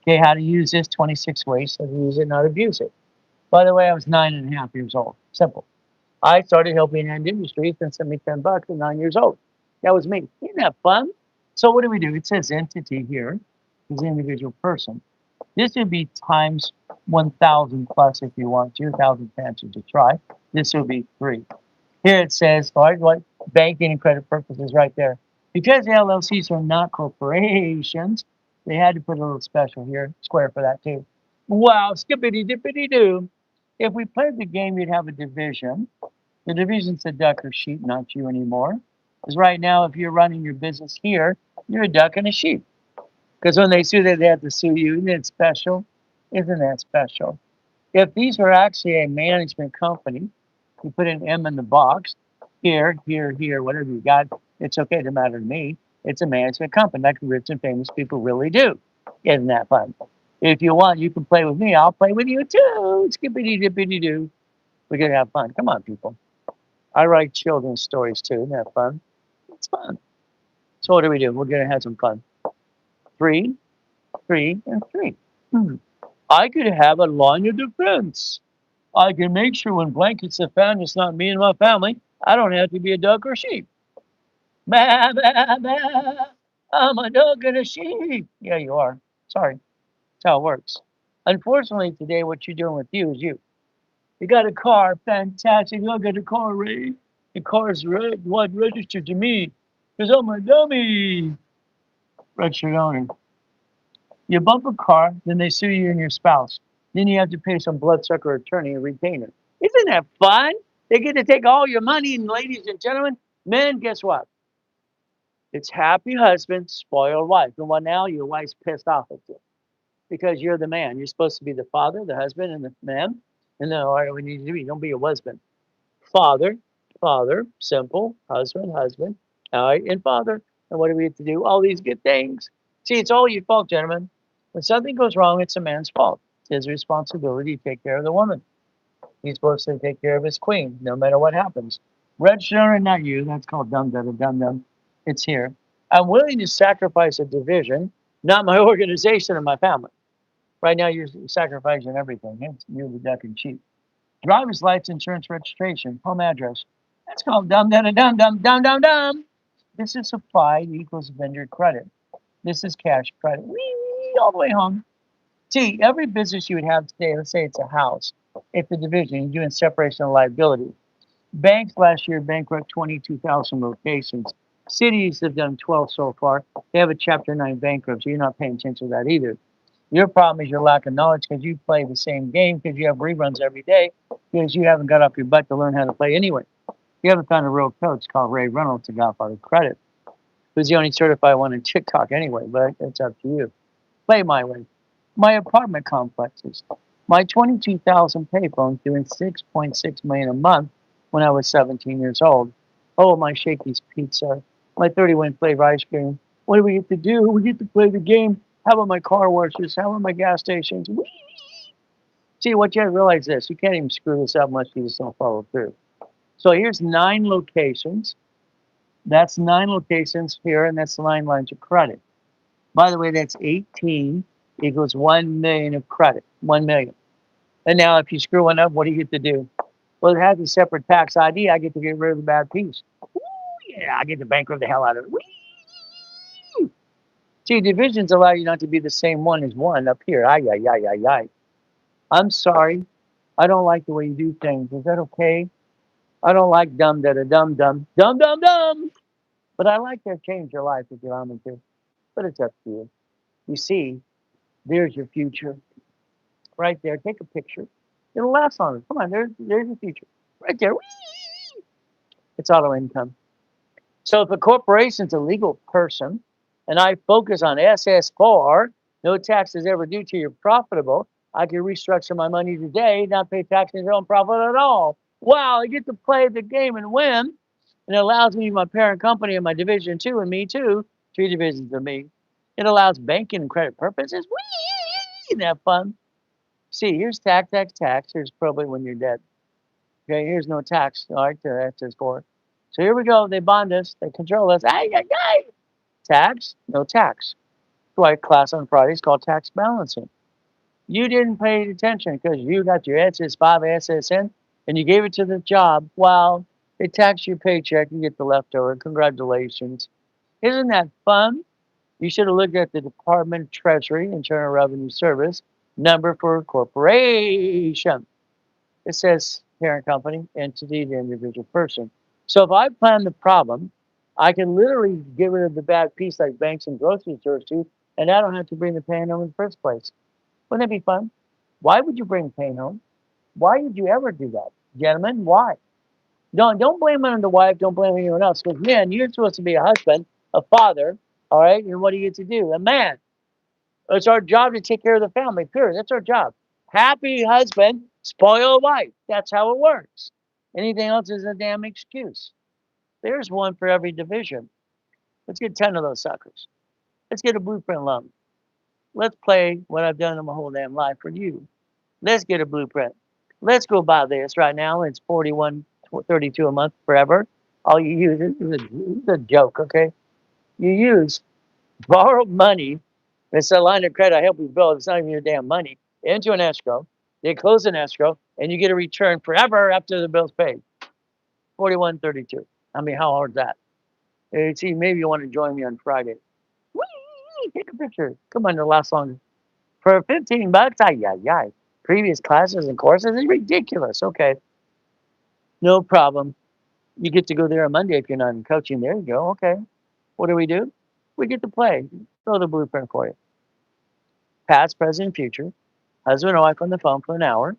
okay, how to use this 26 ways to use it, not abuse it. By the way, I was 9.5 years old. Simple. I started helping end industries and sent me $10 at 9 years old. That was me. Isn't that fun? So what do we do? It says entity here is the individual person. This would be times 1,000 plus if you want 2,000 chances to try. This would be 3. Here it says, all right, what banking and credit purposes right there. Because the LLCs are not corporations, They had to put a little special here, square for that too. Wow, skippity dippity doo. If we played the game, you'd have a division. The division's a duck or sheep, not you anymore. Because right now, if you're running your business here, you're a duck and a sheep. Because when they sue that, they have to sue you. Isn't it special? Isn't that special? If these were actually a management company, you put an M in the box, here, here, here, whatever you got, it's okay, it doesn't matter to me. It's a management company, like rich and famous people really do. Isn't that fun? If you want, you can play with me. I'll play with you too. Skippity dippity doo. We're gonna have fun. Come on, people. I write children's stories too. Isn't that fun? It's fun. So what do? We're gonna have some fun. Three, three, and three. I could have a line of defense. I can make sure when blankets are found, it's not me and my family. I don't have to be a duck or sheep. Bah, bah, bah. I'm a duck and a sheep. Yeah, you are. Sorry. That's how it works. Unfortunately, today, what you're doing with you is you. You got a car. Fantastic. Look at the car, Ray. The car's red. What registered to me? Because I'm a dummy. Registered owner. You bump a car, then they sue you and your spouse. Then you have to pay some bloodsucker attorney a retainer. Isn't that fun? They get to take all your money, and ladies and gentlemen, men, guess what? It's happy husband, spoiled wife. And what now? Your wife's pissed off at you because you're the man. You're supposed to be the father, the husband, and the man. And then all right, we need you to be. Don't be a husband. Father, father, simple, husband, husband. All right, and father. And what do we have to do? All these good things. See, it's all your fault, gentlemen. When something goes wrong, it's a man's fault. It's his responsibility to take care of the woman. He's supposed to take care of his queen, no matter what happens. Registered owner, not you. That's called dum dum dum dum. It's here. I'm willing to sacrifice a division, not my organization or my family. Right now, you're sacrificing everything. You're the duck and sheep. Driver's license, insurance, registration, home address. That's called dum dum dum dum dum dum dum. This is supply equals vendor credit. This is cash credit. Whee, all the way home. See, every business you would have today, let's say it's a house, it's a division, you're doing separation of liability. Banks last year bankrupt 22,000 locations. Cities have done 12 so far. They have a Chapter 9 bankruptcy. You're not paying attention to that either. Your problem is your lack of knowledge because you play the same game because you have reruns every day because you haven't got off your butt to learn how to play anyway. You haven't found a real coach called Ray Reynolds to Godfather Credit, who's the only certified one in TikTok anyway, but it's up to you. Play my way. My apartment complexes. My 22,000 payphones doing 6.6 million a month when I was 17 years old. Oh, my Shakey's pizza, my 31 flavor ice cream. What do we get to do? We get to play the game. How about my car washes? How about my gas stations? Whee! See, what you have to realize this, you can't even screw this up unless you just don't follow through. So here's 9 locations. That's 9 locations here, and that's 9 lines of credit. By the way, that's 18 equals 1 million of credit. 1 million. And now if you screw one up, what do you get to do? Well, it has a separate tax ID. I get to get rid of the bad piece. Ooh, yeah, I get to bankrupt the hell out of it. Whee! See, divisions allow you not to be the same one as one up here. Ay, ay, ay, ay, ay. I'm sorry. I don't like the way you do things. Is that okay? I don't like dumb, da, da, dum, dum, dum, dum, dum. But I like to change your life if you allow me to. But it's up to you. You see, there's your future. Right there. Take a picture. It'll last longer. Come on, there's the future. Right there. Whee! It's auto income. So if a corporation's a legal person and I focus on SS4, no taxes ever due till you're profitable, I can restructure my money today, not pay taxes on profit at all. Wow, I get to play the game and win. And it allows me, my parent company and my division two and me too, 3 divisions of me. It allows banking and credit purposes. Whee! Isn't that fun? See, here's tax, tax, tax. Here's probably when you're dead. Okay, here's no tax. All right, that's his score. So here we go. They bond us. They control us. Ay, ay, ay. Tax, no tax. That's why class on Friday is called tax balancing. You didn't pay attention because you got your SS5, SSN, and you gave it to the job. Well, they tax your paycheck. You get the leftover. Congratulations. Isn't that fun? You should have looked at the Department of Treasury, Internal Revenue Service, number for corporation. It says parent company, entity, the individual person. So if I plan the problem, I can literally get rid of the bad piece like banks and grocery stores do and I don't have to bring the pain home in the first place. Wouldn't that be fun? Why would you bring pain home? Why would you ever do that, gentlemen? Why? Don't blame it on the wife. Don't blame anyone else. Because man, you're supposed to be a husband, a father, all right. And what do you get to do? A man. It's our job to take care of the family. Period. That's our job. Happy husband, spoiled wife. That's how it works. Anything else is a damn excuse. There's one for every division. Let's get 10 of those suckers. Let's get a blueprint loan. Let's play what I've done in my whole damn life for you. Let's get a blueprint. Let's go buy this right now. It's 41.32 a month forever. All you use is a joke, okay? You use borrowed money. It's a line of credit I help you build. It's not even your damn money. Into an escrow. They close an escrow, and you get a return forever after the bill's paid. 41.32. I mean, how hard is that? See, maybe you want to join me on Friday. Whee! Take a picture. Come on, to last longer. For 15 bucks, ay. Previous classes and courses is ridiculous. Okay, no problem. You get to go there on Monday if you're not in coaching. There you go. Okay. What do? We get to play. Throw the blueprint for you. Past, present, and future. Husband and wife on the phone for an hour.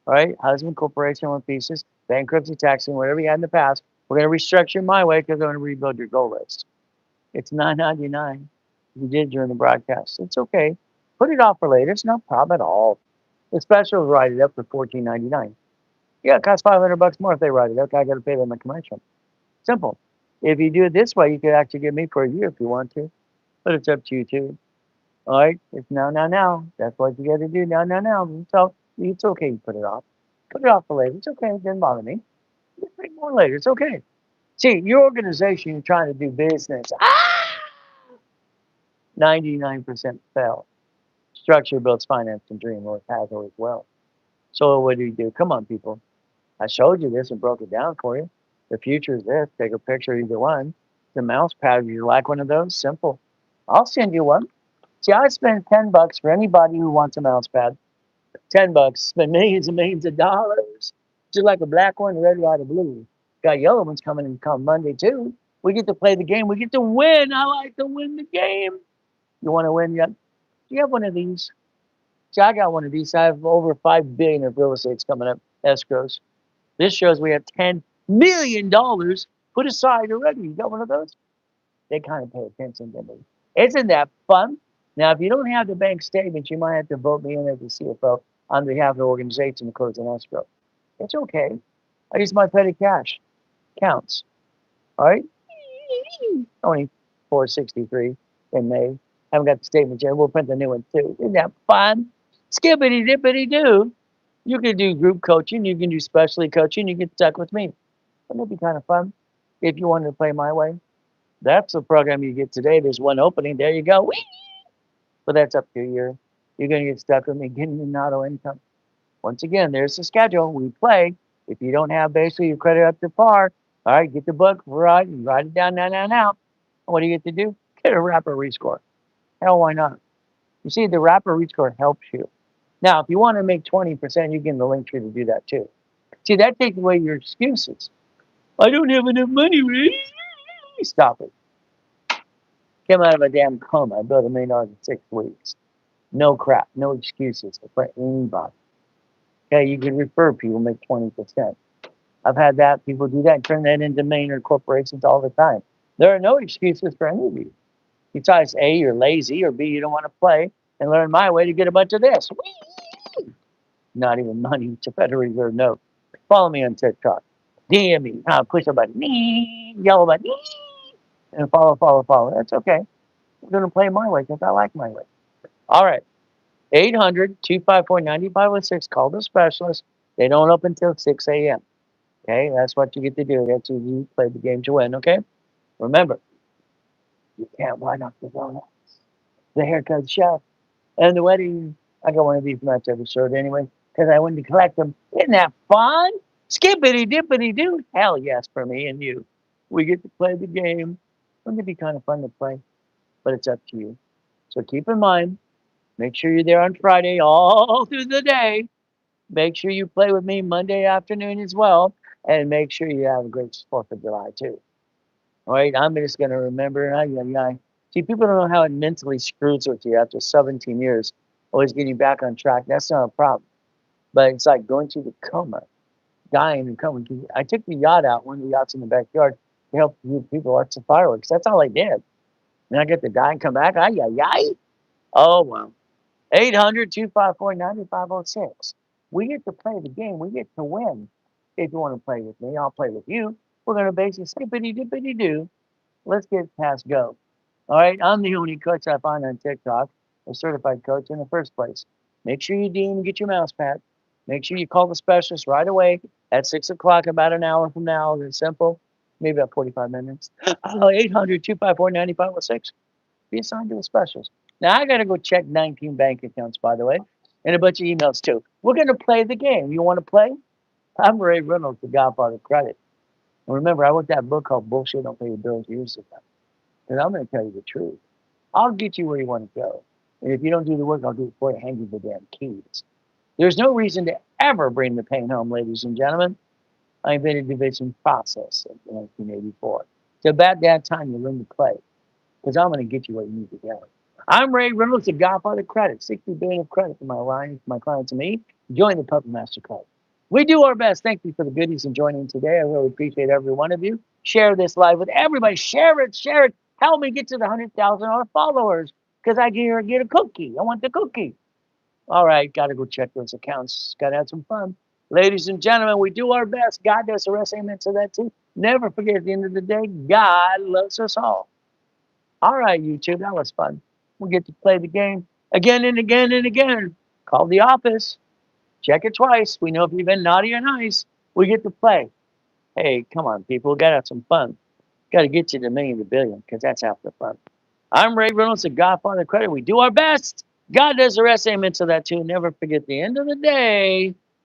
All right. Husband, corporation, one pieces, bankruptcy, taxing, whatever you had in the past. We're going to restructure my way because I'm going to rebuild your goal list. It's $9.99. You did during the broadcast. It's okay. Put it off for later. It's no problem at all. The special is write it up for $14.99. Yeah, it costs $500 more if they write it up. I got to pay them a commission. Simple. If you do it this way, you could actually get me for a year if you want to, but it's up to you too. All right, it's now. That's what you got to do now. So it's okay. You put it off. Put it off for later. It's okay. It didn't bother me. Just make more later. It's okay. See, your organization, you're trying to do business. 99% fail. Structure builds finance and dream, or has as well. So what do you do? Come on, people. I showed you this and broke it down for you. The future is this. Take a picture of either one. The mouse pad, you like one of those? Simple. I'll send you one. See, I spend $10 for anybody who wants a mouse pad. $10. Spend millions and millions of dollars. Just like a black one, red, white, or blue. Got yellow ones coming in come Monday too. We get to play the game. We get to win. I like to win the game. You want to win yet? Do you have one of these? See, I got one of these. I have over $5 billion of real estate's coming up, escrows. This shows we have $10 million put aside already. You got one of those? They kind of pay attention to me. Isn't that fun? Now, if you don't have the bank statements, you might have to vote me in as the CFO on behalf of the organization to close an escrow. It's okay. I use my petty cash. Counts. All right? Only 463 in May. Haven't got the statement yet. We'll print the new one too. Isn't that fun? Skippity dippity doo. You can do group coaching. You can do specialty coaching. You get stuck with me. Wouldn't it be kind of fun if you wanted to play my way? That's the program you get today. There's one opening. There you go. Whee! But that's up to you. You're going to get stuck with me getting an auto income. Once again, there's the schedule. We play. If you don't have basically your credit up to par, all right, get the book, write it down now. And what do you get to do? Get a rapper rescore. Hell, why not? You see, the rapper rescore helps you. Now, if you want to make 20%, you get the link tree to do that too. See, that takes away your excuses. I don't have enough money, Ray. Stop it. Came out of a damn coma. I built $1 million in 6 weeks. No crap. No excuses for anybody. Okay, you can refer people, make 20%. I've had that. People do that and turn that into millionaire corporations all the time. There are no excuses for any of you. Besides, A, you're lazy, or B, you don't want to play and learn my way to get a bunch of this. Whee! Not even money. It's a Federal Reserve note. Follow me on TikTok. DM me. Push a button. Yellow button. And follow. That's okay. I'm going to play my way because I like my way. All right. 800-254-9506. Call the specialist. They don't open until 6 a.m. Okay? That's what you get to do. That's what you play the game to win. Okay? Remember, you can't wind up the donuts, the haircut chef, and the wedding. I got one of these nuts every shirt anyway because I wanted to collect them. Isn't that fun? Skippity dippity doo. Hell yes for me and you. We get to play the game. Wouldn't it be kind of fun to play? But it's up to you. So keep in mind, make sure you're there on Friday all through the day. Make sure you play with me Monday afternoon as well. And make sure you have a great 4th of July too. All right, I'm just going to remember, See, people don't know how it mentally screws with you after 17 years, always getting back on track. That's not a problem. But it's like going through the coma, dying and coma. I took the yacht out, one of the yachts in the backyard, to help you people watch the fireworks. That's all I did. And I get to die and come back. Ay, ay, ay. Oh, well. 800-254-9506. We get to play the game. We get to win. If you want to play with me, I'll play with you. We're going to basically skippity dippity do. Let's get past go. All right. I'm the only coach I find on TikTok, a certified coach in the first place. Make sure you DM and get your mouse pad. Make sure you call the specialist right away at 6 o'clock, about an hour from now. It's simple. Maybe about 45 minutes. 800-254-9506. Be assigned to a specialist. Now I got to go check 19 bank accounts, by the way, and a bunch of emails too. We're going to play the game. You want to play? I'm Ray Reynolds, the Godfather of Credit. And remember, I wrote that book called Bullshit Don't Pay Your Bills years ago. And I'm going to tell you the truth. I'll get you where you want to go. And if you don't do the work, I'll do it for you. Hand you the damn keys. There's no reason to ever bring the pain home, ladies and gentlemen. I invented division process in 1984. So about that time, you learn to play. Because I'm going to get you where you need to go. I'm Ray Reynolds, the Godfather of Credit. 60 billion of credit for my clients and me. Join the Puppet Master Club. We do our best. Thank you for the goodies and joining today. I really appreciate every one of you. Share this live with everybody. Share it. Share it. Help me get to the 100,000 followers because I can get a cookie. I want the cookie. All right. Got to go check those accounts. Got to have some fun. Ladies and gentlemen, we do our best. God does the rest. Amen to that too. Never forget, at the end of the day, God loves us all. All right, YouTube. That was fun. We get to play the game again and again and again. Call the office. Check it twice. We know if you've been naughty or nice. We get to play. Hey, come on, people. We got to have some fun. Got to get you to million to billion because that's half the fun. I'm Ray Reynolds, the Godfather of Credit. We do our best. God does the rest. Amen to that too. Never forget, the end of the day,